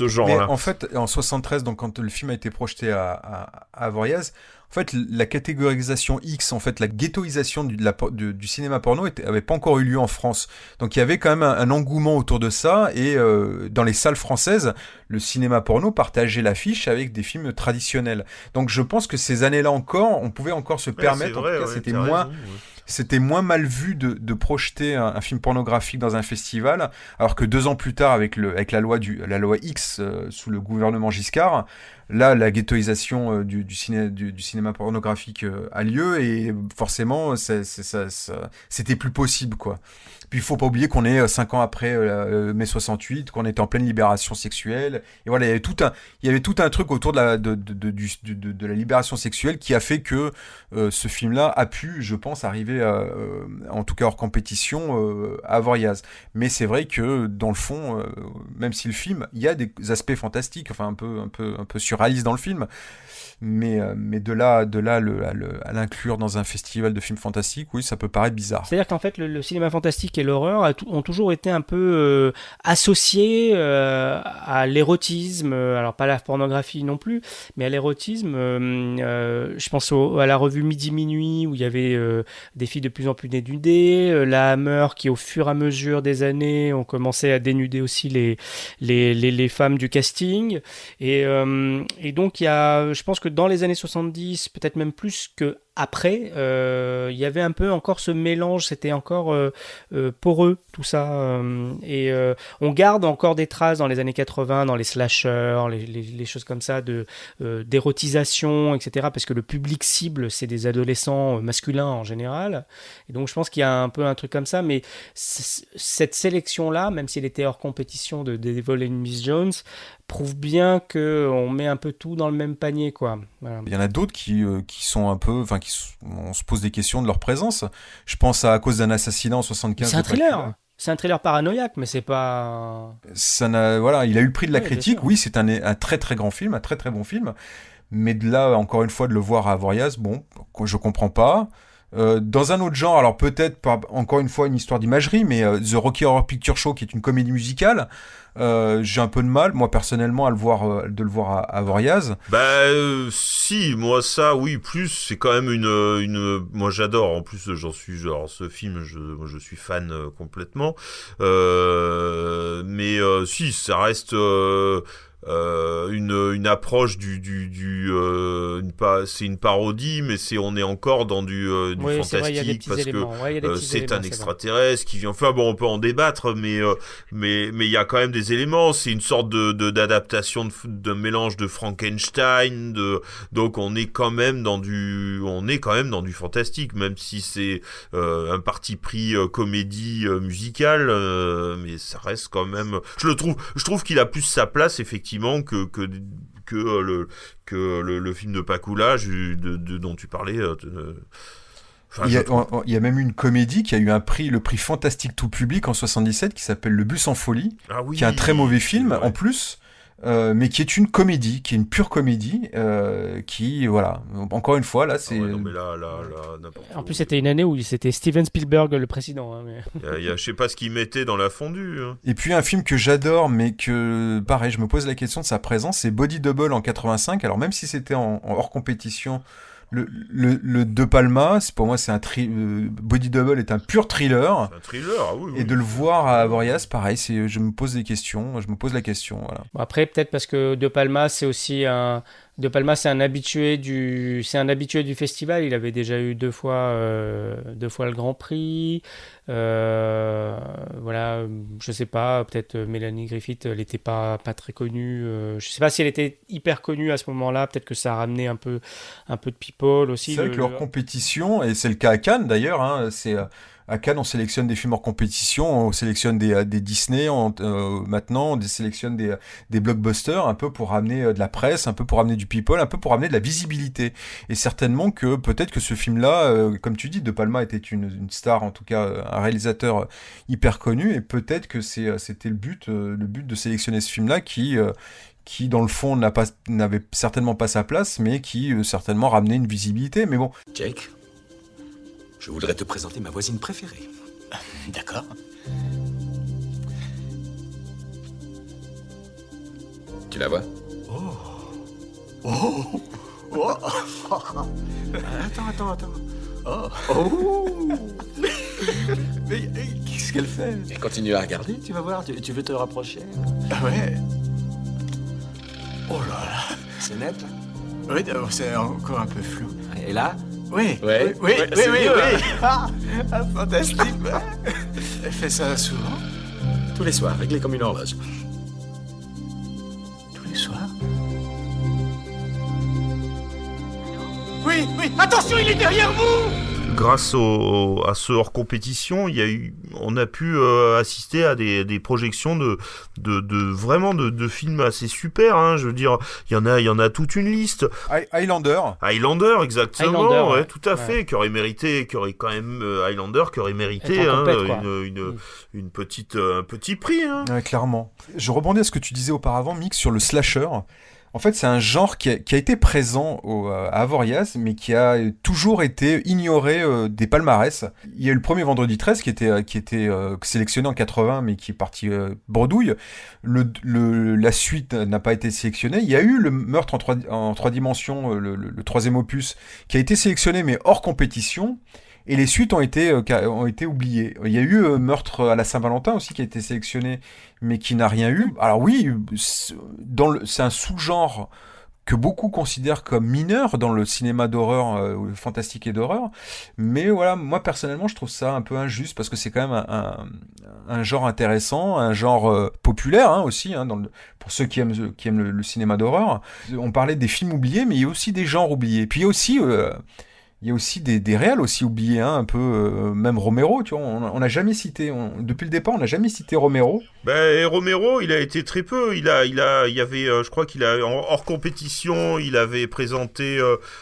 genre-là. Mais en fait, en 73, donc quand le film a été projeté à Avoriaz, en fait, la catégorisation X, en fait, la ghettoisation du cinéma porno avait pas encore eu lieu en France. Donc il y avait quand même un engouement autour de ça, et dans les salles françaises, le cinéma porno partageait l'affiche avec des films traditionnels. Donc je pense que ces années-là encore, on pouvait encore se permettre, vrai, en tout cas, c'était moins mal vu de projeter un film pornographique dans un festival, alors que 2 ans plus tard, avec la loi X sous le gouvernement Giscard, là, la ghettoisation du cinéma pornographique a lieu, et forcément, c'était plus possible, quoi. Puis il faut pas oublier qu'on est 5 ans après mai 68, qu'on était en pleine libération sexuelle, et voilà, il y avait tout un truc autour de la libération sexuelle qui a fait que ce film-là a pu, je pense, arriver en tout cas hors compétition à Avoriaz. Mais c'est vrai que dans le fond, même si le film, il y a des aspects fantastiques, enfin un peu surréalistes dans le film, mais de là à l'inclure dans un festival de films fantastiques, oui, ça peut paraître bizarre. C'est-à-dire qu'en fait, le cinéma fantastique et l'horreur ont toujours été un peu associés à l'érotisme, alors pas la pornographie non plus, mais à l'érotisme. Je pense à la revue Midi Minuit, où il y avait des filles de plus en plus dénudées, la Hammer, qui au fur et à mesure des années ont commencé à dénuder aussi les femmes du casting, et donc il y a, je pense que dans les années 70, peut-être même plus que après, il y avait un peu encore ce mélange, c'était encore poreux tout ça, et on garde encore des traces dans les années 80, dans les slashers, les choses comme ça, d'érotisation, etc., parce que le public cible, c'est des adolescents masculins en général, et donc je pense qu'il y a un peu un truc comme ça, mais cette sélection-là, même si elle était hors compétition de Devil in Miss Jones, prouve bien qu'on met un peu tout dans le même panier, quoi. Voilà. Il y en a d'autres qui sont un peu, on se pose des questions de leur présence. Je pense à cause d'un assassinat en 75. C'est un thriller. C'est un thriller paranoïaque, mais c'est pas... il a eu le prix de la critique. Oui, c'est un très très grand film, un très très bon film. Mais de là, encore une fois, de le voir à Avoriaz, bon, je comprends pas. Dans un autre genre, alors peut-être pas, encore une fois, une histoire d'imagerie, mais The Rocky Horror Picture Show, qui est une comédie musicale, j'ai un peu de mal, moi personnellement, de le voir à Avoriaz. Si, moi ça, oui, plus, c'est quand même moi j'adore, en plus ce film, je suis fan complètement, mais si, ça reste... une approche c'est une parodie, mais on est encore dans du fantastique, parce que c'est un extraterrestre qui vient, on peut en débattre, mais il y a quand même des éléments, c'est une sorte d'adaptation de mélange de Frankenstein, donc on est quand même dans du fantastique, même si c'est un parti pris comédie musicale, mais ça reste quand même, je trouve qu'il a plus sa place effectivement que le film de Pakula dont tu parlais, Enfin, il y a même eu une comédie qui a eu un prix, le prix Fantastique Tout Public en 77, qui s'appelle Le Bus en folie, qui est un très mauvais film en plus, mais qui est une comédie, qui est une pure comédie, qui, voilà, encore une fois, là, c'est... non, mais là, En plus, c'était une année où c'était Steven Spielberg le président. Hein, mais... je sais pas ce qu'il mettait dans la fondue. Hein. Et puis un film que j'adore, mais que, pareil, je me pose la question de sa présence, c'est Body Double en 85. Alors même si c'était en hors compétition, le De Palma, pour moi, c'est Body Double est un pur thriller. C'est un thriller, oui. Et de le voir à Avoriaz, pareil, je me pose la question. Voilà. Bon, après, peut-être parce que De Palma, c'est aussi c'est un habitué du festival. Il avait déjà eu deux fois le Grand Prix. Voilà, je sais pas, peut-être Mélanie Griffith, elle était pas très connue. Je sais pas si elle était hyper connue à ce moment-là. Peut-être que ça a ramené un peu de people aussi. C'est vrai que leur compétition, et c'est le cas à Cannes d'ailleurs, hein, à Cannes, on sélectionne des films hors compétition, on sélectionne des Disney, maintenant on sélectionne des blockbusters, un peu pour ramener de la presse, un peu pour ramener du people, un peu pour ramener de la visibilité. Et certainement que peut-être que ce film-là, comme tu dis, De Palma était une star, en tout cas un réalisateur hyper connu, et peut-être que c'était le but de sélectionner ce film-là qui dans le fond n'avait certainement pas sa place, mais qui certainement ramenait une visibilité. Mais bon. Jake, je voudrais te présenter ma voisine préférée. D'accord. Tu la vois? Oh. Attends. Oh. Mais qu'est-ce qu'elle fait? Et continue à regarder, tu vas voir, tu veux te rapprocher. Ah ouais. Oh là là. C'est net, là? Oui, c'est encore un peu flou. Et là? Oui. Oui, Fantastique. Elle fait ça souvent? Tous les soirs, réglé comme une horloge. Tous les soirs? Oui, attention, il est derrière vous! Grâce à ce hors compétition, on a pu assister à des projections vraiment de films assez super. Hein, je veux dire, il y en a toute une liste. Highlander, exactement. Ouais, tout à fait. Qui aurait quand même Highlander qui aurait mérité une petite un petit prix. Hein. Ouais, clairement. Je rebondis à ce que tu disais auparavant, Mick, sur le slasher. En fait, c'est un genre qui a été présent à Avoriaz, mais qui a toujours été ignoré des palmarès. Il y a eu le premier Vendredi 13 qui était sélectionné en 80, mais qui est parti bredouille. La suite n'a pas été sélectionnée. Il y a eu le Meurtre en 3 dimensions, le troisième opus, qui a été sélectionné, mais hors compétition. Et les suites ont été oubliées. Il y a eu Meurtre à la Saint-Valentin aussi qui a été sélectionné, mais qui n'a rien eu. Alors oui, c'est un sous-genre que beaucoup considèrent comme mineur dans le cinéma d'horreur, fantastique et d'horreur. Mais voilà, moi personnellement, je trouve ça un peu injuste parce que c'est quand même un genre intéressant, un genre populaire hein, aussi, hein, pour ceux qui aiment le cinéma d'horreur. On parlait des films oubliés, mais il y a aussi des genres oubliés. Puis il y a aussi des réals aussi oubliés, hein, un peu, même Romero, tu vois, on n'a jamais cité, depuis le départ, on n'a jamais cité Romero. Et Romero, il a été très peu, il y avait, je crois qu'il a, hors compétition, il avait présenté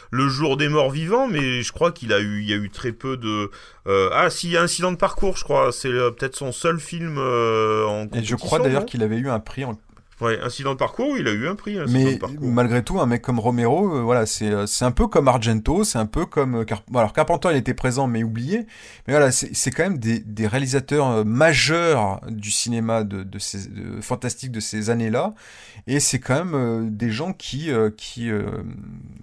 Le Jour des Morts Vivants, mais je crois il y a eu très peu de... Incident de parcours, je crois, c'est peut-être son seul film en compétition. Et je crois d'ailleurs qu'il avait eu un prix en... Ouais, Incident de parcours, il a eu un prix. Mais malgré tout, un mec comme Romero, voilà, c'est un peu comme Argento, c'est un peu comme alors Carpenter, il était présent mais oublié. Mais voilà, c'est quand même des réalisateurs majeurs du cinéma de fantastique de ces années-là. Et c'est quand même des gens qui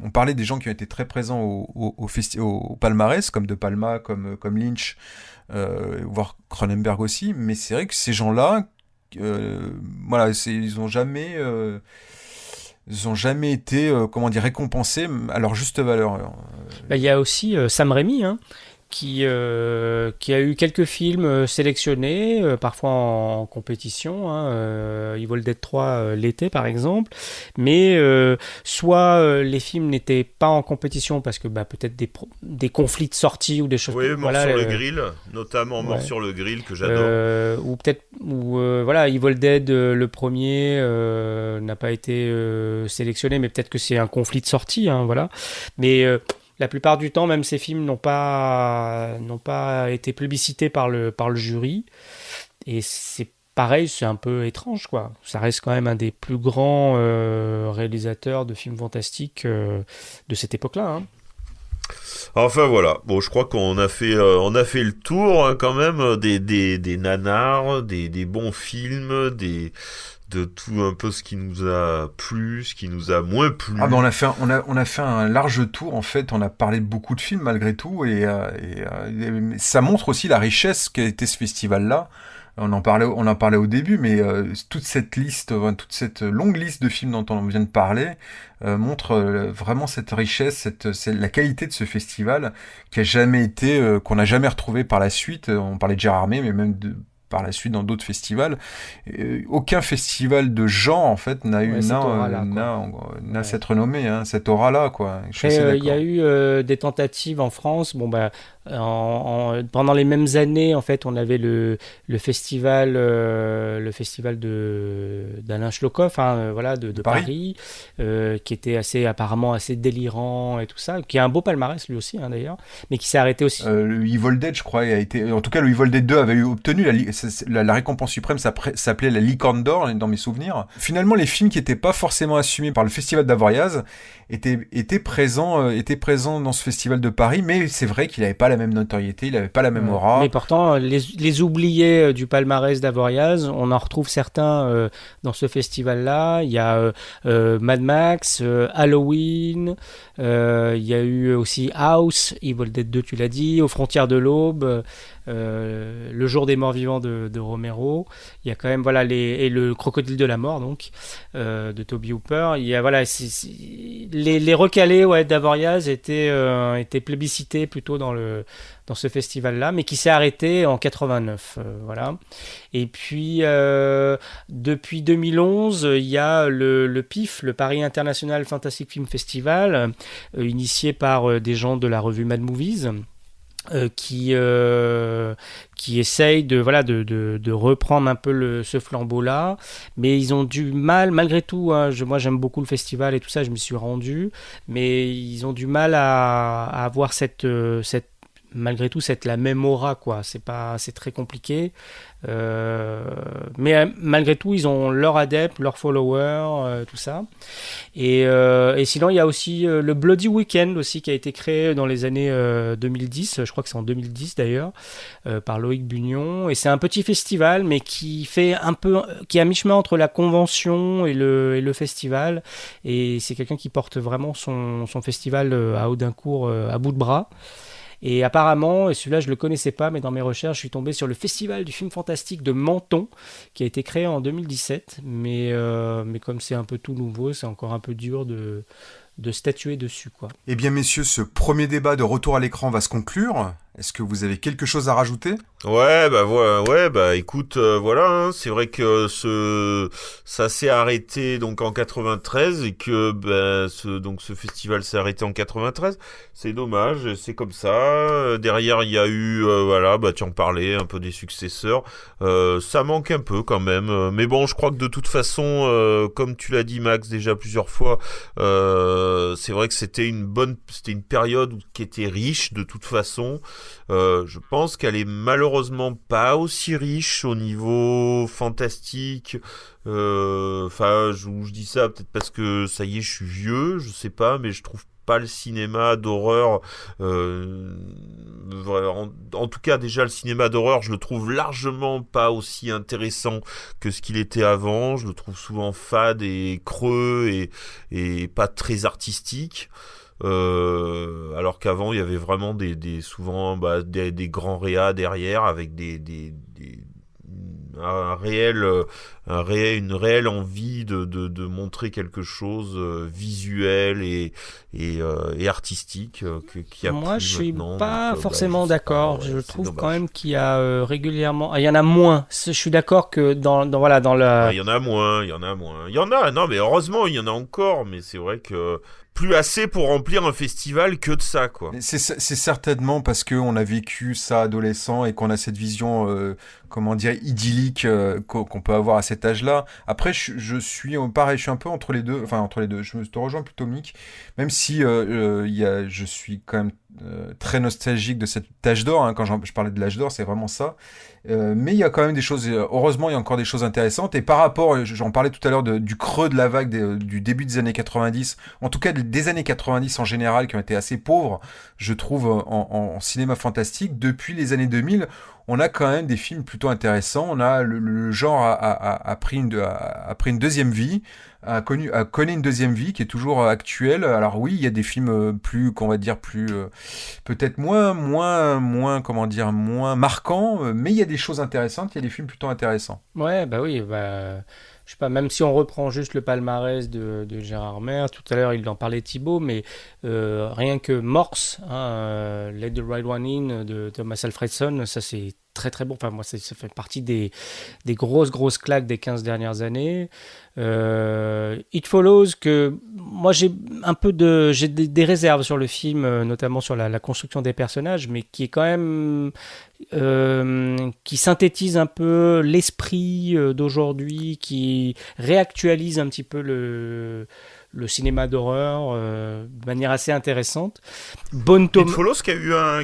on parlait des gens qui ont été très présents au palmarès, comme De Palma, comme Lynch, voire Cronenberg aussi. Mais c'est vrai que ces gens-là voilà, ils ont jamais été récompensés à leur juste valeur. Il y a aussi Sam Raimi hein, qui a eu quelques films sélectionnés, parfois en compétition, hein, Evil Dead 3 l'été par exemple, mais soit les films n'étaient pas en compétition parce que peut-être des conflits de sortie ou des choses comme Mort sur le grill, notamment Mort sur le grill que j'adore. Voilà, Evil Dead le premier n'a pas été sélectionné, mais peut-être que c'est un conflit de sortie, hein, voilà. Mais La plupart du temps, même ces films n'ont pas été plébiscités par le jury. Et c'est pareil, c'est un peu étrange, quoi. Ça reste quand même un des plus grands réalisateurs de films fantastiques de cette époque-là. Hein. Enfin voilà, bon, je crois qu'on a fait le tour hein, quand même des nanars, des bons films, de tout un peu ce qui nous a plu, ce qui nous a moins plu. Ah ben on a fait un large tour en fait. On a parlé de beaucoup de films malgré tout et ça montre aussi la richesse qu'a été ce festival-là. On en parlait au début, mais toute cette longue liste de films dont on vient de parler montre vraiment cette richesse, la qualité de ce festival qui a jamais été, qu'on n'a jamais retrouvé par la suite. On parlait de Gérard Armé, mais même par la suite dans d'autres festivals. Aucun festival de genre en fait n'a cette renommée, hein, cette aura-là, quoi. Il y a eu des tentatives en France. Bon bah. Pendant les mêmes années, en fait, on avait le festival d'Alain Schlockhoff, de Paris, qui était apparemment assez délirant et tout ça, qui a un beau palmarès lui aussi, hein, d'ailleurs, mais qui s'est arrêté aussi. Le Evil Dead, je crois, en tout cas, le Evil Dead 2 avait obtenu la récompense suprême, ça s'appelait la Licorne d'Or, dans mes souvenirs. Finalement, les films qui n'étaient pas forcément assumés par le festival d'Avoriaz étaient présents dans ce festival de Paris, mais c'est vrai qu'il n'avait pas la même notoriété, il n'avait pas la même aura. Mais pourtant, les oubliés du palmarès d'Avoriaz, on en retrouve certains dans ce festival-là. Il y a Mad Max, Halloween, il y a eu aussi House, Evil Dead 2, tu l'as dit, Aux frontières de l'aube, Le jour des morts vivants de Romero. Il y a quand même et le Crocodile de la mort donc de Toby Hooper. Il y a les recalés d'Avoriaz étaient plébiscités plutôt dans ce festival-là, mais qui s'est arrêté en 89. Voilà. Et puis, depuis 2011, il y a le PIF, le Paris International Fantastic Film Festival, initié par des gens de la revue Mad Movies, qui essayent de reprendre un peu ce flambeau-là, mais ils ont du mal, malgré tout, hein, moi j'aime beaucoup le festival et tout ça, je m'y suis rendu, mais ils ont du mal à avoir malgré tout la même aura, quoi. C'est très compliqué, mais malgré tout ils ont leurs adeptes, leurs followers, tout ça, et sinon il y a aussi le Bloody Weekend aussi, qui a été créé dans les années 2010, je crois que c'est en 2010 d'ailleurs, par Loïc Bugnon, et c'est un petit festival mais qui est à mi-chemin entre la convention et le festival, et c'est quelqu'un qui porte vraiment son festival à Audincourt à bout de bras. Et apparemment, et celui-là je le connaissais pas, mais dans mes recherches, je suis tombé sur le Festival du film fantastique de Menton, qui a été créé en 2017. Mais comme c'est un peu tout nouveau, c'est encore un peu dur de statuer dessus, quoi. Eh bien, messieurs, ce premier débat de retour à l'écran va se conclure. Est-ce que vous avez quelque chose à rajouter ? Écoute, voilà, hein, c'est vrai que ça s'est arrêté donc en 93 et que ce festival s'est arrêté en 93. C'est dommage, c'est comme ça. Derrière, il y a eu tu en parlais un peu des successeurs. Ça manque un peu quand même, mais bon, je crois que de toute façon, comme tu l'as dit Max déjà plusieurs fois, c'est vrai que c'était une période qui était riche de toute façon. Je pense qu'elle est malheureusement pas aussi riche au niveau fantastique. Je dis ça peut-être parce que ça y est, je suis vieux, je sais pas, mais je trouve pas le cinéma d'horreur. En tout cas, déjà le cinéma d'horreur, je le trouve largement pas aussi intéressant que ce qu'il était avant. Je le trouve souvent fade et creux et pas très artistique. Alors qu'avant il y avait vraiment souvent des grands réas derrière avec une réelle envie de montrer quelque chose visuel et artistique qui a moi je suis maintenant, pas forcément d'accord. Je trouve quand même qu'il y a régulièrement, il y en a moins. Je suis d'accord que dans la il y en a moins, non mais heureusement il y en a encore, mais c'est vrai que plus assez pour remplir un festival que de ça, quoi. C'est certainement parce qu'on a vécu ça adolescent et qu'on a cette vision, idyllique qu'on peut avoir à cet âge-là. Après, je suis pareil, je suis un peu entre les deux. Je te rejoins plutôt, Mick, même si je suis quand même très nostalgique de cet âge d'or. Quand je parlais de l'âge d'or, c'est vraiment ça. Mais il y a quand même des choses, heureusement, il y a encore des choses intéressantes. Et par rapport, j'en parlais tout à l'heure du creux de la vague du début des années 90, en tout cas des années 90 en général, qui ont été assez pauvres, je trouve, en cinéma fantastique. Depuis les années 2000, on a quand même des films plutôt intéressants. On a le genre a pris une deuxième vie, connaît une deuxième vie qui est toujours actuelle. Alors oui, il y a des films plus peut-être moins marquants, mais il y a des choses intéressantes, il y a des films plutôt intéressants. Ouais, bah oui, je sais pas, même si on reprend juste le palmarès de Gérard Mer, tout à l'heure il en parlait Thibaut, mais rien que Morse, Let the Right One In de Thomas Alfredson, ça c'est très très bon. Enfin, moi, ça fait partie des grosses claques des 15 dernières années. It Follows, que moi j'ai des réserves sur le film, notamment sur la construction des personnages, mais qui est quand même qui synthétise un peu l'esprit d'aujourd'hui, qui réactualise un petit peu le cinéma d'horreur de manière assez intéressante. It Follows qui a eu un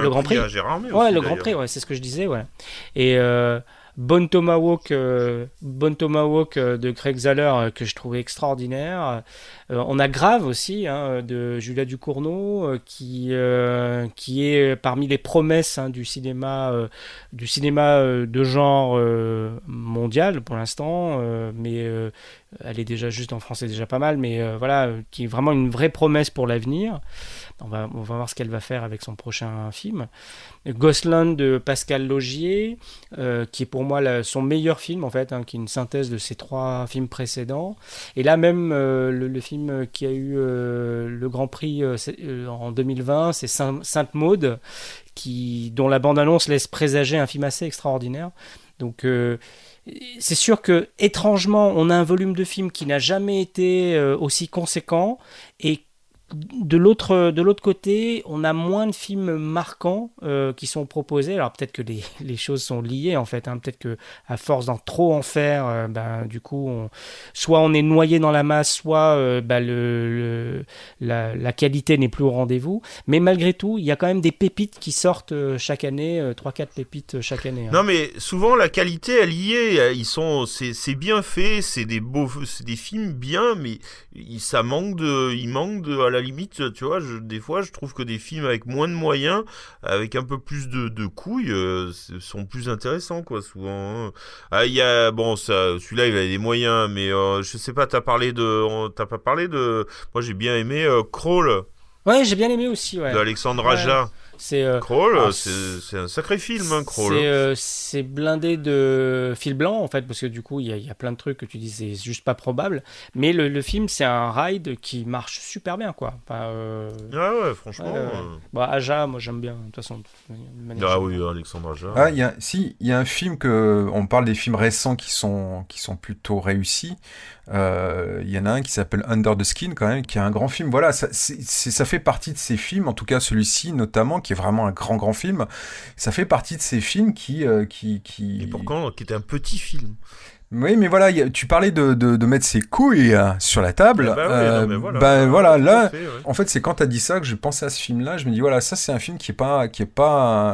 le Grand Prix à Gérard May. Ouais, le Grand Prix, ouais, c'est ce que je disais, ouais. Et Bone Tomahawk de Craig Zahler, que je trouvais extraordinaire. On a Grave aussi, de Julia Ducournau, qui est parmi les promesses du cinéma de genre mondial pour l'instant, mais elle est déjà juste en France, c'est déjà pas mal, mais qui est vraiment une vraie promesse pour l'avenir. On va voir ce qu'elle va faire avec son prochain film. Ghostland de Pascal Laugier, qui est pour moi son meilleur film en fait, qui est une synthèse de ses 3 films précédents. Et là même le film qui a eu le Grand Prix en 2020, c'est Sainte Maud, dont la bande-annonce laisse présager un film assez extraordinaire. Donc c'est sûr que étrangement on a un volume de films qui n'a jamais été aussi conséquent, et de l'autre côté, on a moins de films marquants qui sont proposés. Alors peut-être que les choses sont liées en fait, peut-être que à force d'en trop en faire, du coup, soit on est noyé dans la masse, soit la qualité n'est plus au rendez-vous. Mais malgré tout, il y a quand même des pépites qui sortent chaque année, 3-4 pépites chaque année. Non, mais souvent la qualité elle y est. C'est bien fait, c'est des films bien, mais il manque de à la limite, tu vois, des fois je trouve que des films avec moins de moyens, avec un peu plus de couilles, sont plus intéressants, quoi, souvent. Celui-là il a des moyens, mais je sais pas, t'as pas parlé de, moi j'ai bien aimé Crawl. Ouais, j'ai bien aimé aussi, ouais. De Alexandre Aja. Crawl, c'est un sacré film, Crawl. C'est blindé de fil blanc, en fait, parce que du coup, il y a plein de trucs que tu dis, c'est juste pas probable. Mais le film, c'est un ride qui marche super bien, quoi. Ouais, franchement. Aja, moi, j'aime bien, de toute façon. Oui, Alexandre Aja. Il y a un film on parle des films récents qui sont plutôt réussis. Il y en a un qui s'appelle Under the Skin, quand même, qui est un grand film. Voilà, ça fait partie de ces films, en tout cas celui-ci notamment, qui est vraiment un grand film. Ça fait partie de ces films qui... Et pourquoi qui était un petit film. Oui, mais voilà, tu parlais de mettre ses couilles sur la table. Là, fait, ouais. En fait, c'est quand t'as dit ça que je pensais à ce film-là. Je me dis, voilà, ça c'est un film qui est pas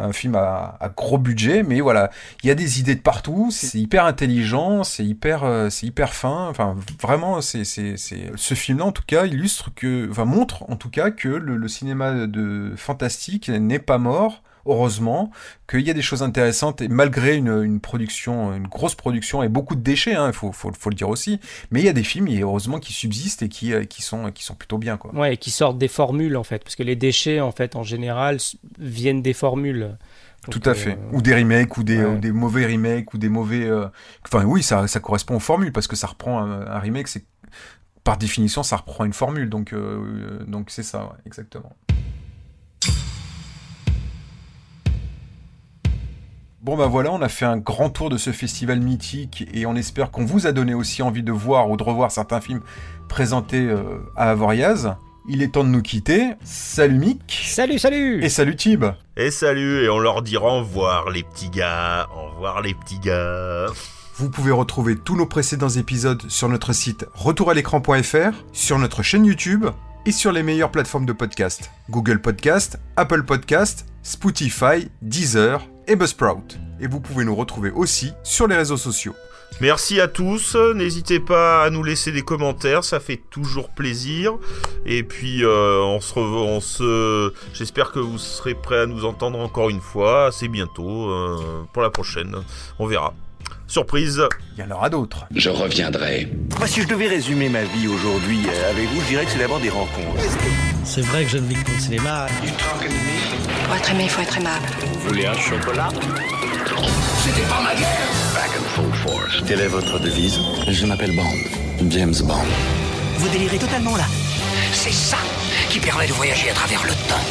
un film à gros budget, mais voilà, il y a des idées de partout, c'est hyper intelligent, c'est hyper fin. Enfin, vraiment, ce film-là, en tout cas, montre en tout cas que le cinéma de fantastique n'est pas mort. Heureusement qu'il y a des choses intéressantes, et malgré une grosse production et beaucoup de déchets, il faut le dire aussi, mais il y a des films, heureusement, qui subsistent et qui sont plutôt bien, quoi. Ouais, et qui sortent des formules, en fait, parce que les déchets, en fait, en général, viennent des formules. Donc, tout à fait. Ou des remakes, ou des mauvais remakes, ou des mauvais... Enfin, oui, ça correspond aux formules, parce que ça reprend un remake, c'est... Par définition, ça reprend une formule, donc c'est ça, ouais, exactement. Bon bah voilà, on a fait un grand tour de ce festival mythique et on espère qu'on vous a donné aussi envie de voir ou de revoir certains films présentés à Avoriaz. Il est temps de nous quitter. Salut Mick. Salut. Et salut Tib. Et salut, et on leur dira au revoir les petits gars. Au revoir les petits gars. Vous pouvez retrouver tous nos précédents épisodes sur notre site retouраlécran.fr, sur notre chaîne YouTube et sur les meilleures plateformes de podcast. Google Podcast, Apple Podcast, Spotify, Deezer et Buzzsprout. Et vous pouvez nous retrouver aussi sur les réseaux sociaux. Merci à tous, n'hésitez pas à nous laisser des commentaires, ça fait toujours plaisir. Et puis j'espère que vous serez prêts à nous entendre encore une fois assez bientôt pour la prochaine. On verra. Surprise. Il y en aura d'autres. Je reviendrai. Moi, si je devais résumer ma vie aujourd'hui avec vous, je dirais que c'est d'abord des rencontres. C'est vrai que je ne vis que pour le cinéma. Pour être aimé, il faut être aimable. Vous voulez un chocolat? C'était pas ma guerre. Back and full force. Quelle est votre devise? Je m'appelle Bond. James Bond. Vous délirez totalement là. C'est ça qui permet de voyager à travers le temps.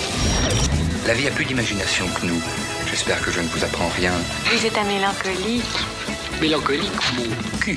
La vie a plus d'imagination que nous. J'espère que je ne vous apprends rien. Vous êtes un mélancolique. Mélancolique, mon cul.